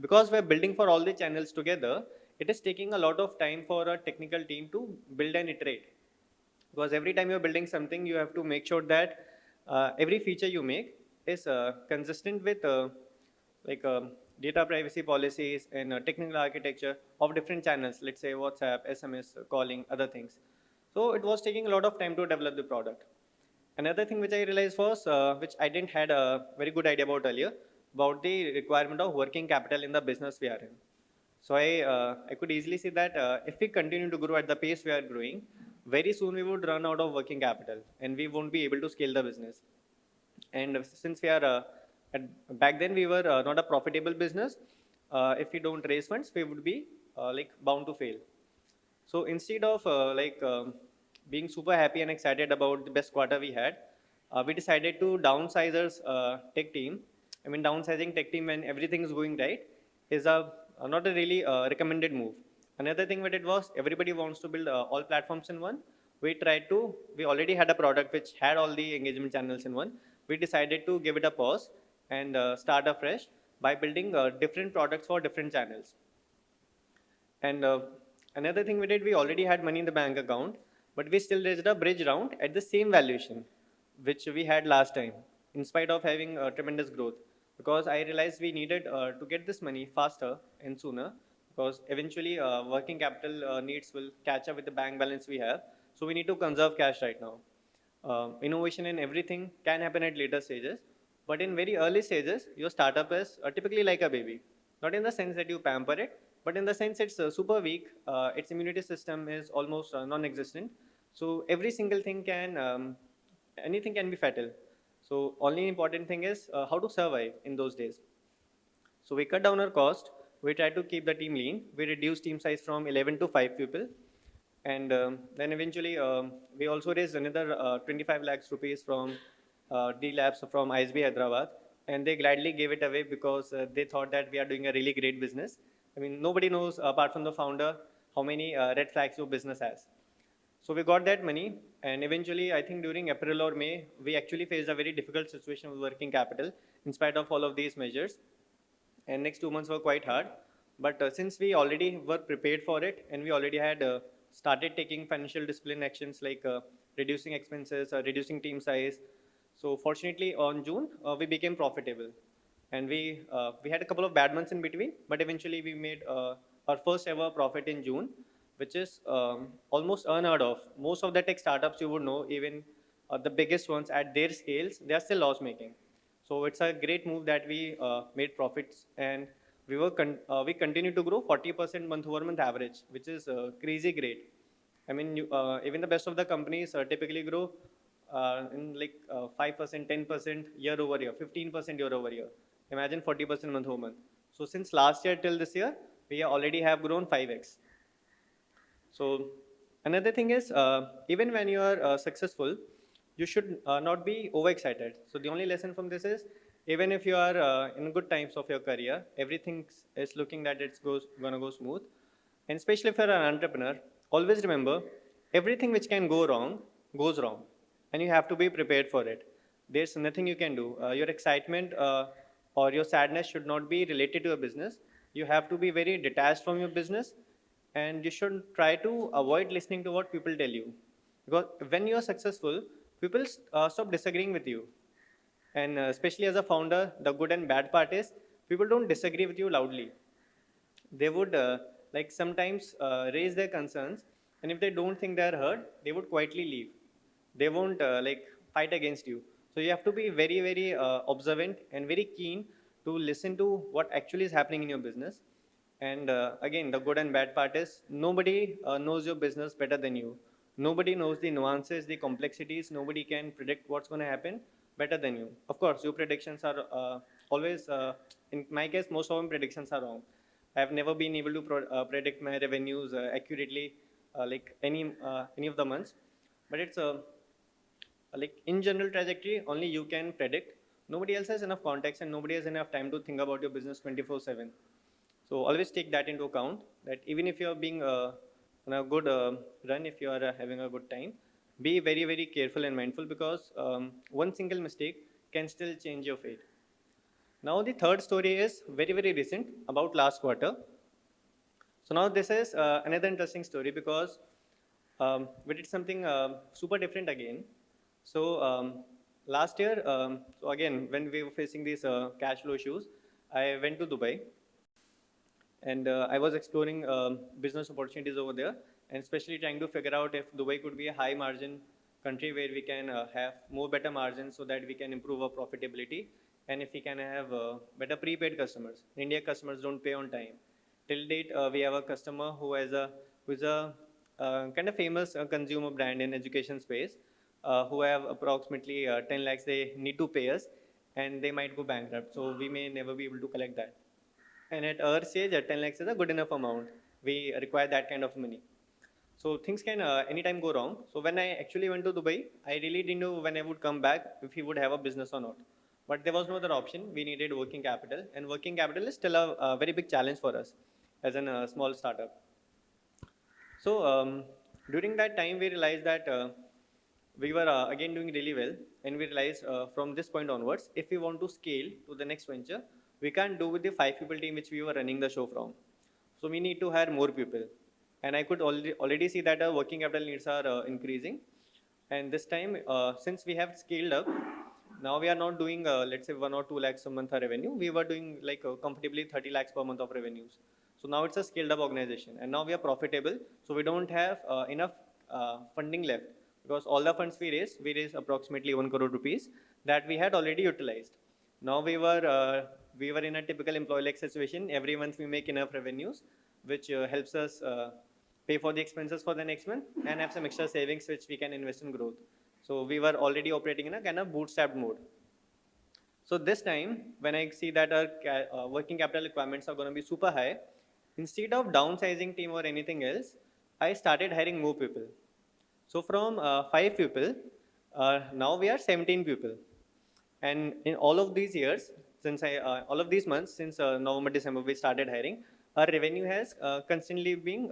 because we're building for all the channels together, it is taking a lot of time for a technical team to build and iterate. Because every time you're building something, you have to make sure that every feature you make is consistent with data privacy policies and technical architecture of different channels, let's say WhatsApp, SMS, calling, other things. So it was taking a lot of time to develop the product. Another thing which I realized was, which I didn't had a very good idea about earlier, about the requirement of working capital in the business we are in. So I could easily see that if we continue to grow at the pace we are growing, very soon we would run out of working capital and we won't be able to scale the business. And since we are back then we were not a profitable business, if we don't raise funds, we would be bound to fail. So instead of being super happy and excited about the best quarter we had, we decided to downsize our tech team. I mean, downsizing tech team when everything is going right is not a really recommended move. Another thing we did was everybody wants to build all platforms in one. We already had a product which had all the engagement channels in one. We decided to give it a pause and start afresh by building different products for different channels. And another thing we did, we already had money in the bank account, but we still raised a bridge round at the same valuation, which we had last time, in spite of having tremendous growth. because I realized we needed to get this money faster and sooner, because eventually working capital needs will catch up with the bank balance we have. So we need to conserve cash right now. Innovation in everything can happen at later stages, but in very early stages, your startup is typically like a baby. Not in the sense that you pamper it, but in the sense it's super weak. Its immunity system is almost non-existent. So every single thing anything can be fatal. So only important thing is how to survive in those days. So we cut down our cost. We try to keep the team lean. We reduced team size from 11 to 5 people. And then eventually, we also raised another 25 lakhs rupees from D Labs from ISB Hyderabad. And they gladly gave it away because they thought that we are doing a really great business. I mean, nobody knows, apart from the founder, how many red flags your business has. So we got that money, and eventually, I think during April or May, we actually faced a very difficult situation with working capital in spite of all of these measures. And next 2 months were quite hard. But since we already were prepared for it, and we already had started taking financial discipline actions like reducing expenses, reducing team size. So fortunately, on June, we became profitable. And we had a couple of bad months in between, but eventually we made our first ever profit in June, which is almost unheard of. Most of the tech startups you would know, even the biggest ones at their scales, they are still loss making. So it's a great move that we made profits, and we continue to grow 40% month over month average, which is crazy great. I mean, even the best of the companies typically grow in like 5%, 10% year over year, 15% year over year. Imagine 40% month over month. So since last year till this year, we already have grown 5x. So another thing is, even when you are successful, you should not be overexcited. So the only lesson from this is, even if you are in good times of your career, everything is looking that it's gonna go smooth. And especially if you're an entrepreneur, always remember, everything which can go wrong goes wrong, and you have to be prepared for it. There's nothing you can do. Your excitement or your sadness should not be related to your business. You have to be very detached from your business, and you should try to avoid listening to what people tell you, because when you are successful, people stop disagreeing with you. And especially as a founder, the good and bad part is people don't disagree with you loudly. They would like sometimes raise their concerns, and if they don't think they are heard, they would quietly leave. They won't like fight against you. So you have to be very very observant and very keen to listen to what actually is happening in your business. And again, the good and bad part is nobody knows your business better than you. Nobody knows the nuances, the complexities. Nobody can predict what's going to happen better than you. Of course, your predictions are always, in my case, most of my predictions are wrong. I have never been able to predict my revenues accurately, like any of the months. But it's like in general trajectory, only you can predict. Nobody else has enough context, and nobody has enough time to think about your business 24/7. So always take that into account, that even if you're being on a good run, if you are having a good time, be very, very careful and mindful, because one single mistake can still change your fate. Now the third story is very, very recent, about last quarter. So now this is another interesting story, because we did something super different again. So last year, so again, when we were facing these cash flow issues, I went to Dubai, and I was exploring business opportunities over there, and especially trying to figure out if Dubai could be a high margin country where we can have more better margins so that we can improve our profitability, and if we can have better prepaid customers. India customers don't pay on time. Till date, we have a customer who is a kind of famous consumer brand in education space, who have approximately 10 lakhs they need to pay us, and they might go bankrupt. So we may never be able to collect that. And at our stage, 10 lakhs is a good enough amount. We require that kind of money. So things can anytime go wrong. So when I actually went to Dubai, I really didn't know when I would come back if he would have a business or not. But there was no other option. We needed working capital, and working capital is still a very big challenge for us as a small startup. So during that time, we realized that we were again doing really well, and we realized from this point onwards, if we want to scale to the next venture, we can't do with the 5 people team which we were running the show from. So we need to hire more people, and I could already see that our working capital needs are increasing. And this time, since we have scaled up, Now we are not doing, let's say 1 or 2 lakhs a month of revenue. We were doing like comfortably 30 lakhs per month of revenues. So now it's a scaled up organization and now we are profitable. So we don't have enough funding left because all the funds we raised approximately 1 crore rupees that we had already utilized. Now we were in a typical employee-like situation. Every month we make enough revenues, which helps us pay for the expenses for the next month and have some extra savings which we can invest in growth. So we were already operating in a kind of bootstrapped mode. So this time, when I see that our working capital requirements are going to be super high, instead of downsizing team or anything else, I started hiring more people. So from 5 people, now we are 17 people. And in all of these years, all of these months, since November, December, we started hiring, our revenue has constantly been,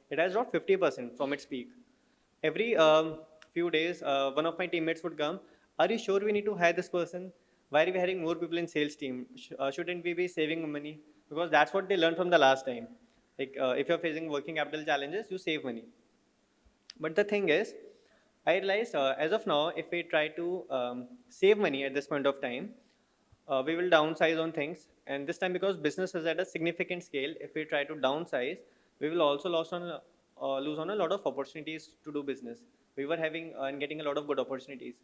it has dropped 50% from its peak. Every few days, one of my teammates would come, are you sure we need to hire this person? Why are we hiring more people in sales team? Shouldn't we be saving money? Because that's what they learned from the last time. Like if you're facing working capital challenges, you save money. But the thing is, I realized as of now, if we try to save money at this point of time, we will downsize on things. And this time, because business is at a significant scale, if we try to downsize, we will also lose on a lot of opportunities to do business. We were having and getting a lot of good opportunities.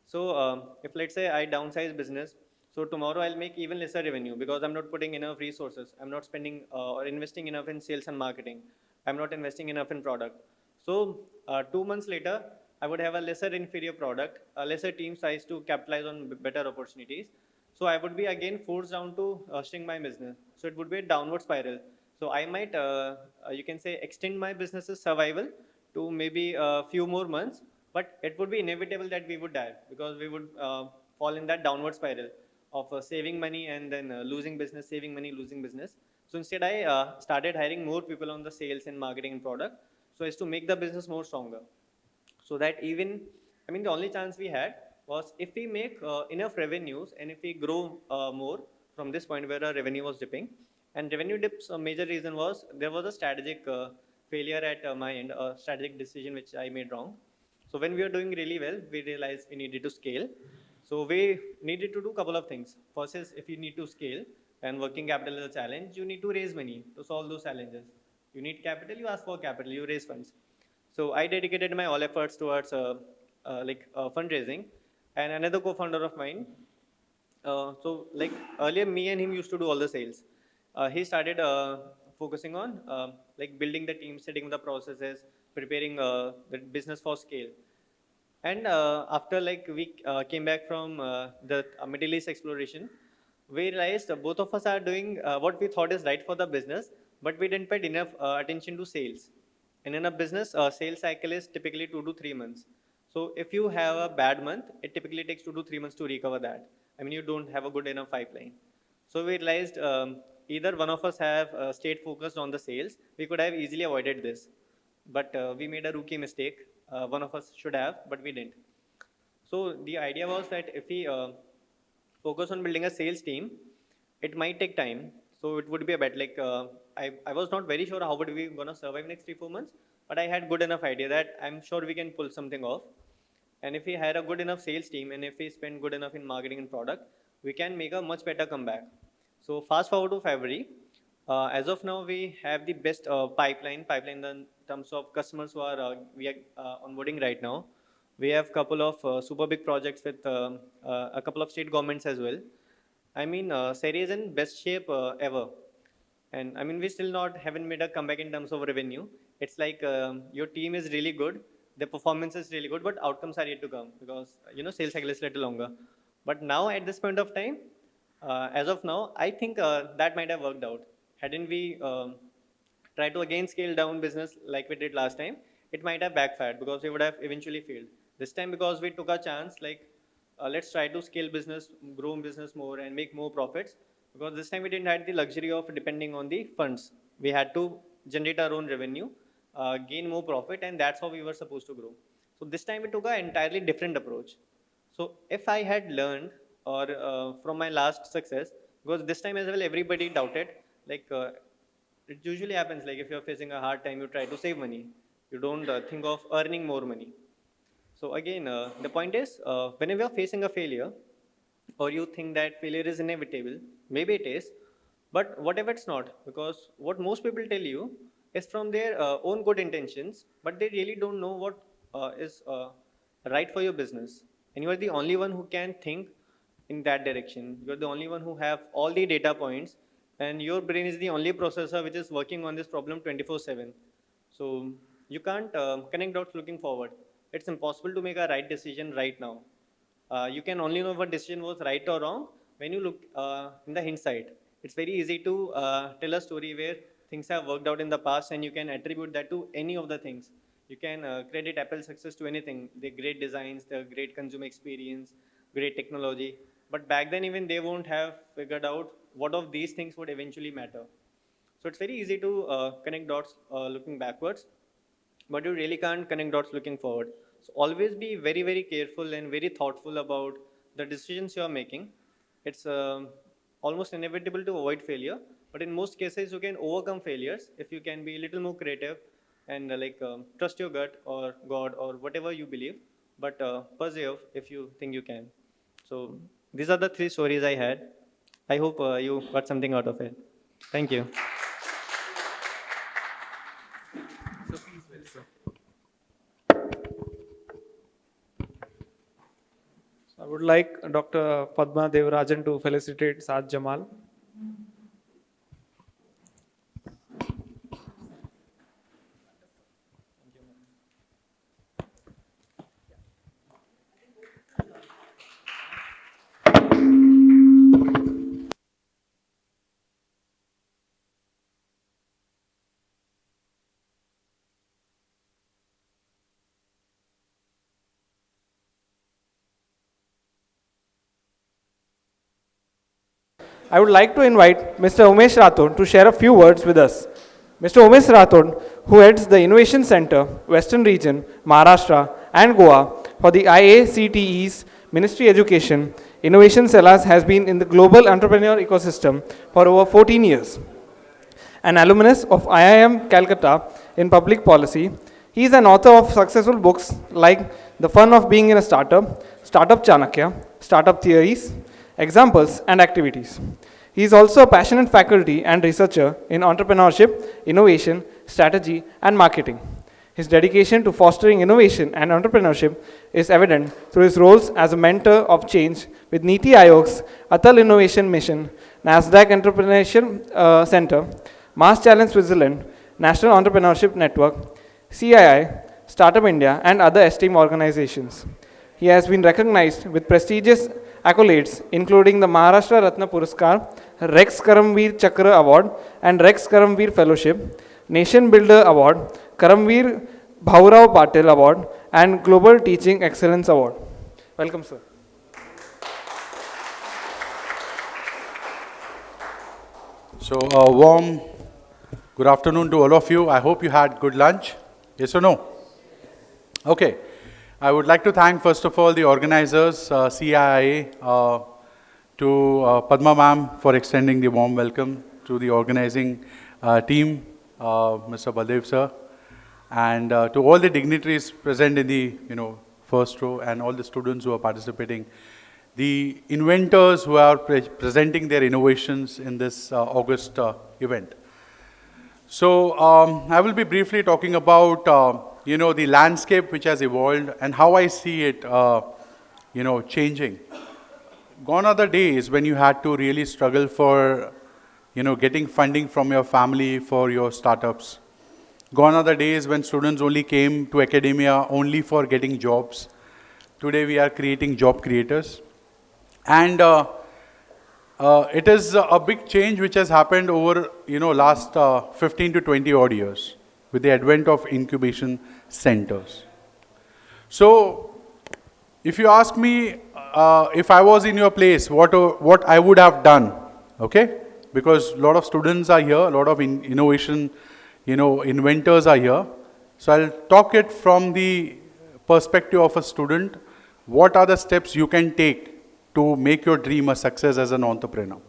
So if let's say I downsize business, so tomorrow I'll make even lesser revenue because I'm not putting enough resources. I'm not spending or investing enough in sales and marketing. I'm not investing enough in product. So 2 months later, I would have a lesser inferior product, a lesser team size to capitalize on better opportunities. So I would be again forced down to shrink my business. So it would be a downward spiral. So I might, you can say, extend my business's survival to maybe a few more months, but it would be inevitable that we would die because we would fall in that downward spiral of saving money and then losing business, saving money, losing business. So instead, I started hiring more people on the sales and marketing and product so as to make the business more stronger. So that even, I mean, the only chance we had was if we make enough revenues and if we grow more from this point where our revenue was dipping. And revenue dips, a major reason was there was a strategic failure at my end, a strategic decision which I made wrong. So when we were doing really well, we realized we needed to scale. So we needed to do a couple of things. First is if you need to scale and working capital is a challenge, you need to raise money to solve those challenges. You need capital, you ask for capital, you raise funds. So I dedicated my all efforts towards fundraising. And another co-founder of mine, so like earlier me and him used to do all the sales. He started focusing on like building the team, setting the processes, preparing the business for scale. And after like we came back from the Middle East exploration, we realized both of us are doing what we thought is right for the business, but we didn't pay enough attention to sales. And in a business, sales cycle is typically 2 to 3 months. So if you have a bad month, it typically takes 2 to 3 months to recover that. I mean, you don't have a good enough pipeline. So we realized either one of us have stayed focused on the sales, we could have easily avoided this. But we made a rookie mistake. One of us should have, but we didn't. So the idea was that if we focus on building a sales team, it might take time. So it would be a bet like I was not very sure how would we gonna survive next 3 4 months, but I had good enough idea that I'm sure we can pull something off. And if we hire a good enough sales team and if we spend good enough in marketing and product, we can make a much better comeback. So fast forward to February. As of now, we have the best pipeline in terms of customers who are we are onboarding right now. We have couple of super big projects with a couple of state governments as well. I mean, CiiA is in best shape ever. And I mean, we still not haven't made a comeback in terms of revenue. It's like your team is really good, the performance is really good, but outcomes are yet to come because sales cycle is a little longer. But now at this point of time, as of now, I think that might have worked out. Hadn't we tried to again scale down business like we did last time, it might have backfired because we would have eventually failed. This time because we took a chance, like let's try to scale business, grow business more and make more profits because this time we didn't have the luxury of depending on the funds. We had to generate our own revenue, gain more profit, and that's how we were supposed to grow. So this time we took an entirely different approach. So if I had learned or from my last success, because this time as well everybody doubted, like it usually happens like if you're facing a hard time, you try to save money. You don't think of earning more money. So again, the point is, whenever you're facing a failure, or you think that failure is inevitable, maybe it is, but whatever it's not, because what most people tell you is from their own good intentions, but they really don't know what is right for your business. And you are the only one who can think in that direction. You're the only one who have all the data points, and your brain is the only processor which is working on this problem 24/7. So you can't connect dots looking forward. It's impossible to make a right decision right now. You can only know if a decision was right or wrong when you look in the hindsight. It's very easy to tell a story where things have worked out in the past and you can attribute that to any of the things. You can credit Apple's success to anything, the great designs, the great consumer experience, great technology. But back then, even they won't have figured out what of these things would eventually matter. So it's very easy to connect dots looking backwards, but you really can't connect dots looking forward. So always be very, very careful and very thoughtful about the decisions you are making. It's almost inevitable to avoid failure, but in most cases, you can overcome failures if you can be a little more creative and trust your gut or God or whatever you believe, but persevere if you think you can. So these are the three stories I had. I hope you got something out of it. Thank you. I would like Dr. Padma Devarajan to felicitate Saad Jamal. I would like to invite Mr. Umesh Rathod to share a few words with us. Mr. Umesh Rathod, who heads the Innovation Center, Western Region, Maharashtra and Goa for the IACTE's Ministry Education, Innovation Cells has been in the global entrepreneur ecosystem for over 14 years. An alumnus of IIM Calcutta in public policy, he is an author of successful books like The Fun of Being in a Startup, Startup Chanakya, Startup Theories, Examples and Activities. He is also a passionate faculty and researcher in entrepreneurship, innovation, strategy and marketing. His dedication to fostering innovation and entrepreneurship is evident through his roles as a mentor of change with Niti Aayog's Atal Innovation Mission, NASDAQ Entrepreneurship Center, Mass Challenge Switzerland, National Entrepreneurship Network, CiiA, Startup India, and other esteemed organizations. He has been recognized with prestigious accolades, including the Maharashtra Ratna Puraskar, Rex Karamveer Chakra Award, and Rex Karamveer Fellowship, Nation Builder Award, Karamveer Bhaurao Patil Award, and Global Teaching Excellence Award. Welcome, sir. So, a warm good afternoon to all of you. I hope you had good lunch. Yes or no? Okay. I would like to thank, first of all, the organizers, CiiA, to Padma ma'am for extending the warm welcome, to the organizing team, Mr. Baldev sir, and to all the dignitaries present in the first row, and all the students who are participating, the inventors who are presenting their innovations in this August event. So I will be briefly talking about the landscape which has evolved and how I see it changing. Gone are the days when you had to really struggle for getting funding from your family for your startups. Gone are the days when students only came to academia only for getting jobs. Today we are creating job creators. And it is a big change which has happened over last 15 to 20 odd years with the advent of incubation centers. So if you ask me if I was in your place, what I would have done, okay? Because a lot of students are here, a lot of innovation, inventors are here. So I'll talk it from the perspective of a student. What are the steps you can take to make your dream a success as an entrepreneur?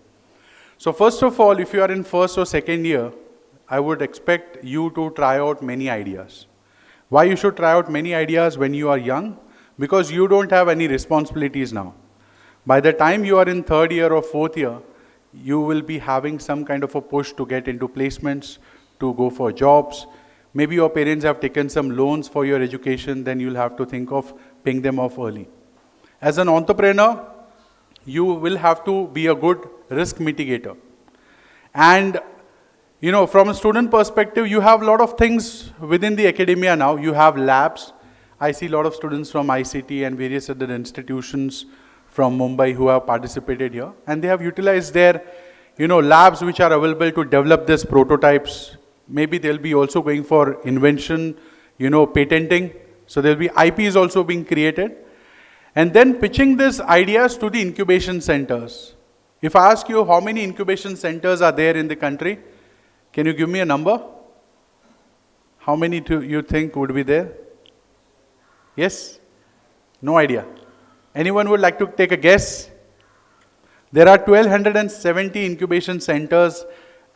So first of all, if you are in first or second year, I would expect you to try out many ideas. Why you should try out many ideas when you are young? because you don't have any responsibilities now. By the time you are in third year or fourth year, you will be having some kind of a push to get into placements, to go for jobs. Maybe your parents have taken some loans for your education, then you'll have to think of paying them off early. As an entrepreneur, you will have to be a good risk mitigator. And from a student perspective, you have a lot of things within the academia now. You have labs. I see a lot of students from ICT and various other institutions from Mumbai who have participated here. And they have utilized their, labs which are available to develop these prototypes. Maybe they'll be also going for invention, patenting. So there'll be IPs also being created. And then pitching these ideas to the incubation centers. If I ask you how many incubation centers are there in the country, can you give me a number? How many do you think would be there? Yes? No idea. Anyone would like to take a guess? There are 1,270 incubation centers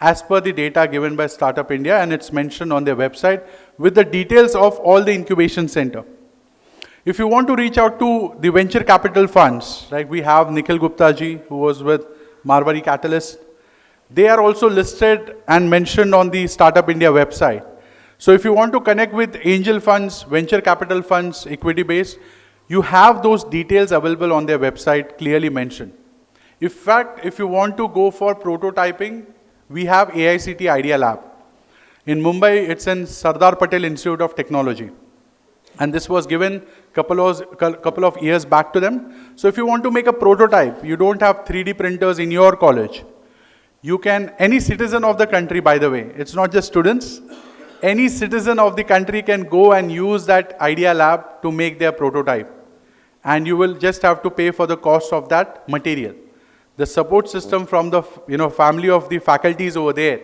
as per the data given by Startup India, and it's mentioned on their website with the details of all the incubation center. If you want to reach out to the venture capital funds, like we have Nikhil Gupta ji, who was with Marwari Catalyst, they are also listed and mentioned on the Startup India website. So if you want to connect with angel funds, venture capital funds, equity based, you have those details available on their website clearly mentioned. In fact, if you want to go for prototyping, we have AICT Idea Lab. In Mumbai, it's in Sardar Patel Institute of Technology. And this was given couple of years back to them. So if you want to make a prototype, you don't have 3D printers in your college. You can, any citizen of the country, by the way, it's not just students, any citizen of the country can go and use that Idea Lab to make their prototype. And you will just have to pay for the cost of that material. The support system from the family of the faculties over there,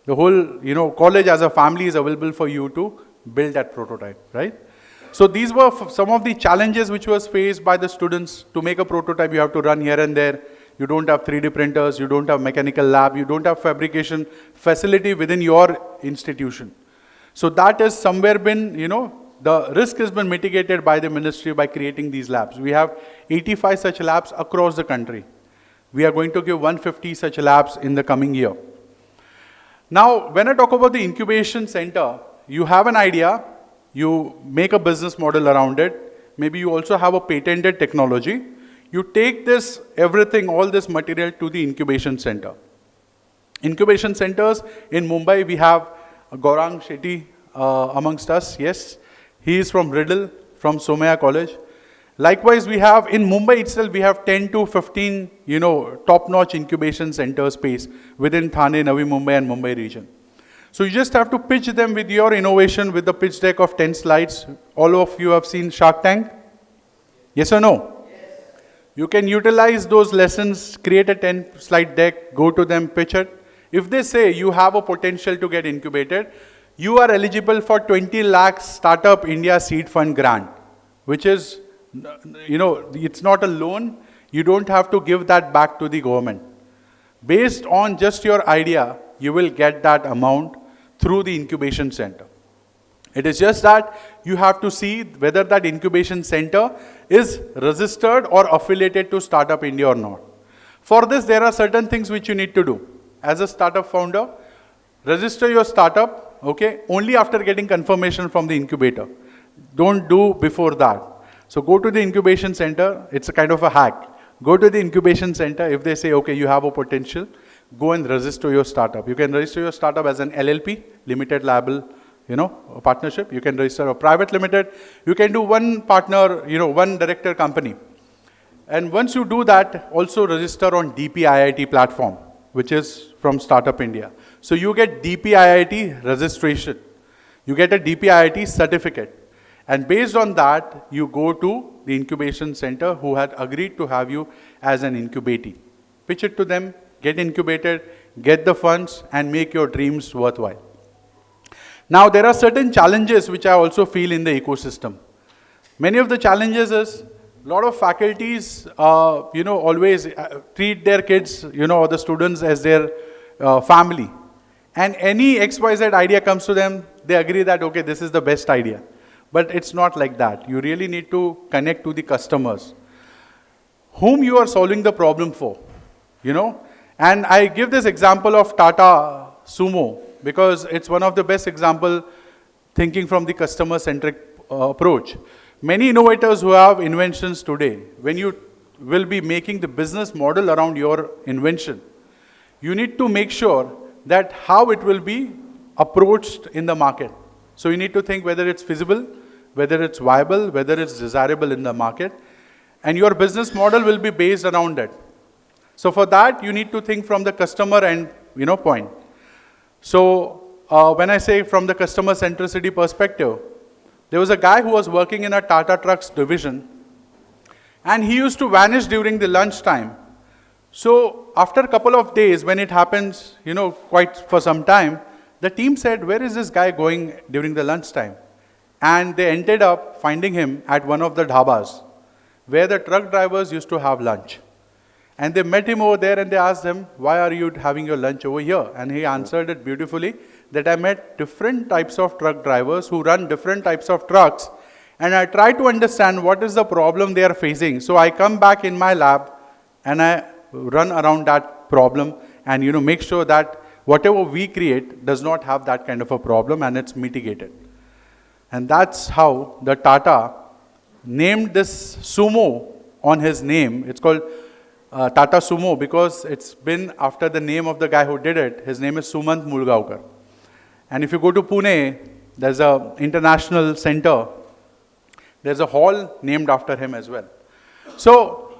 the whole college as a family is available for you to build that prototype, right? So these were some of the challenges which was faced by the students. To make a prototype, you have to run here and there. You don't have 3D printers, you don't have mechanical lab, you don't have fabrication facility within your institution. So that has somewhere been, the risk has been mitigated by the ministry by creating these labs. We have 85 such labs across the country. We are going to give 150 such labs in the coming year. Now, when I talk about the incubation center, you have an idea, you make a business model around it, maybe you also have a patented technology, you take this, everything, all this material to the incubation center. Incubation centers in Mumbai, we have Gaurang Shetty amongst us, yes. He is from Riddle, from Somaya College. Likewise, we have, in Mumbai itself, we have 10 to 15, top-notch incubation center space within Thane, Navi Mumbai and Mumbai region. So you just have to pitch them with your innovation with the pitch deck of 10 slides. All of you have seen Shark Tank? Yes or no? Yes. You can utilize those lessons, create a 10-slide deck, go to them, pitch it. If they say you have a potential to get incubated, you are eligible for 20 lakhs Startup India Seed Fund grant, which is, it's not a loan. You don't have to give that back to the government. Based on just your idea, you will get that amount through the incubation center. It is just that you have to see whether that incubation center is registered or affiliated to Startup India or not. For this, there are certain things which you need to do. As a startup founder, register your startup, okay, only after getting confirmation from the incubator. Don't do before that. So go to the incubation center. It's a kind of a hack. Go to the incubation center. If they say, okay, you have a potential, go and register your startup. You can register your startup as an LLP, limited liable, a partnership. You can register a private limited. You can do one partner, one director company. And once you do that, also register on DPIIT platform, which is from Startup India. So you get DPIIT registration. You get a DPIIT certificate. And based on that, you go to the incubation center who had agreed to have you as an incubatee. Pitch it to them, get incubated, get the funds, and make your dreams worthwhile. Now, there are certain challenges which I also feel in the ecosystem. Many of the challenges is, a lot of faculties, always treat their kids, or the students as their family. And any XYZ idea comes to them, they agree that, okay, this is the best idea. But it's not like that. You really need to connect to the customers, whom you are solving the problem for, you know. And I give this example of Tata Sumo because it's one of the best example thinking from the customer-centric approach. Many innovators who have inventions today, when you will be making the business model around your invention, you need to make sure that how it will be approached in the market. So you need to think whether it's feasible, whether it's viable, whether it's desirable in the market, and your business model will be based around it. So for that, you need to think from the customer and point. So when I say from the customer centricity perspective, there was a guy who was working in a Tata Trucks division, and he used to vanish during the lunchtime. So after a couple of days, when it happens, quite for some time, the team said, where is this guy going during the lunchtime? And they ended up finding him at one of the dhabas, where the truck drivers used to have lunch. And they met him over there and they asked him, why are you having your lunch over here? And he answered it beautifully, that I met different types of truck drivers who run different types of trucks, and I try to understand what is the problem they are facing. So I come back in my lab and I run around that problem and make sure that whatever we create does not have that kind of a problem and it's mitigated. And that's how the Tata named this sumo on his name. It's called Tata Sumo because it's been after the name of the guy who did it. His name is Sumant Mulgaonkar. And if you go to Pune, there's an international center. There's a hall named after him as well. So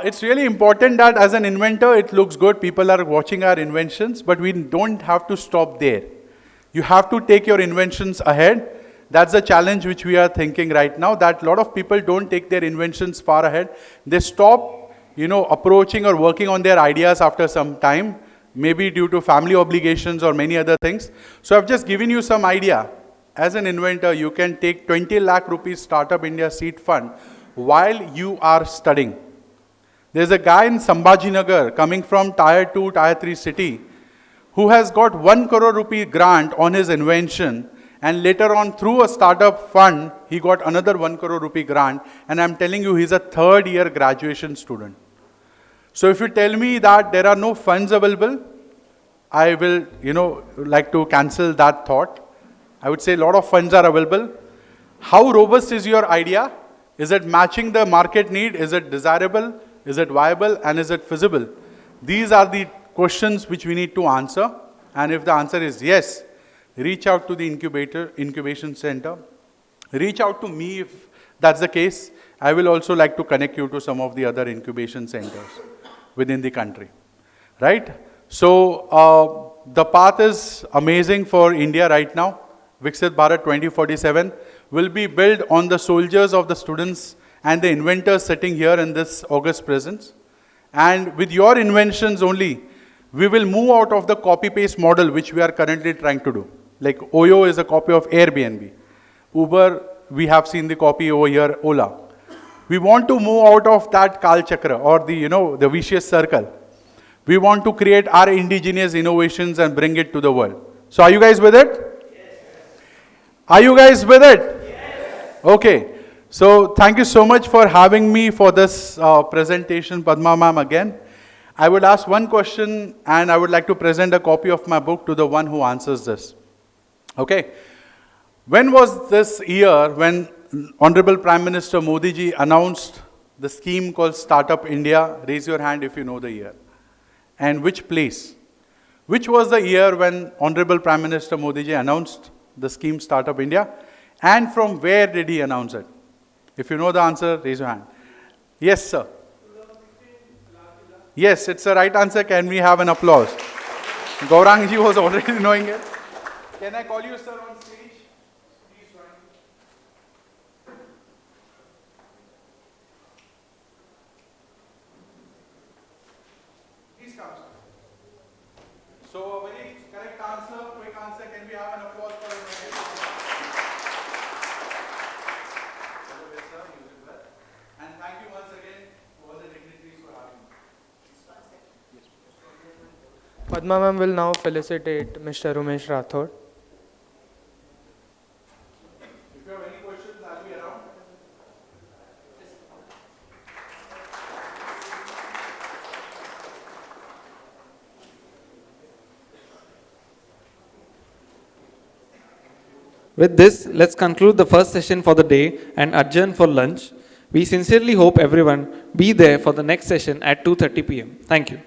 it's really important that as an inventor, it looks good. People are watching our inventions, but we don't have to stop there. You have to take your inventions ahead. That's the challenge which we are thinking right now, that a lot of people don't take their inventions far ahead. They stop, approaching or working on their ideas after some time, maybe due to family obligations or many other things. So I've just given you some idea. As an inventor, you can take 20 lakh rupees Startup India seed fund while you are studying. There's a guy in Sambhajinagar coming from Tier 2, Tier 3 city who has got 1 crore rupee grant on his invention, and later on through a startup fund, he got another 1 crore rupee grant, and I'm telling you, he's a third year graduation student. So if you tell me that there are no funds available, I will, like to cancel that thought. I would say a lot of funds are available. How robust is your idea? Is it matching the market need? Is it desirable? Is it viable? And is it feasible? These are the questions which we need to answer. And if the answer is yes, reach out to the incubation center. Reach out to me if that's the case. I will also like to connect you to some of the other incubation centers within the country. Right? So the path is amazing for India right now. Viksit Bharat 2047 will be built on the soldiers of the students and the inventors sitting here in this august presence. And with your inventions only, we will move out of the copy-paste model which we are currently trying to do. Like Oyo is a copy of Airbnb. Uber, we have seen the copy over here, Ola. We want to move out of that Kal Chakra or the vicious circle. We want to create our indigenous innovations and bring it to the world. So are you guys with it? Are you guys with it? Yes. Okay. So thank you so much for having me for this presentation, Padma ma'am, again. I would ask one question and I would like to present a copy of my book to the one who answers this. Okay. When was this year when Honorable Prime Minister Modi ji announced the scheme called Startup India? Raise your hand if you know the year. And which place? Which was the year when Honorable Prime Minister Modi ji announced the scheme Startup India? And from where did he announce it? If you know the answer, raise your hand. Yes, sir. Yes, it's the right answer. Can we have an applause? Gaurang ji was already knowing it. Can I call you, sir, on stage? Please join. Please come, sir. So, a very correct answer, quick answer. Can we have an applause for him? And thank you once again to all the dignitaries for having me. Padma ma'am will now felicitate Mr. Umesh Rathod. If you have any questions, With this, let's conclude the first session for the day and adjourn for lunch. We sincerely hope everyone be there for the next session at 2:30 p.m. Thank you.